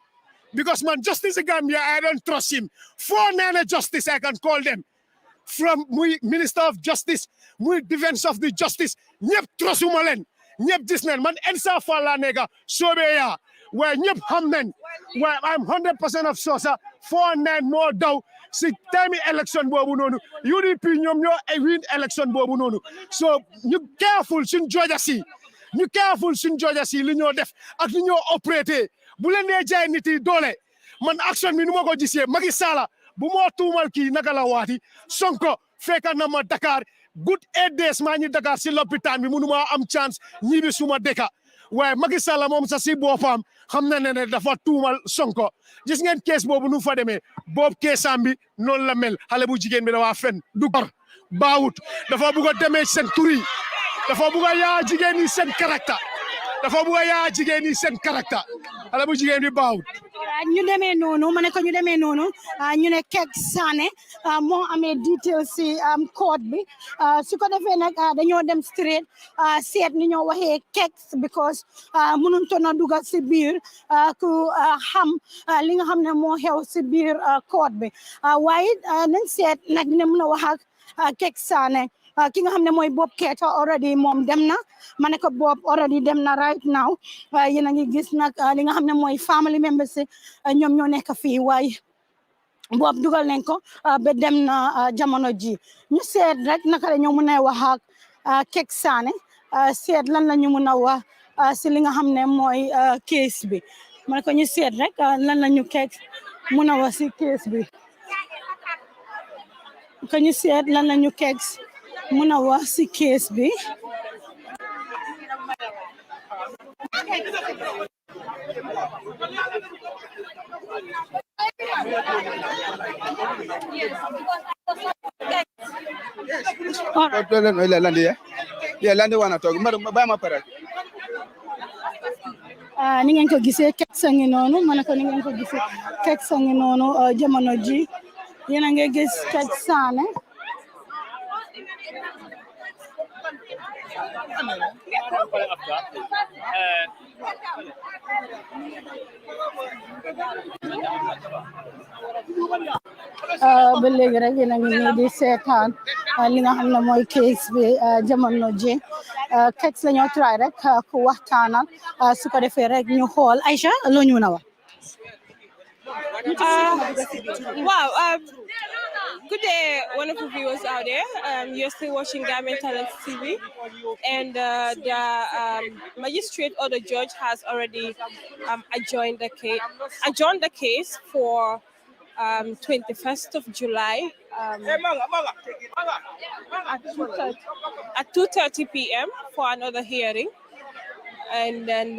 because man justice Gambia I don't trust him for nene justice I can call them from muy minister of justice muy defense of the justice ñëpp trustuma leen ñëpp gis nañ man Ensa Fall laa nekk soobee yaa waaye ñëpp xam nañ waaye I'm 100% of sure sax 4-9 moo daw si time election boobu noonu UDP ñoom ñoo win election boobu noonu so ñu careful suñ jooja si li ñoo def ak li ñoo opératé bu leen nee jaay nit yi doole man action bi nu ma ko gisee Macky Sall bu moo tuumal kii naka la waati Sonko fekk na ma Dakar good 8 days maa ngi Dakar si lopitaan bi mënu ma am chance ñibi suma dëkka waaye Macky Sall moom sa si boppam xam na ne dafa tuumal Sonko gis ngeen kees boobu nu fa demee boobu keesam bi noonu la mel xale bu jigéen bi dafa fen du gor baawut dafa bugg a demee seen tur yi dafa bugg a yaa jigéen yi seen caractère xale bu jigéen bi baawut ñu demee noonu ma ne ko ñu demee noonu ñu ne Kek Sané moo amee details si code bi su ko defee nag dañoo dem straight seet ni ñoo waxee Kek because mënuñ toon a dugal si biir ku xam li nga xam ne moo xew si biir code bi waaye nañ seet nag dina mën a wax ak Kek Sané ki nga xam ne mooy Bob Keita already moom dem na ma ne ko Bob already dem na right now yéen a ngi gis nag li nga xam ne mooy family members ñoom ñoo nekk fii waaye Bob dugal nañ ko ba dem na jamono ji ñu seet rek naka la ñu mën a wax ak Kek Sané seet lan la ñu mën a wax si li nga xam ne mooy case bi ma ne ko ñu seet rek lan la ñu Kek mën a wax si case bi ko ñu seet lan la ñu Kek mën a wax si case bi Landi wana toog ba ma pare ni ngeen ko gisee Kek sa ngi noonu ma ne ko ni ngeen ko gisee Kek sa ngi noonu jamono ji yéen a ngi gis Kek Sané ba léegi rek yéen a ngi nii di seetaan li nga xam ne mooy case bi jamono ji Kek la ñoo try rek ku waxtaanal su ko defee rek ñu xool Aïcha loo ñu mën a wax. Wow. Good day, wonderful viewers out there. You're still watching Gambian Talents TV, and the magistrate or the judge has already adjourned the case for 21st of July at 2:30 p.m. for another hearing, and then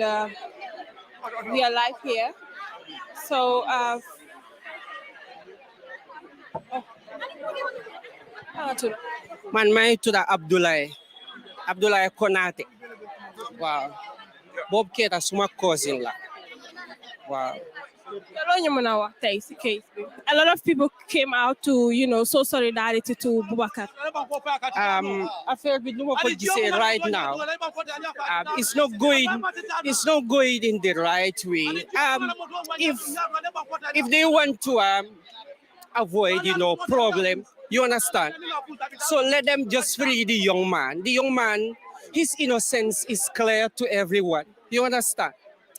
we are live here. So. Man may tuda Abdoulaye Konate. Wow. Bob Keita suma cousin la. Wow. A lot of people came out to, show solidarity to Boubacar. Affair with no could say right now. It's not going in the right way. If they want to avoid, problem, you understand? So let them just free the young man. The young man, his innocence is clear to everyone. You understand?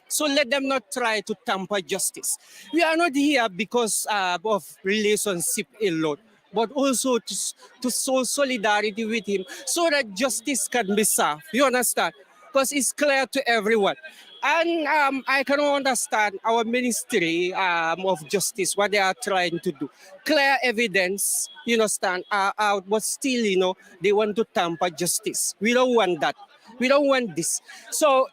So let them not try to tamper justice. We are not here because of relationship alone, but also to show solidarity with him so that justice can be served. You understand? Because it's clear to everyone. And I cannot understand our Ministry of Justice, what they are trying to do. Clear evidence, you understand, out, but still, they want to tamper justice. We don't want that. We don't want this. So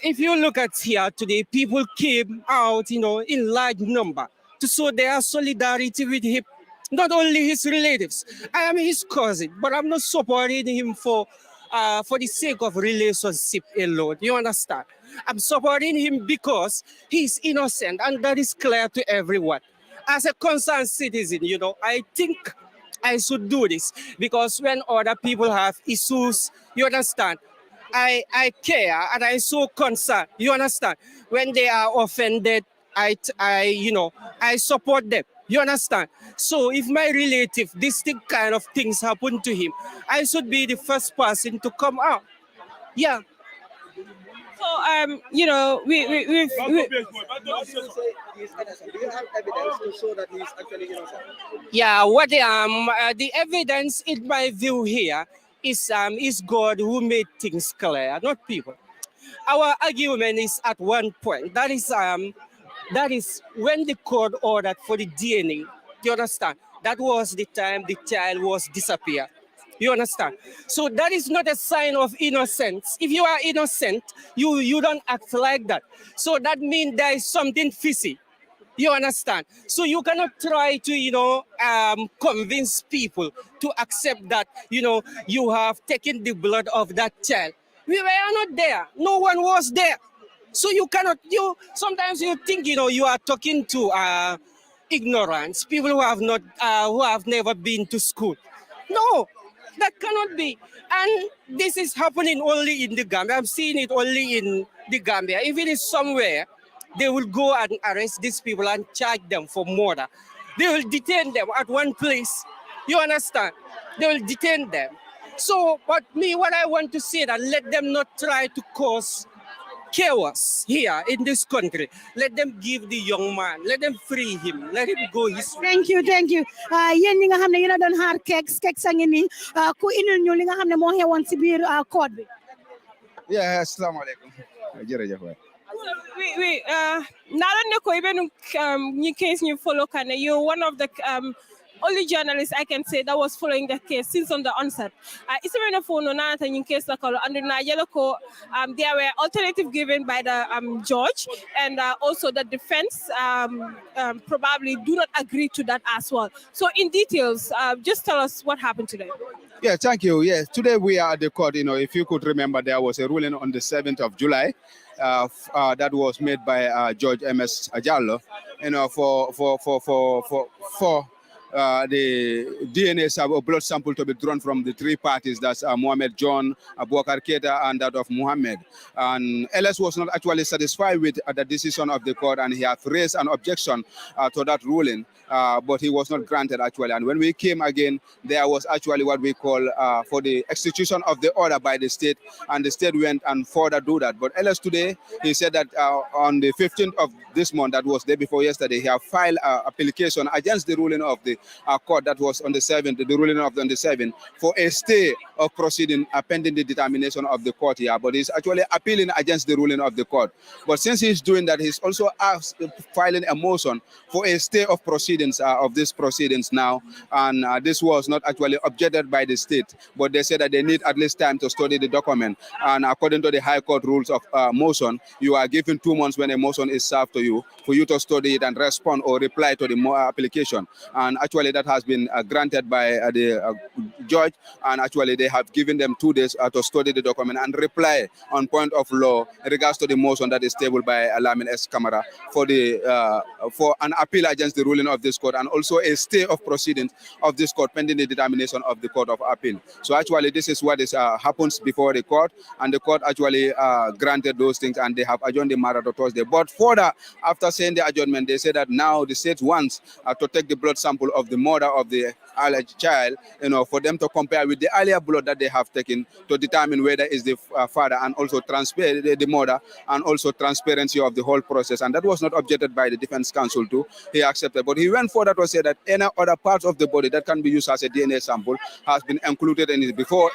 if you look at here today, people came out, in large number to show their solidarity with him. Not only his relatives. I am his cousin, but I'm not supporting him for the sake of relationship alone. You understand? I'm supporting him because he's innocent, and that is clear to everyone. As a concerned citizen, I think I should do this because when other people have issues, you understand, I care and I so concerned. You understand? When they are offended, I support them. You understand? So if my relative, this kind of things happen to him, I should be the first person to come out. Yeah. So we do you have evidence to show that he's actually innocent? Yeah, the evidence in my view here is God who made things clear, not people. Our argument is at one point. That is when the court ordered for the DNA. You understand? That was the time the child was disappeared. You understand? So that is not a sign of innocence. If you are innocent, you don't act like that. So that means there is something fishy. You understand? So you cannot try to, convince people to accept that, you have taken the blood of that child. We were not there. No one was there. So you cannot, sometimes you think, you are talking to ignorance, people who have never been to school. No, that cannot be. And this is happening only in the Gambia. I'm seeing it only in the Gambia. If it is somewhere, they will go and arrest these people and charge them for murder. They will detain them at one place. You understand? They will detain them. So, but me, what I want to say that let them not try to cause chaos here in this country. Let them give the young man, let them free him, let him go his way. Thank you, thank you. Yéen ñi nga xam ne yéen a doon xaar keks a ngi nii ku indil ñu li nga xam ne moo xewoon si biir code bi. Yeah, assalamu alaikum. Jërëjëf waay. We naran ne ko even ni case you follow kana you're one of the only journalists I can say that was following the case since on the onset. It's even a phone on in case like and there were alternative given by the judge and also the defense probably do not agree to that as well. So in details, just tell us what happened today. Yeah, thank you. Yes, today we are at the court. If you could remember, there was a ruling on the 7th of July that was made by Judge M.S. Ajallo, for the DNA blood sample to be drawn from the three parties, that's Mohammed John, Abubakar Keita, and that of Mohammed. And LS was not actually satisfied with the decision of the court, and he had raised an objection to that ruling, but he was not granted actually. And when we came again, there was actually what we call for the execution of the order by the state, and the state went and further do that. But LS today, he said that on the 15th of this month, that was the day before yesterday, he have filed an application against the ruling of the court that was on the 7th, the ruling of on the 7th, for a stay of proceeding pending the determination of the court here. But he's actually appealing against the ruling of the court. But since he's doing that, he's also filing a motion for a stay of proceedings of these proceedings now. And this was not actually objected by the state, but they said that they need at least time to study the document. And according to the High Court rules of motion, you are given 2 months when a motion is served to you for you to study it and respond or reply to the application. And actually that has been granted by the judge, and actually they have given them 2 days to study the document and reply on point of law in regards to the motion that is tabled by Lamin S. Camara for an appeal against the ruling of this court, and also a stay of proceedings of this court pending the determination of the Court of Appeal. So actually this is what happens before the court, and the court actually granted those things, and they have adjourned the matter to Thursday. But further, after saying the adjournment, they say that now the state wants to take the blood sample of the mother of the alleged child, for them to compare with the earlier blood that they have taken to determine whether it's the father, and also the mother, and also transparency of the whole process. And that was not objected by the defense counsel too. He accepted, but he went further to say that any other parts of the body that can be used as a DNA sample has been included in it before.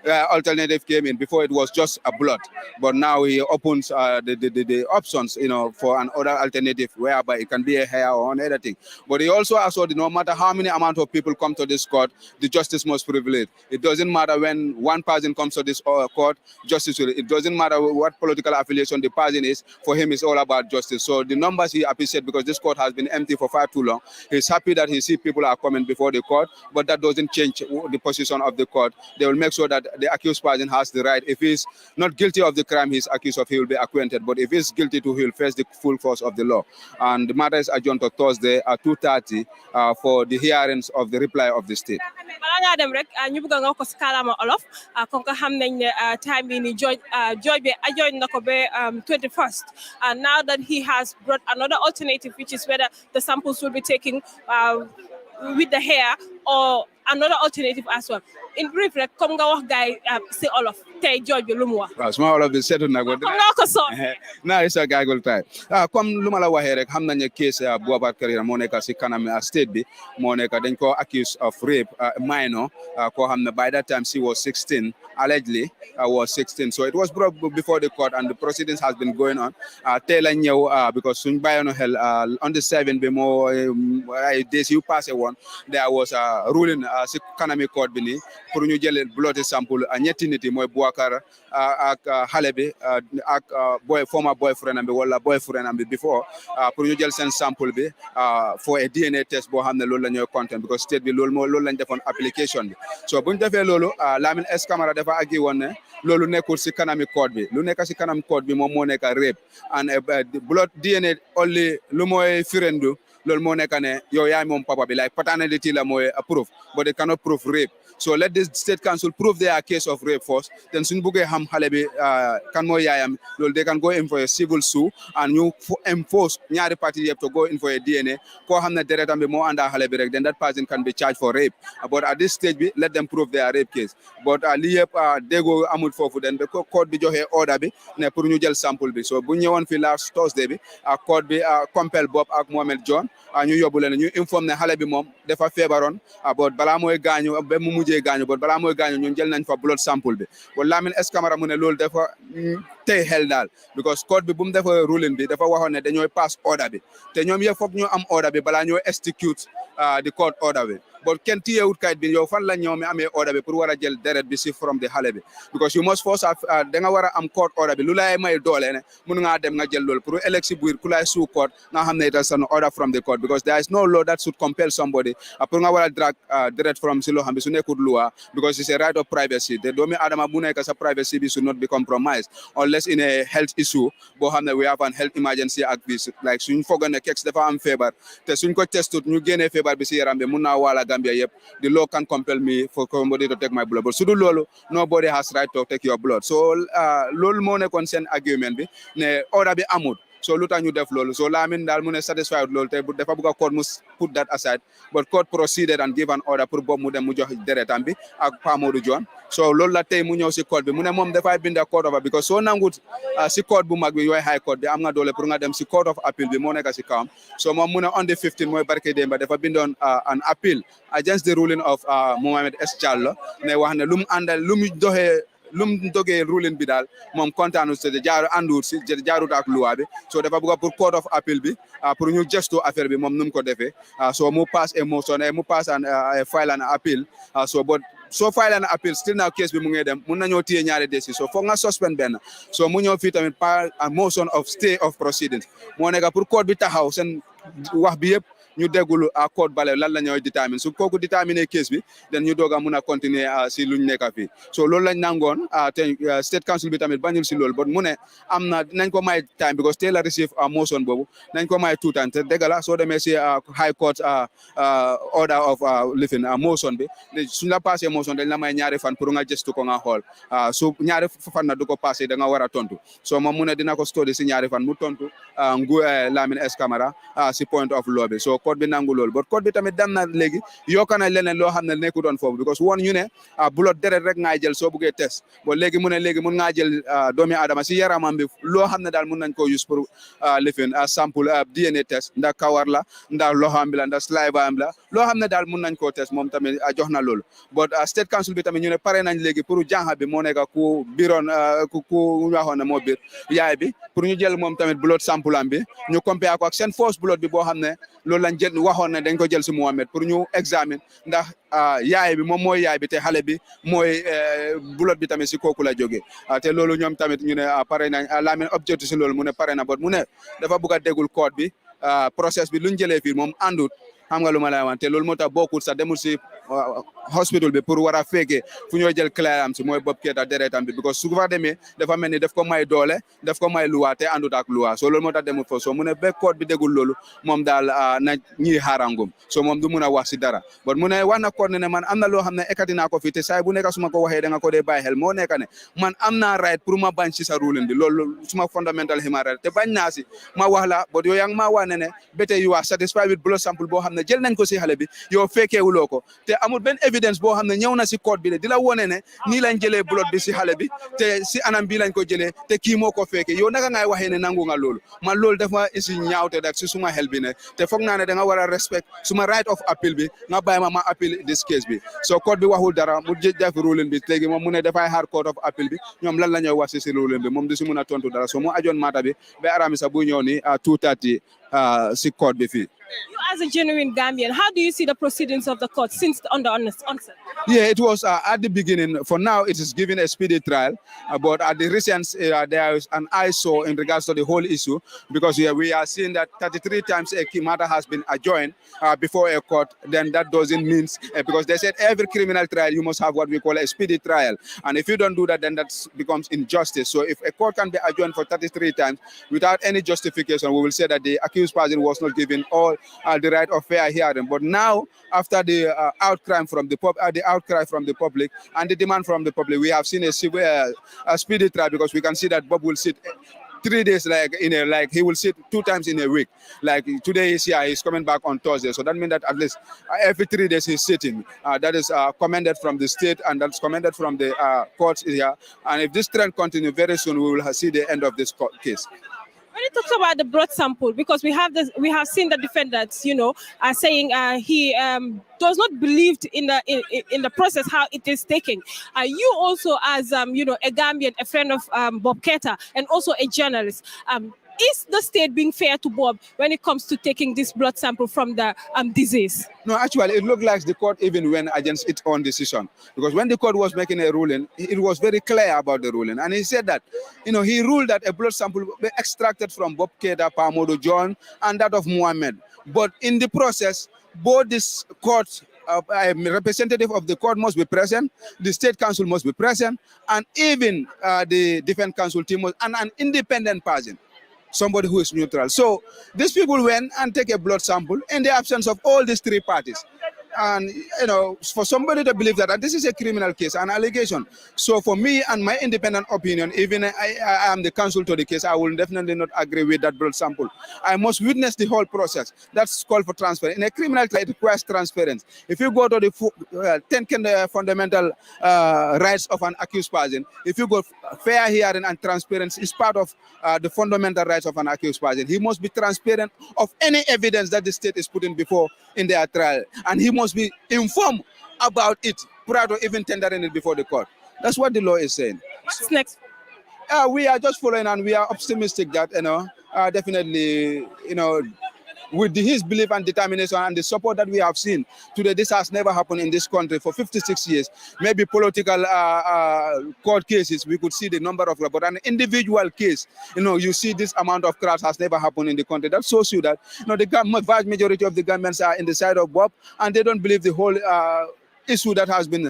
Alternative came in. Before it was just a blood, but now he opens the options, for an other alternative whereby it can be a hair or another thing. But he also assured, no matter how many amount of people come to this court, the justice must prevail. It doesn't matter when one person comes to this court, justice will. It doesn't matter what political affiliation the person is. For him, it's all about justice. So the numbers he appreciates, because this court has been empty for far too long. He's happy that he sees people are coming before the court, but that doesn't change the position of the court. They will make sure that the accused person has the right. If he's not guilty of the crime he's accused of, he will be acquitted. But if he's guilty too, he will face the full force of the law. And the matter is adjourned to Thursday at 2:30 for the hearings of the reply of the state. Time in George adjourned 21st. And now that he has brought another alternative, which is whether the samples will be taken with the hair or another alternative as well. In brief, come nga wax guy say all of tay George lu mu wax. Waaw suma all of the setu na ko. Na isa guy gol tay. Comme lu ma la waxee rek xam nañ case Boubacar Keita moo nekk si kanam state bi moo nekk dañ ko accused of rape minor ko xam ne by that time she was 16, allegedly was 16. So it was brought before the court, and the proceedings has been going on. Tey la ñëw because suñ bàyyoon xel on the 7th bi moo days yu passé woon, there was a ruling si kanami court bi ni pour ñu jël blood sample ñetti nit yi mooy Boubacar ak xale bi ak former boyfriend am bi wala boyfriend am bi before pour ñu jël seen sample bi for a DNA test boo xam ne loolu la ñooy content, because state bi loolu lañ defoon application bi. So buñ defee loolu Lamin S. Camara dafa aggi woon ne loolu nekkul si kanami court bi, lu nekk si kanam court bi moom moo nekk rape, and blood DNA only lu mooy firendu loolu moo nekk ne yow yaay moom papa bi, like paternity la mooy proof, but it cannot prove rape. So let the state council prove their case of rape first. Then suñ buggee xam xale bi kan mooy yaayam loolu they can go in for a civil suit and you enforce ñaari party yëpp to go in for a DNA koo xam ne deretam bi moo ànda xale bi rek then that person can be charged for rape but at this stage bi let them prove their rape case but lii yëpp déggoo amul foofu den ba court bi joxe order bi ne pour ñu jël sample bi so bu ñëwoon fi last Thursday bi court bi compel Bob ak Mohamed John ñu yóbbu leen ñu informe ne xale bi moom dafa feebaroon but balaa mooy gaañu ba mu mujjee gaañu but balaa mooy gaañu ñun jël nañ fa blood sample bi wala Lamin S Camara mu ne loolu dafa tey xel daal because court bi bu mu defa ruling bi dafa waxoon ne dañooy pass order bi te ñoom yëpp foog ñu am order bi balaa ñoo execute the court order bi but kenn tiyewut kayit bi yow fan la ñoom amee order bi pour war a jël deret bi si from the xale bi because you must first have da nga war a am court order bi lu lay may doole ne mun ngaa dem nga jël loolu pour ëllëg si biir ku lay sue court nga xam ne it is an order from the court because there is no law that should compel somebody pour nga war a drag deret from si loo xam bi su nekkul loi because it's a right of privacy te doomi adama bu nekk sa privacy bi should not be compromised unless in a health issue boo xam ne we have an health emergency act bi like suñ foog ne kex dafa am feebar te suñ ko testut ñu génnee feebar bi si yaram bi mun naa waala Gambia yëpp the law can compel me for somebody to take my blood but su dul loolu nobody has right to take your blood so loolu moo nekkoon seen argument bi ne order bi amul so lu tax ñu def loolu so Lamin daal mu ne satisfied loolu te dafa bëgg a court mu put that aside but court proceeded and give an order pour Bob mu dem mu jox deretam bi ak Pa Modou John so loolu la tey mu ñëw si court bi mu ne moom dafay bind court of because soo nangut si court bu mag bi yooy high court bi am nga doole pour nga dem si court of appeal bi moo nekk si kawam so moom mu ne on the 15 mooy barke démba dafa bindoon an appeal against the ruling of Mohamed S Jallow ne wax ne lu mu àndal lu mu doxee lu mu dogee ruling bi daal moom kontaanu si jaaru ànduur si jaarut ak loi bi so dafa bëgg pour court of appeal bi pour ñu gestu affaire bi moom nu mu ko defee so mu pass a motion mu pass an file an appeal so but so file an appeal still now case bi mu ngi dem mun nañoo téye ñaari décision so foog nga suspend benn so mu ñëw fii tamit par a motion of stay of proceedings moo nekk pour court bi taxaw seen wax bi yëpp ñu déggul court bale lan la ñooy détermine su kooku déterminer case bi den ñu doog a mun a continuer si luñ nekk fii so loolu lañ nangoon te state council bi tamit bañul si loolu but mu ne am na nañ ko may time because tey la receive motion boobu nañ ko may tuutaan te dëgg la soo demee si high court order of lifin motion bi suñ la passé motion dañ la may ñaari fan pour nga gëstu ko nga xool su ñaari fan na du ko passé da nga war a tontu so moom mu ne dina ko study si ñaari fan mu tontu Lamin S Camara si point of law bi so code bi nangu loolu but code bi tamit dem na léegi yokk na leneen loo xam ne nekku doon foofu because woon ñu ne blood deret rek ngay jël soo buggee test bon léegi mu ne léegi mun ngaa jël doomi adama si yaramam bi loo xam ne daal mun nañ ko use pour lifin sample DNA test ndax kawar la ndax loxoam bi la ndax saliva am la loo xam ne daal mun nañ koo test moom tamit jox na loolu but state council bi tamit ñu ne pare nañ léegi pour jànxa bi moo nekk ku biroon ku waxoon ne moo bir yaay bi pour ñu jël moom tamit blood sample am bi ñu compare ko ak seen first blood bi boo xam ne loolu lañ jël waxoon ne dañ ko jël si Mohamed pour ñu examine ndax yaay bi moom mooy yaay bi te xale bi mooy blood bi tamit si kooku la jógee te loolu ñoom tamit ñu ne pare nañ Lamin objecte si loolu mu ne pare na bot mu ne dafa bëgg a déggul code bi process bi luñ jëlee fii moom àndut xam nga lu ma lay wax te loolu moo tax bokkul sax demul si hospital bi pour war a fekkee fu ñoo jël clé am si mooy Bob Keita deretam bi because su fa demee dafa mel ni daf ko may doole daf ko may luwa te àndut ak luwa so loolu moo tax demul foofu so mu ne ba code bi déggul loolu moom daal na ñii xaarangum so moom du mun a wax si dara but mu ne wax na code ne man am na loo xam ne ekkati naa ko fii te saa bu nekk su ma ko waxee da nga ko dee bàyyi xel moo nekk ne man am naa right pour ma bañ si sa ruling bi loolu suma fundamental human right te bañ naa si ma wax la but yow yaa ngi maa wax ne ba tey you are satisfied with blood sample boo xam ne jël nañ ko si xale bi yow fekkeewuloo ko te amul benn évidence boo xam ne ñëw na si code bi di la wone ne nii lañ jëlee blood bi si xale bi te si anam bi lañ ko jëlee te kii moo ko fekkee yow naka ngay waxee ne nangu nga loolu man loolu dafa isi ñaawte dak si suma xel bi ne te foog naa ne da nga war a respect suma right of appeal bi nga bàyyi ma appeal this case bi so code bi waxul dara mu def ruling bi léegi moom mu ne dafay xaar court of appeal bi ñoom lan la ñuy wax si ruling bi moom du si mun a tontu dara so mu ajoon maata bi ba aramisa bu ñëw ni 2:30 si court bi fii. You as a genuine Gambian, how do you see the proceedings of the court since on the onset? Yeah, it was at the beginning. For now, it is given a speedy trial. But at the recent, there is an eyesore in regards to the whole issue because we are seeing that 33 times a matter has been adjourned before a court. Then that doesn't mean, because they said every criminal trial, you must have what we call a speedy trial. And if you don't do that, then that becomes injustice. So if a court can be adjourned for 33 times without any justification, we will say that the accused person was not given all the right of fair hearing. But now, after the outcry from the public and the demand from the public, we have seen a speedy trial, because we can see that Bob will sit 3 days, like he will sit 2 times in a week. Like today he's here, he's coming back on Thursday. So that means that at least every 3 days he's sitting. That is commended from the state, and that's commended from the courts here. And if this trend continues, very soon we will see the end of this case. When it talks about the blood sample, because we have seen the defendants, are saying he does not believe in the process how it is taken. You also, as a Gambian, a friend of Bob Keita, and also a journalist, is the state being fair to Bob when it comes to taking this blood sample from the disease? No, actually, it looked like the court even went against its own decision. Because when the court was making a ruling, it was very clear about the ruling. And he said that, he ruled that a blood sample be extracted from Bob Keita, Pamodo John, and that of Mohammed. But in the process, both this court, a representative of the court must be present, the state council must be present, and even the defense counsel team and an independent person, somebody who is neutral. So these people went and take a blood sample in the absence of all these 3 parties. And, for somebody to believe that, and this is a criminal case, an allegation. So for me and my independent opinion, even I am the counsel to the case, I will definitely not agree with that blood sample. I must witness the whole process. That's called for transparency. In a criminal case, it requires transparency. If you go to the 10 fundamental rights of an accused person, if you go fair hearing and transparency is part of the fundamental rights of an accused person. He must be transparent of any evidence that the state is putting before in their trial. And he must be informed about it prior to even tendering it before the court. That's what the law is saying. What's next? We are just following, and we are optimistic that, definitely, with his belief and determination and the support that we have seen today, this has never happened in this country for 56 years. Maybe political court cases, we could see the number of, but an individual case, you see this amount of crowds has never happened in the country. That shows you that, the vast majority of the governments are in the side of Bob, and they don't believe the whole issue that has been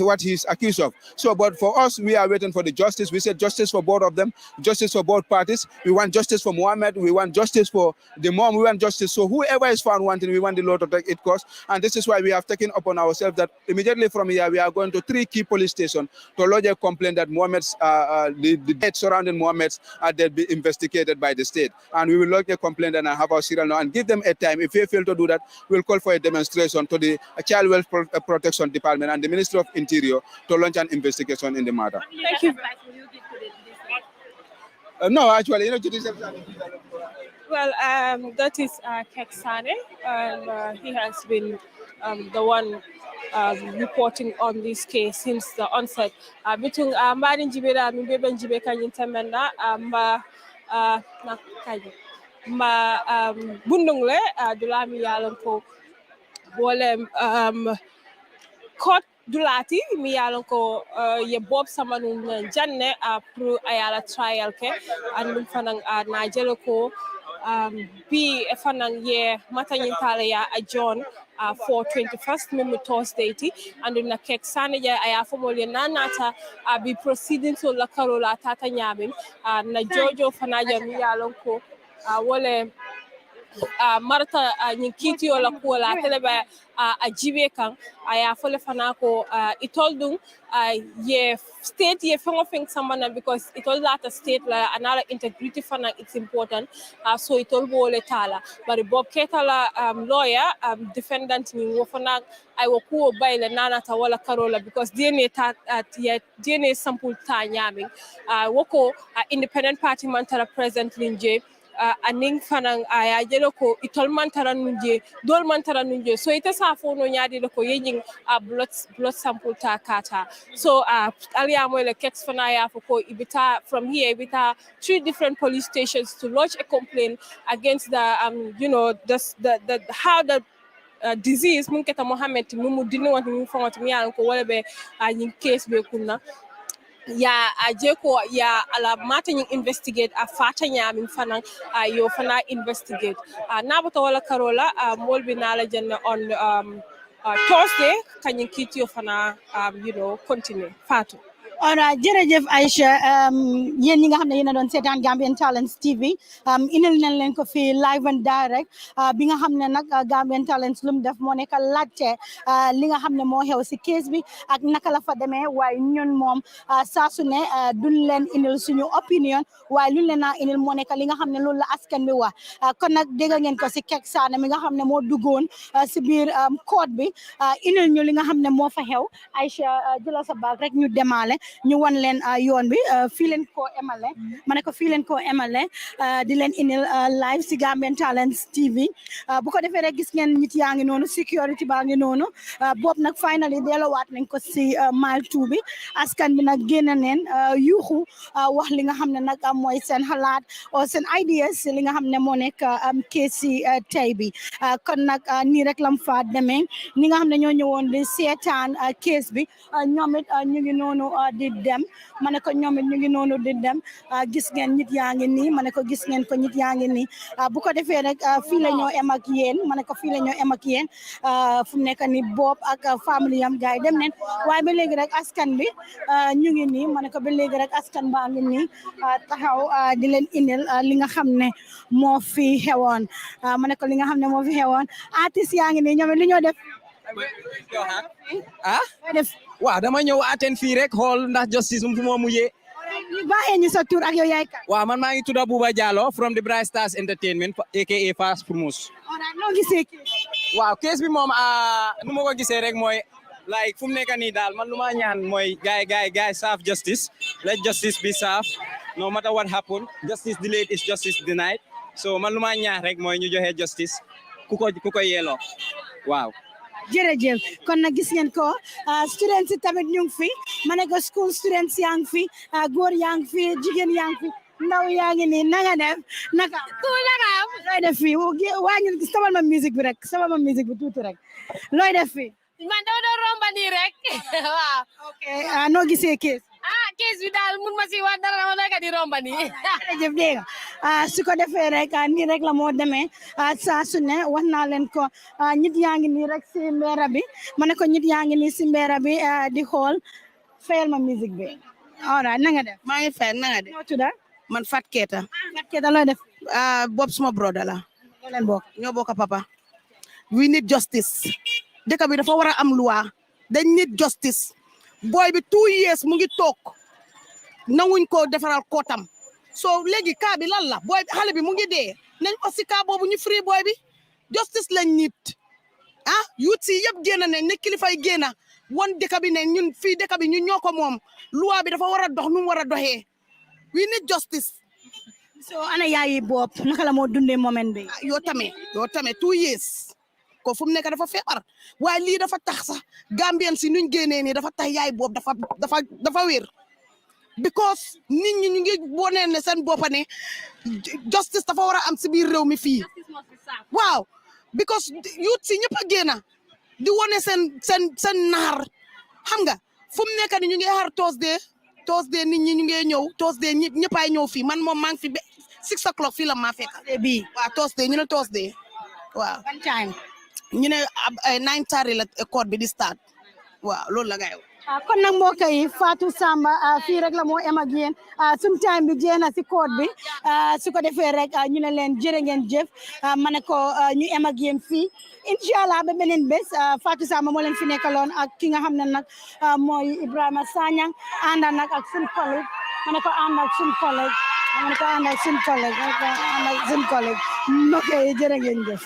what he's accused of. So, but for us, we are waiting for the justice. We said justice for both of them, justice for both parties. We want justice for Mohammed. We want justice for the mom. We want justice. So whoever is found wanting, we want the law to take its course. And this is why we have taken upon ourselves that immediately from here, we are going to 3 key police stations to lodge a complaint that Mohammed's, the death surrounding Mohammed's, they'll be investigated by the state. And we will lodge a complaint and have our serial number and give them a time. If they fail to do that, we'll call for a demonstration to the Child Welfare Protection Department and the Ministry of Interior to launch an investigation in the matter. Thank you. No, actually, Well, that is Keksane, and he has been the one reporting on this case since the onset. Between Marin Jibera and Beben Jibeka Yintamenda, Bundungle, Dulami Yalanko, Wolem, Court Dulati, mi yalon ko ye Bob Samanun Janne pro ayala trial ke and fanang Nigel ko bi fanang ye matanyin talaya a John for 21st memo Thursday ti and na kek sane ya aya fomol ye nanata bi proceeding to la karola tata nyamin na Jojo fanaja mi yalon ko wole Marta Nikiti or La Kuala Teleba a Jibe Kang, I have fully fanako, it told them, ye state ye thing someone because it all that a state like another integrity fana it's important. So it all Wole Tala. But Bob Keita lawyer, defendant in Wofana, I will go by the Nana Tawala Carola because DNA DNA sample tanyaming. Woko independent party mantara present Linje. Aning fanang aya jelo ko itol mantara nunje dol mantara nunje so ite sa fo no nyaadi ko yejing blood sample ta kata so aliya mo le kex fana ya ko ibita from here ibita 3 different police stations to lodge a complaint against the how the disease mun keta Mohammed mu dinu want mu fongot mi yan ko wala be yin case be kunna ya ajeko ya ala matin investigate a fata nyamin fanan yo fana investigate nabata wala karola molbi nala janna on Thursday kanyin kiti yo fana continue fatu Alright, jërëjëf Aïcha yéen ñi nga xam ne yéen a doon seetaan Gambian Talents TV indil nañ leen ko fii live and direct bi nga xam ne nag Gambian Talents lu mu def moo nekk laajte li nga xam ne moo xew si case bi ak naka la fa demee waaye ñun moom saa su ne duñ leen indil suñu opinion waaye luñ leen naa indil moo nekk li nga xam ne loolu la askan bi wax kon nag dégg ngeen ko si Kek Saane mi nga xam ne moo duggoon si biir court bi indil ñu li nga xam ne moo fa xew Aïcha jëlal sa baag rek ñu demaale ñu wan leen yoon bi fii leen koo emale ma ne ko fii leen koo emale di leen indil live si Gambian Talents TV bu ko defee rek gis ngeen nit yaa ngi noonu security baa ngi noonu boobu nag finally delluwaat nañ ko si mile 2 bi askan bi nag génn neen yuuxu wax li nga xam ne nag mooy seen xalaat o seen ideas li nga xam ne moo nekk kees si tey bi kon nag nii rek lam fa demee ñi nga xam ne ñoo ñëwoon di seetaan kees bi ñoom it ñu ngi noonu di dem ma ne ko ñoom it ñu ngi noonu di dem gis ngeen nit yaa ngi nii ma ne ko gis ngeen ko nit yaa ngi nii bu ko defee rek fii la ñoo em ak yéen ma ne ko fii la ñoo em ak yéen fu mu nekk ni Bob ak famille am gars yi dem neen waaye ba léegi rek askan bi ñu ngi nii ma ne ko ba léegi rek askan baa ngi nii taxaw di leen indil li nga xam ne moo fi xewoon ma ne ko li nga xam ne moo fi xewoon artiste yaa ngi nii ñoom it li ñoo def def waaw dama ñëw atten fii rek xool ndax justice fu moo mujjee ñu baaxee ñu sa tur ak yow yaay kan waaw man maa ngi tudda Buba Jallow from the Bright Stars Entertainment aka Fast Promos noo gisee waaw kees bi moom nu ma ko gisee rek mooy like fu mu nekk nii daal man lu ma ñaan mooy gaay serve justice let justice be served no matter what happen justice delayed is justice denied so man lu ma ñaan rek mooy ñu joxe justice ku ko yelloo waaw jërëjëf kon nag gis ngeen ko students yi tamit ñu ngi fi ma ne ko school students yaa ngi fi góor yaa ngi fi jigéen yaa ngi fi ndaw yaa ngi nii na nga def naka looy def fii wàññi sabal ma musique bi rek sabal ma musique bi tuuti rek looy def fii man dama doon romba nii rek waaw ok noo gisee kees kees bi daal mun ma si wax dara dama nekk di romba nii jërëjëf dégg nga su ko defee rek nii rek la moo demee saa su ne wax naa leen ko nit yaa ngi nii rek si mbeera bi ma ne ko nit yaa ngi nii si mbeera bi di xool fayal ma musique bi alright na nga def maa ngi fay na nga def ñoo tudda man Fat Keita Fat Keita looy def Bob suma brother la ñoo leen bokk ñoo bokk papa we need justice dëkk bi dafa war a am loi dañ need justice boy bi 2 years mu ngi toog nanguñ ko defaral kootam so léegi kaa bi lan la boy bi xale bi mu ngi dee nañ ko si kaa boobu ñu free boy bi justice lañ nit youth si yëpp génn ne ne kilifay génn won dëkk bi ne ñun fii dëkk bi ñun ñoo ko moom loi bi dafa war a dox nu mu war a doxee we need justice so ana yaayi Bob naka la moo dundee moment bi yoo tamit 2 years ko fu mu nekk dafa feebar waaye lii dafa tax sax Gambien si nuñ génnee nii dafa tax yaay Bob dafa wér because nit ñi ñu ngi wone ne seen boppa ne justice dafa war a am si biir réew mi fii waaw because youth si ñëpp a génn di wone seen naar xam nga fu mu nekk ni ñu ngi xaar Thursday nit ñi ñu ngi ñëw Thursday ñëppaay ñëw fii man moom maa ngi fi ba 6 o'clock fii la maa fekk bii waaw Thursday ñu ne Thursday waaw ban time ñu ne 9:30 la code bi di start waaw loolu la gaay kon nag mbokk yi Fatou Samba fii rek la moo em ak yéen suñu time bi jeex na si code bi su ko defee rek ñu ne leen jërë ngeen jëf ma ne ko ñu em ak yéen fii incha allah ba beneen bés Fatou Samba moo leen fi nekkaloon ak ki nga xam ne nag mooy Ibrahima Sanyang ànda nag ak suñu collègue ma ne ko ànd ak suñu collègue ma ne ko ànd ak suñu collègue ànd ak suñu collègue mbokk yi jërë ngeen jëf